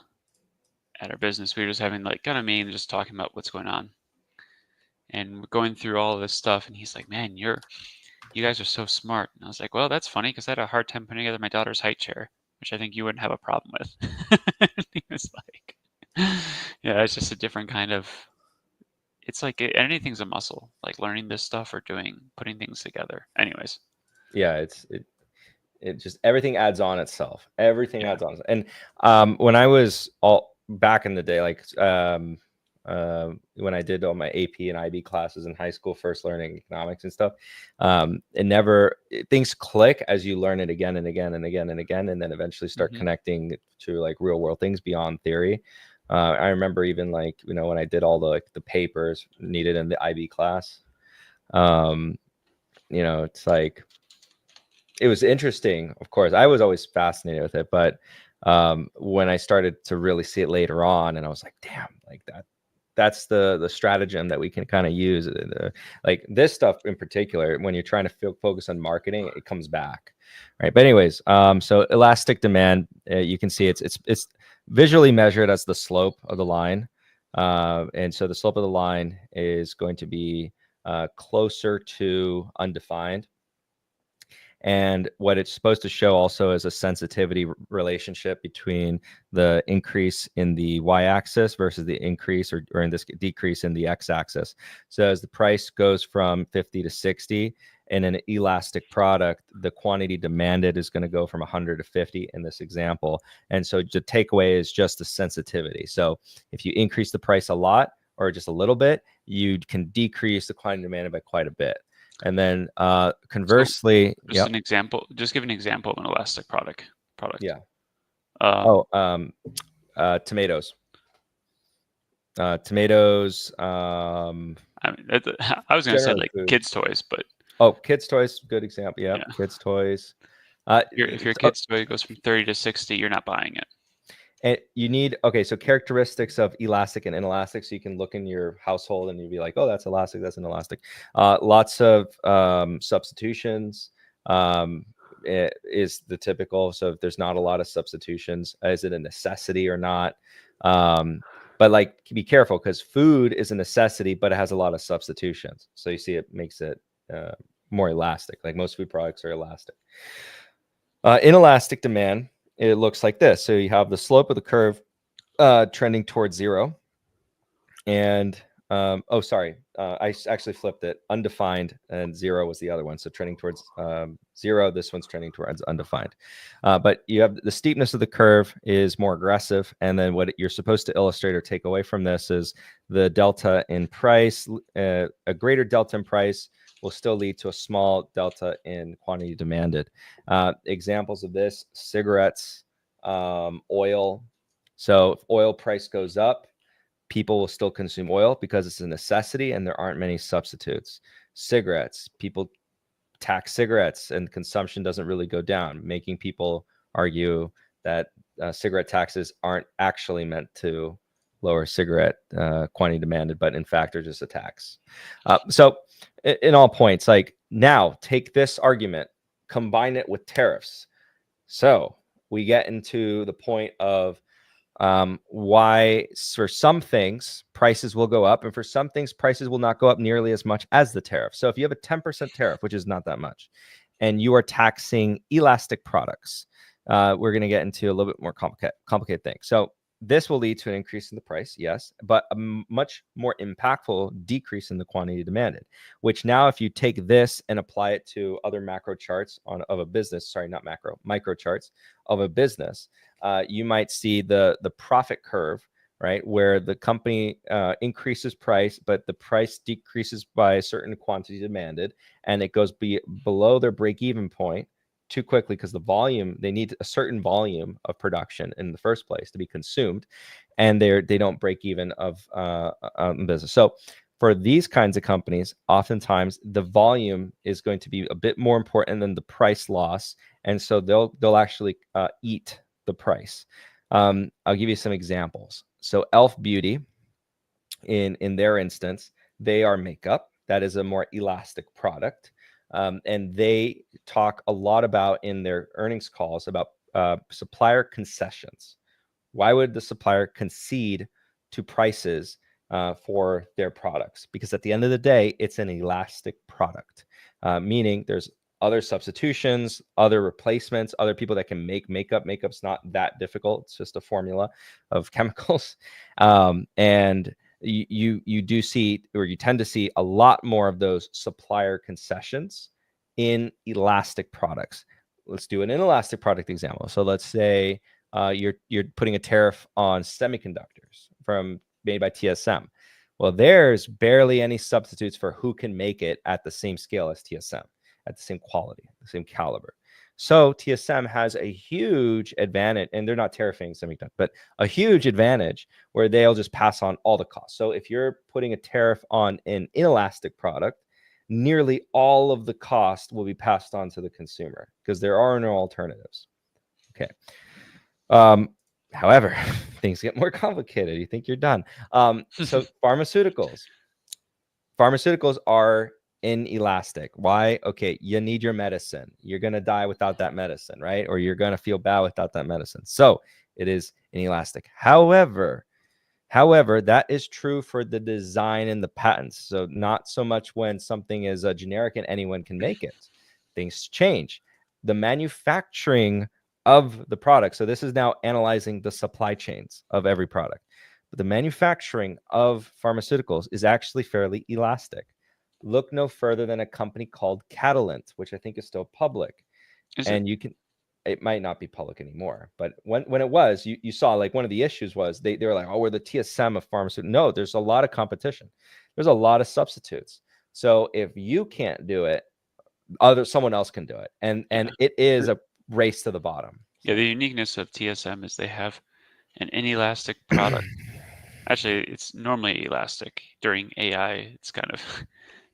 our business. We were just having kind of meeting, just talking about what's going on, and we're going through all of this stuff. And he's like, "Man, you guys are so smart." And I was like, "Well, that's funny because I had a hard time putting together my daughter's height chair, which I think you wouldn't have a problem with." And he was like, "Yeah, it's just a different kind of." It's like anything's a muscle, like learning this stuff or putting things together. Anyways. Yeah, it just everything adds on itself. Everything adds on. And when I was all back in the day, when I did all my AP and IB classes in high school, first learning economics and stuff, things click as you learn it again and again and again and again, and then eventually start connecting to like real world things beyond theory. I remember even when I did all the papers needed in the IB class, it's like, it was interesting. Of course, I was always fascinated with it, but when I started to really see it later on, and I was like, damn, like that's the stratagem that we can kind of use. Like this stuff in particular, when you're trying to focus on marketing, it comes back, right? But anyways, so elastic demand, you can see it's visually measured as the slope of the line, and so the slope of the line is going to be closer to undefined. And what it's supposed to show also is a sensitivity relationship between the increase in the y-axis versus the increase or in this decrease in the x-axis. So as the price goes from 50 to 60 in an elastic product, the quantity demanded is going to go from 100 to 50 in this example. And so the takeaway is just the sensitivity. So if you increase the price a lot or just a little bit, you can decrease the quantity demanded by quite a bit. And then conversely, just an example. Just give an example of an elastic product. Yeah. Tomatoes. Tomatoes. I mean, I was going to say like kids' toys, but kids' toys, good example. Yeah. Kids' toys. If your kid's toy goes from 30 to 60, you're not buying it. And you need, so characteristics of elastic and inelastic. So you can look in your household and you'd be like, oh, that's elastic, that's inelastic. Lots of substitutions is the typical. So if there's not a lot of substitutions, is it a necessity or not? But be careful because food is a necessity, but it has a lot of substitutions. So you see, it makes it more elastic. Like most food products are elastic. Inelastic demand, it looks like this. So you have the slope of the curve trending towards zero. And I actually flipped it. Undefined and zero was the other one. So trending towards zero. This one's trending towards undefined. But you have the steepness of the curve is more aggressive. And then what you're supposed to illustrate or take away from this is the delta in price. A greater delta in price will still lead to a small delta in quantity demanded. Examples of this: cigarettes, oil. So if oil price goes up, people will still consume oil because it's a necessity and there aren't many substitutes. Cigarettes, people tax cigarettes and consumption doesn't really go down, making people argue that cigarette taxes aren't actually meant to lower cigarette quantity demanded, but in fact are just a tax. So in all points, like now take this argument, combine it with tariffs. So we get into the point of why for some things prices will go up and for some things prices will not go up nearly as much as the tariff. So if you have a 10% tariff, which is not that much, and you are taxing elastic products, we're going to get into a little bit more complicated things. So this will lead to an increase in the price, yes, but a much more impactful decrease in the quantity demanded, which now if you take this and apply it to other macro charts of a business, sorry, not macro, micro charts of a business, you might see the profit curve, right, where the company increases price, but the price decreases by a certain quantity demanded, and it goes below their break-even point too quickly because the volume, they need a certain volume of production in the first place to be consumed, and they don't break even of business. So for these kinds of companies, oftentimes the volume is going to be a bit more important than the price loss, and so they'll actually eat the price. I'll give you some examples. So Elf Beauty, in their instance, they are makeup. That is a more elastic product. And they talk a lot about in their earnings calls about supplier concessions. Why would the supplier concede to prices for their products? Because at the end of the day, it's an elastic product, meaning there's other substitutions, other replacements, other people that can make makeup. Makeup's not that difficult. It's just a formula of chemicals. And you do see, or you tend to see a lot more of those supplier concessions in elastic products. Let's do an inelastic product example. So let's say you're putting a tariff on semiconductors made by TSM. Well, there's barely any substitutes for who can make it at the same scale as TSM, at the same quality, the same caliber. So TSM has a huge advantage, and they're not tariffing semiconductors, but a huge advantage where they'll just pass on all the costs. So if you're putting a tariff on an inelastic product, nearly all of the cost will be passed on to the consumer because there are no alternatives. Okay. However, things get more complicated. You think you're done. So pharmaceuticals are inelastic. Why? Okay, you need your medicine. You're going to die without that medicine, right? Or you're going to feel bad without that medicine. So it is inelastic. However, that is true for the design and the patents. So not so much when something is a generic and anyone can make it. Things change. The manufacturing of the product. So this is now analyzing the supply chains of every product. But the manufacturing of pharmaceuticals is actually fairly elastic. Look no further than a company called Catalent, which I think is still public. It might not be public anymore, but when it was, you saw like one of the issues was they were like, oh, we're the TSM of pharmaceutical. No, there's a lot of competition. There's a lot of substitutes. So if you can't do it, someone else can do it. And it is a race to the bottom. Yeah, the uniqueness of TSM is they have an inelastic product. Actually, it's normally elastic. During AI, it's kind of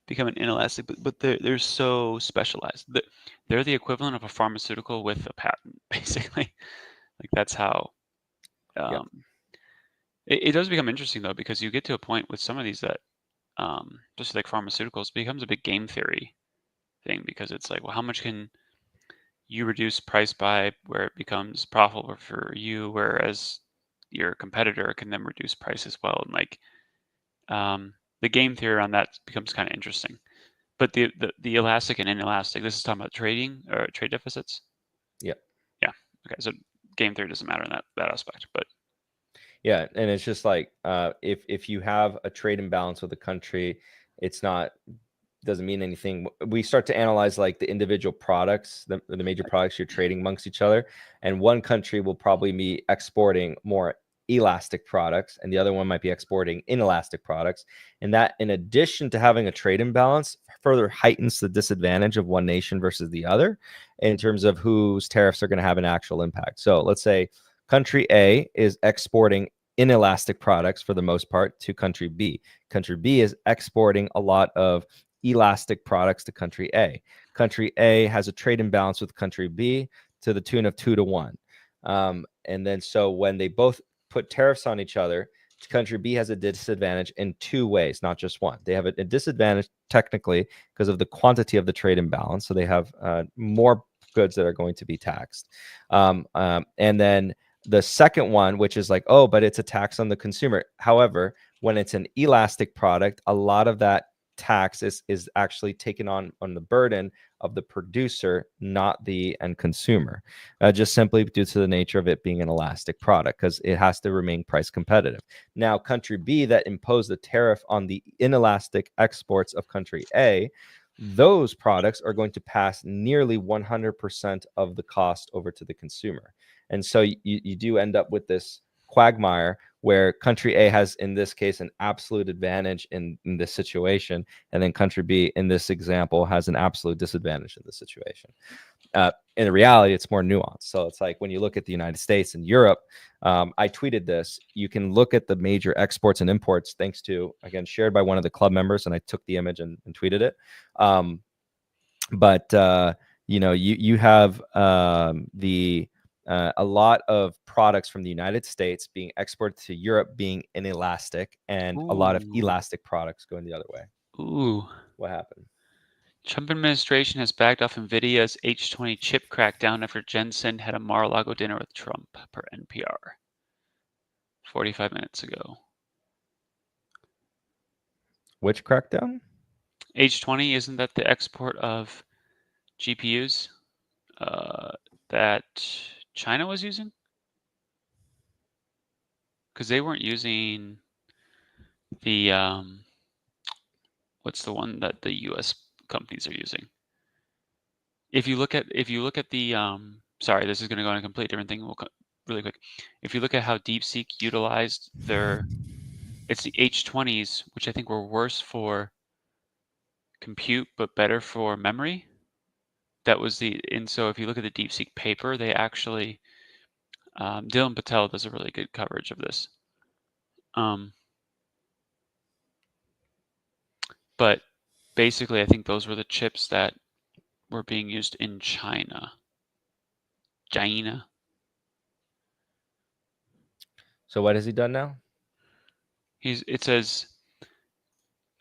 become an inelastic, but they're so specialized. They're the equivalent of a pharmaceutical with a patent, basically. Like that's how. It does become interesting though, because you get to a point with some of these that, just like pharmaceuticals, becomes a big game theory thing, because it's like, well, how much can you reduce price by where it becomes profitable for you, whereas your competitor can then reduce price as well, and like the game theory on that becomes kind of interesting. But the elastic and inelastic, this is talking about trading or trade deficits. Yeah. Okay, so game theory doesn't matter in that aspect, but yeah, and it's just like if you have a trade imbalance with a country, doesn't mean anything. We start to analyze like the individual products, the major products you're trading amongst each other, and one country will probably be exporting more elastic products and the other one might be exporting inelastic products, and that, in addition to having a trade imbalance, further heightens the disadvantage of one nation versus the other in terms of whose tariffs are going to have an actual impact. So let's say country A is exporting inelastic products for the most part to country B. Country B is exporting a lot of elastic products to country A. Country A has a trade imbalance with country B to the tune of 2 to 1. And then so when they both put tariffs on each other, country B has a disadvantage in two ways, not just one. They have a disadvantage technically because of the quantity of the trade imbalance. So they have more goods that are going to be taxed. And then the second one, which is like, oh, but it's a tax on the consumer. However, when it's an elastic product, a lot of that tax is actually taken on the burden of the producer, not the end consumer, just simply due to the nature of it being an elastic product, because it has to remain price competitive. Now, country B that imposed the tariff on the inelastic exports of country A, those products are going to pass nearly 100% of the cost over to the consumer. And so you do end up with this quagmire where country A has, in this case, an absolute advantage in this situation, and then country B, in this example, has an absolute disadvantage in this situation. In reality, it's more nuanced. So it's like when you look at the United States and Europe, I tweeted this. You can look at the major exports and imports, thanks to, again, shared by one of the club members, and I took the image and tweeted it. You have a lot of products from the United States being exported to Europe being inelastic, and a lot of elastic products going the other way. Ooh. What happened? Trump administration has backed off NVIDIA's H20 chip crackdown after Jensen had a Mar-a-Lago dinner with Trump, per NPR. 45 minutes ago. Which crackdown? H20, isn't that the export of GPUs that China was using? Because they weren't using the what's the one that the U.S. companies are using? If you look at the sorry, this is going to go on a completely different thing. Really quick. If you look at how DeepSeek utilized it's the H20s, which I think were worse for compute but better for memory. That was and so if you look at the DeepSeek paper, they actually Dylan Patel does a really good coverage of this. But basically, I think those were the chips that were being used in China. So what has he done now? It says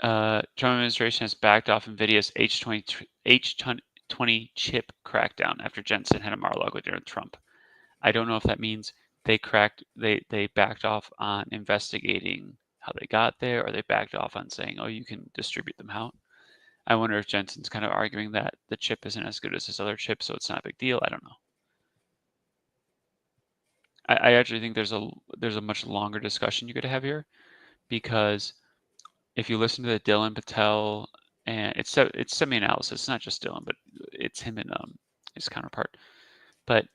Trump administration has backed off NVIDIA's H20 chip crackdown after Jensen had a Mar-a-Lago dinner with Trump. I don't know if that means they backed off on investigating how they got there, or they backed off on saying, oh, you can distribute them out. I wonder if Jensen's kind of arguing that the chip isn't as good as this other chip, so it's not a big deal. I don't know. I actually think there's a much longer discussion you could have here, because if you listen to the Dylan Patel, and it's semi-analysis, it's not just Dylan, but it's him and his counterpart. But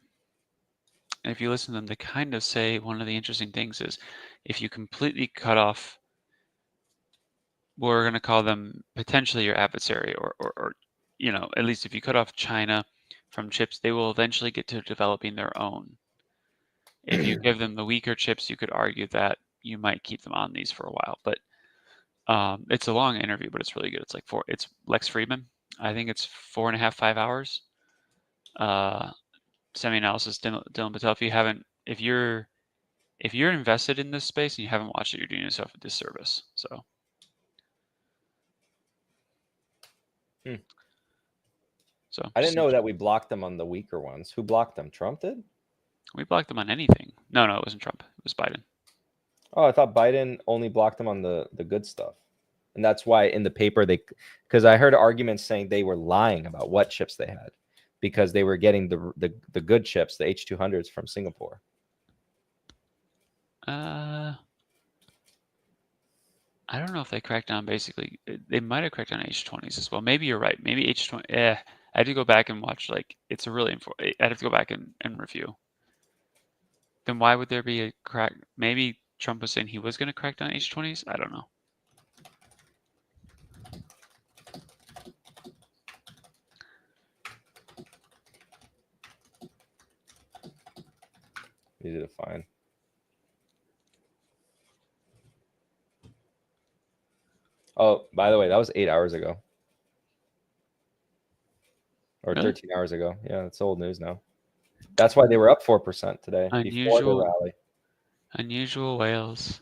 if you listen to them, they kind of say one of the interesting things is if you completely cut off, we're going to call them potentially your adversary, or at least if you cut off China from chips, they will eventually get to developing their own. If you give them the weaker chips, you could argue that you might keep them on these for a while. But it's a long interview, but it's really good. It's Lex Friedman. I think it's 4.5, 5 hours. Semi-analysis, Dylan Patel. If you're invested in this space and you haven't watched it, you're doing yourself a disservice. So. So I didn't know that we blocked them on the weaker ones. Who blocked them? Trump did? We blocked them on anything. No, it wasn't Trump. It was Biden. Oh, I thought Biden only blocked them on the good stuff. And that's why in the paper because I heard arguments saying they were lying about what chips they had, because they were getting the good chips, the H200s from Singapore. I don't know if they cracked down. Basically, they might have cracked down H20s as well. Maybe you're right. Maybe H20. I had to go back and watch. It's a really important. I'd have to go back and review. Then why would there be a crack? Maybe Trump was saying he was going to crack down H20s. I don't know. Easy to find. Oh, by the way, that was 8 hours ago. Or Really? 13 hours ago. Yeah, it's old news now. That's why they were up 4% today before the rally. Unusual whales.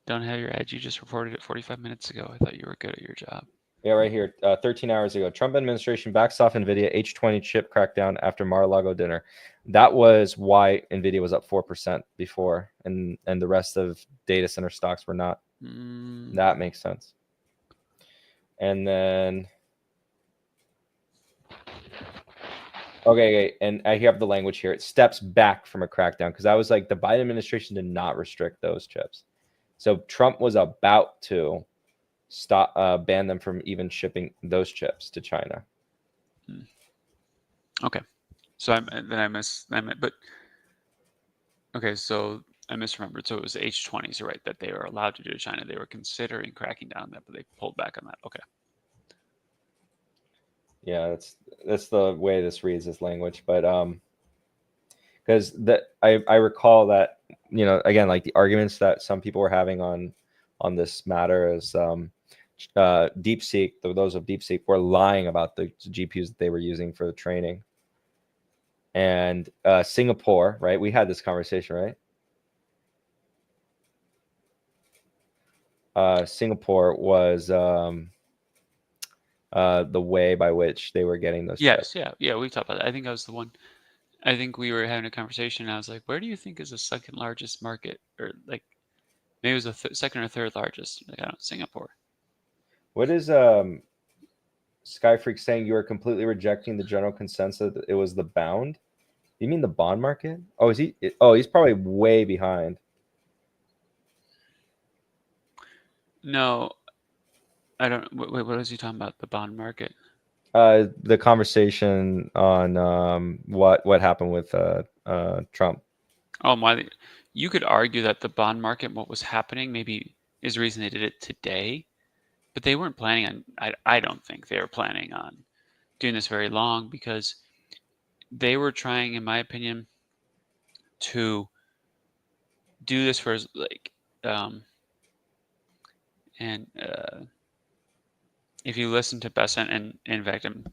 Don't have your edge. You just reported it 45 minutes ago. I thought you were good at your job. Yeah, right here. 13 hours ago, Trump administration backs off NVIDIA H20 chip crackdown after Mar-a-Lago dinner. That was why NVIDIA was up 4% before, and the rest of data center stocks were not. That makes sense. And then, okay, and I have the language here. It steps back from a crackdown because I was like, the Biden administration did not restrict those chips. So Trump was about to stop, ban them from even shipping those chips to China. Okay, so but okay, so I misremembered. So it was H20s, right? That they were allowed to do to China. They were considering cracking down on that, but they pulled back on that. Okay. Yeah, that's the way this reads, this language. But because I recall that, you know, again, like the arguments that some people were having on this matter is DeepSeek, those of DeepSeek were lying about the GPUs that they were using for the training. And Singapore, right? We had this conversation, right? Singapore was the way by which they were getting those chips. Yeah, we talked about that. I think I was the one. I think we were having a conversation, and I was like, "Where do you think is the second largest market, or like maybe it was the second or third largest?" Like, I don't know, Singapore. What is Skyfreak saying? You are completely rejecting the general consensus that it was the bound. You mean the bond market? Oh, is he? Oh, he's probably way behind. No, I don't. Wait, what was he talking about? The bond market? The conversation on what happened with Trump. Oh my! You could argue that the bond market, what was happening, maybe is the reason they did it today, but they weren't planning on. I don't think they were planning on doing this very long because they were trying, in my opinion, to do this for like if you listen to Besant, and in fact, I'm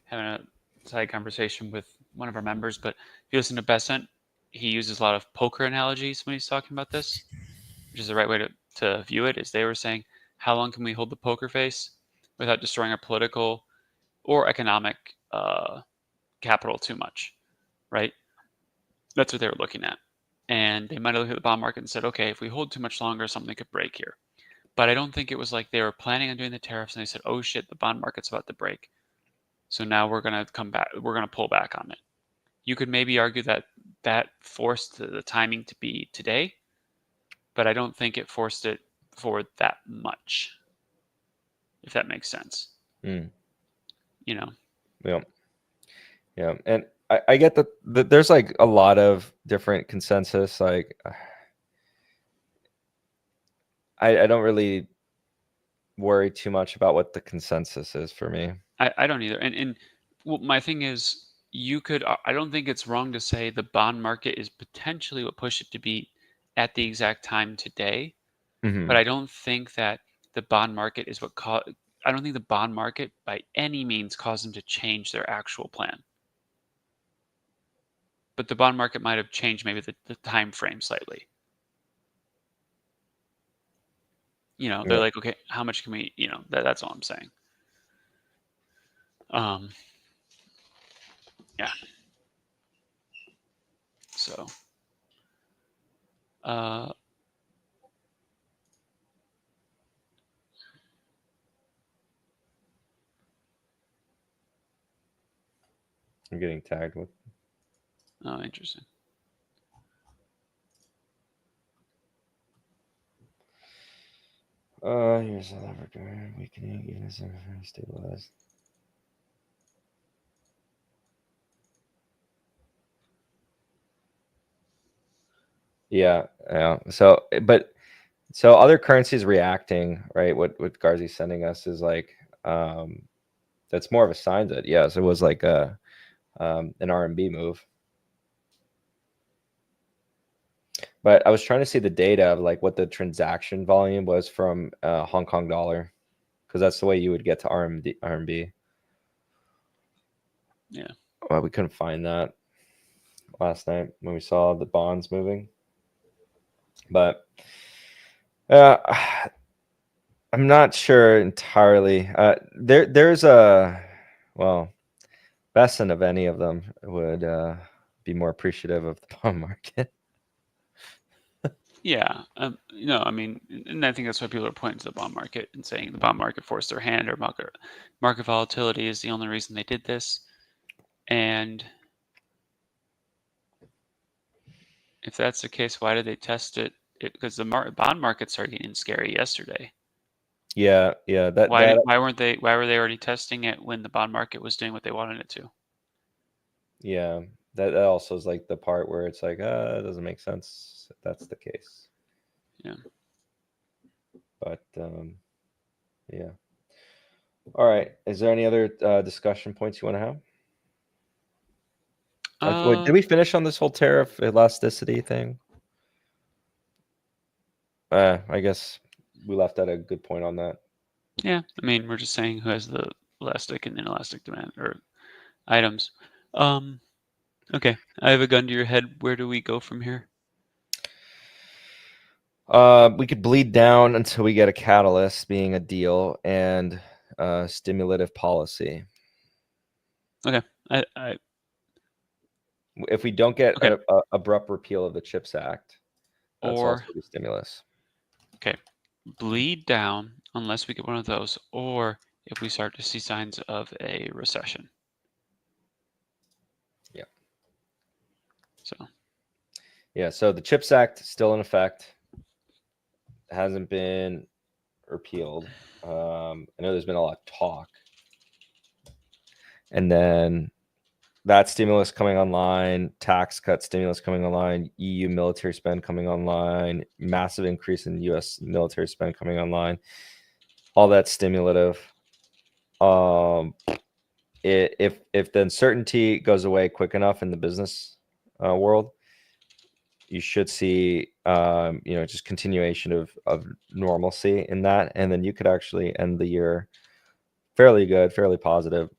having a side conversation with one of our members, but if you listen to Besant, he uses a lot of poker analogies when he's talking about this, which is the right way to view it. Is they were saying, how long can we hold the poker face without destroying our political or economic capital too much, right? That's what they were looking at. And they might have looked at the bond market and said, okay, if we hold too much longer, something could break here. But I don't think it was like they were planning on doing the tariffs and they said, oh shit, the bond market's about to break. So now we're going to come back, we're going to pull back on it. You could maybe argue that that forced the timing to be today, but I don't think it forced it forward that much, if that makes sense. You know? Yeah. And I get that there's like a lot of different consensus. Like, I don't really worry too much about what the consensus is for me. I don't either. And well, my thing is, I don't think it's wrong to say the bond market is potentially what pushed it to be at the exact time today. But I don't think that the bond market is what I don't think the bond market by any means caused them to change their actual plan. But the bond market might have changed maybe the time frame slightly. You know, they're like, okay, how much can we, you know, that's all I'm saying. Yeah. So, I'm getting tagged with. Oh, interesting. Here's a lever weakening, even as everything stabilized. Yeah. So other currencies reacting, right? What Garzi's sending us is like, that's more of a sign that yes, it was like an RMB move. But I was trying to see the data of like what the transaction volume was from Hong Kong dollar, because that's the way you would get to RMB. Yeah. Well, we couldn't find that last night when we saw the bonds moving. But Uh, I'm not sure entirely. There's a, well, Besson of any of them would be more appreciative of the bond market. Yeah, no, I mean, and I think that's why people are pointing to the bond market and saying the bond market forced their hand, or market volatility is the only reason they did this. And if that's the case, why did they test it? Because the bond market started getting scary yesterday. Yeah. Why were they already testing it when the bond market was doing what they wanted it to? Yeah, that also is like the part where it's like, it doesn't make sense if that's the case. Yeah. But yeah. All right. Is there any other discussion points you want to have? Wait, did we finish on this whole tariff elasticity thing? I guess we left at a good point on that. Yeah, I mean, we're just saying who has the elastic and inelastic demand or items. Okay, I have a gun to your head. Where do we go from here? We could bleed down until we get a catalyst, being a deal and stimulative policy. Okay, If we don't get okay. a abrupt repeal of the CHIPS Act, that's Or also the stimulus. okay, bleed down unless we get one of those, or if we start to see signs of a recession. Yeah. So. Yeah. So the CHIPS Act still in effect. Hasn't been repealed. I know there's been a lot of talk. And then that stimulus coming online, tax cut stimulus coming online, EU military spend coming online, massive increase in US military spend coming online. All that stimulative. If the uncertainty goes away quick enough in the business world, you should see just continuation of normalcy in that, and then you could actually end the year fairly good, fairly positive,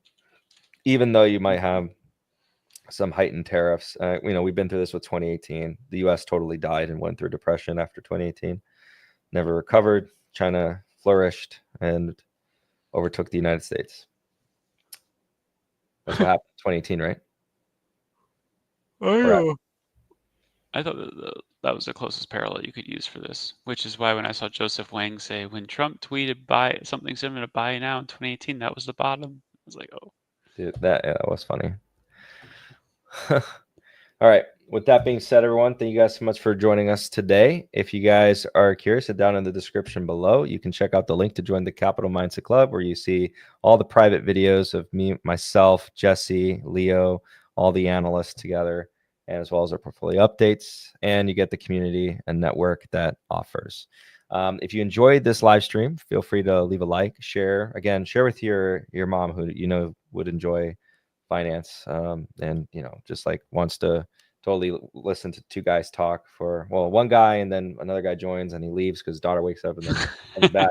even though you might have some heightened tariffs. We've been through this with 2018. The US totally died and went through depression after 2018, never recovered. China flourished and overtook the United States. That's what happened in 2018, right? Oh, I thought that was the closest parallel you could use for this, which is why when I saw Joseph Wang say, when Trump tweeted buy something similar to buy now in 2018, that was the bottom. I was like, oh. Dude, that was funny. All right. With that being said, everyone, thank you guys so much for joining us today. If you guys are curious, down in the description below, you can check out the link to join the Capital Mindset Club, where you see all the private videos of me, myself, Jesse, Leo, all the analysts together, and as well as our portfolio updates. And you get the community and network that offers. If you enjoyed this live stream, feel free to leave a like, share. Again, share with your mom, who would enjoy finance, and just like wants to totally listen to two guys talk for, well, one guy and then another guy joins and he leaves because his daughter wakes up and then comes back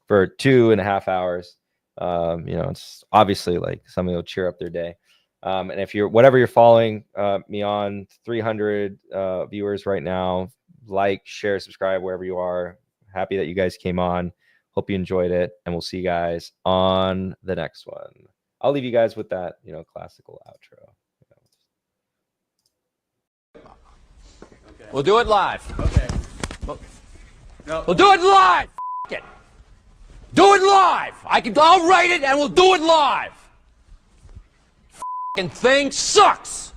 for 2.5 hours. It's obviously like something will cheer up their day. And if you're following me on, 300 viewers right now, like, share, subscribe wherever you are. Happy that you guys came on. Hope you enjoyed it, and we'll see you guys on the next one. I'll leave you guys with that, classical outro. We'll do it live. Okay. We'll do it live. It. Do it live. I'll write it and we'll do it live. Thing sucks.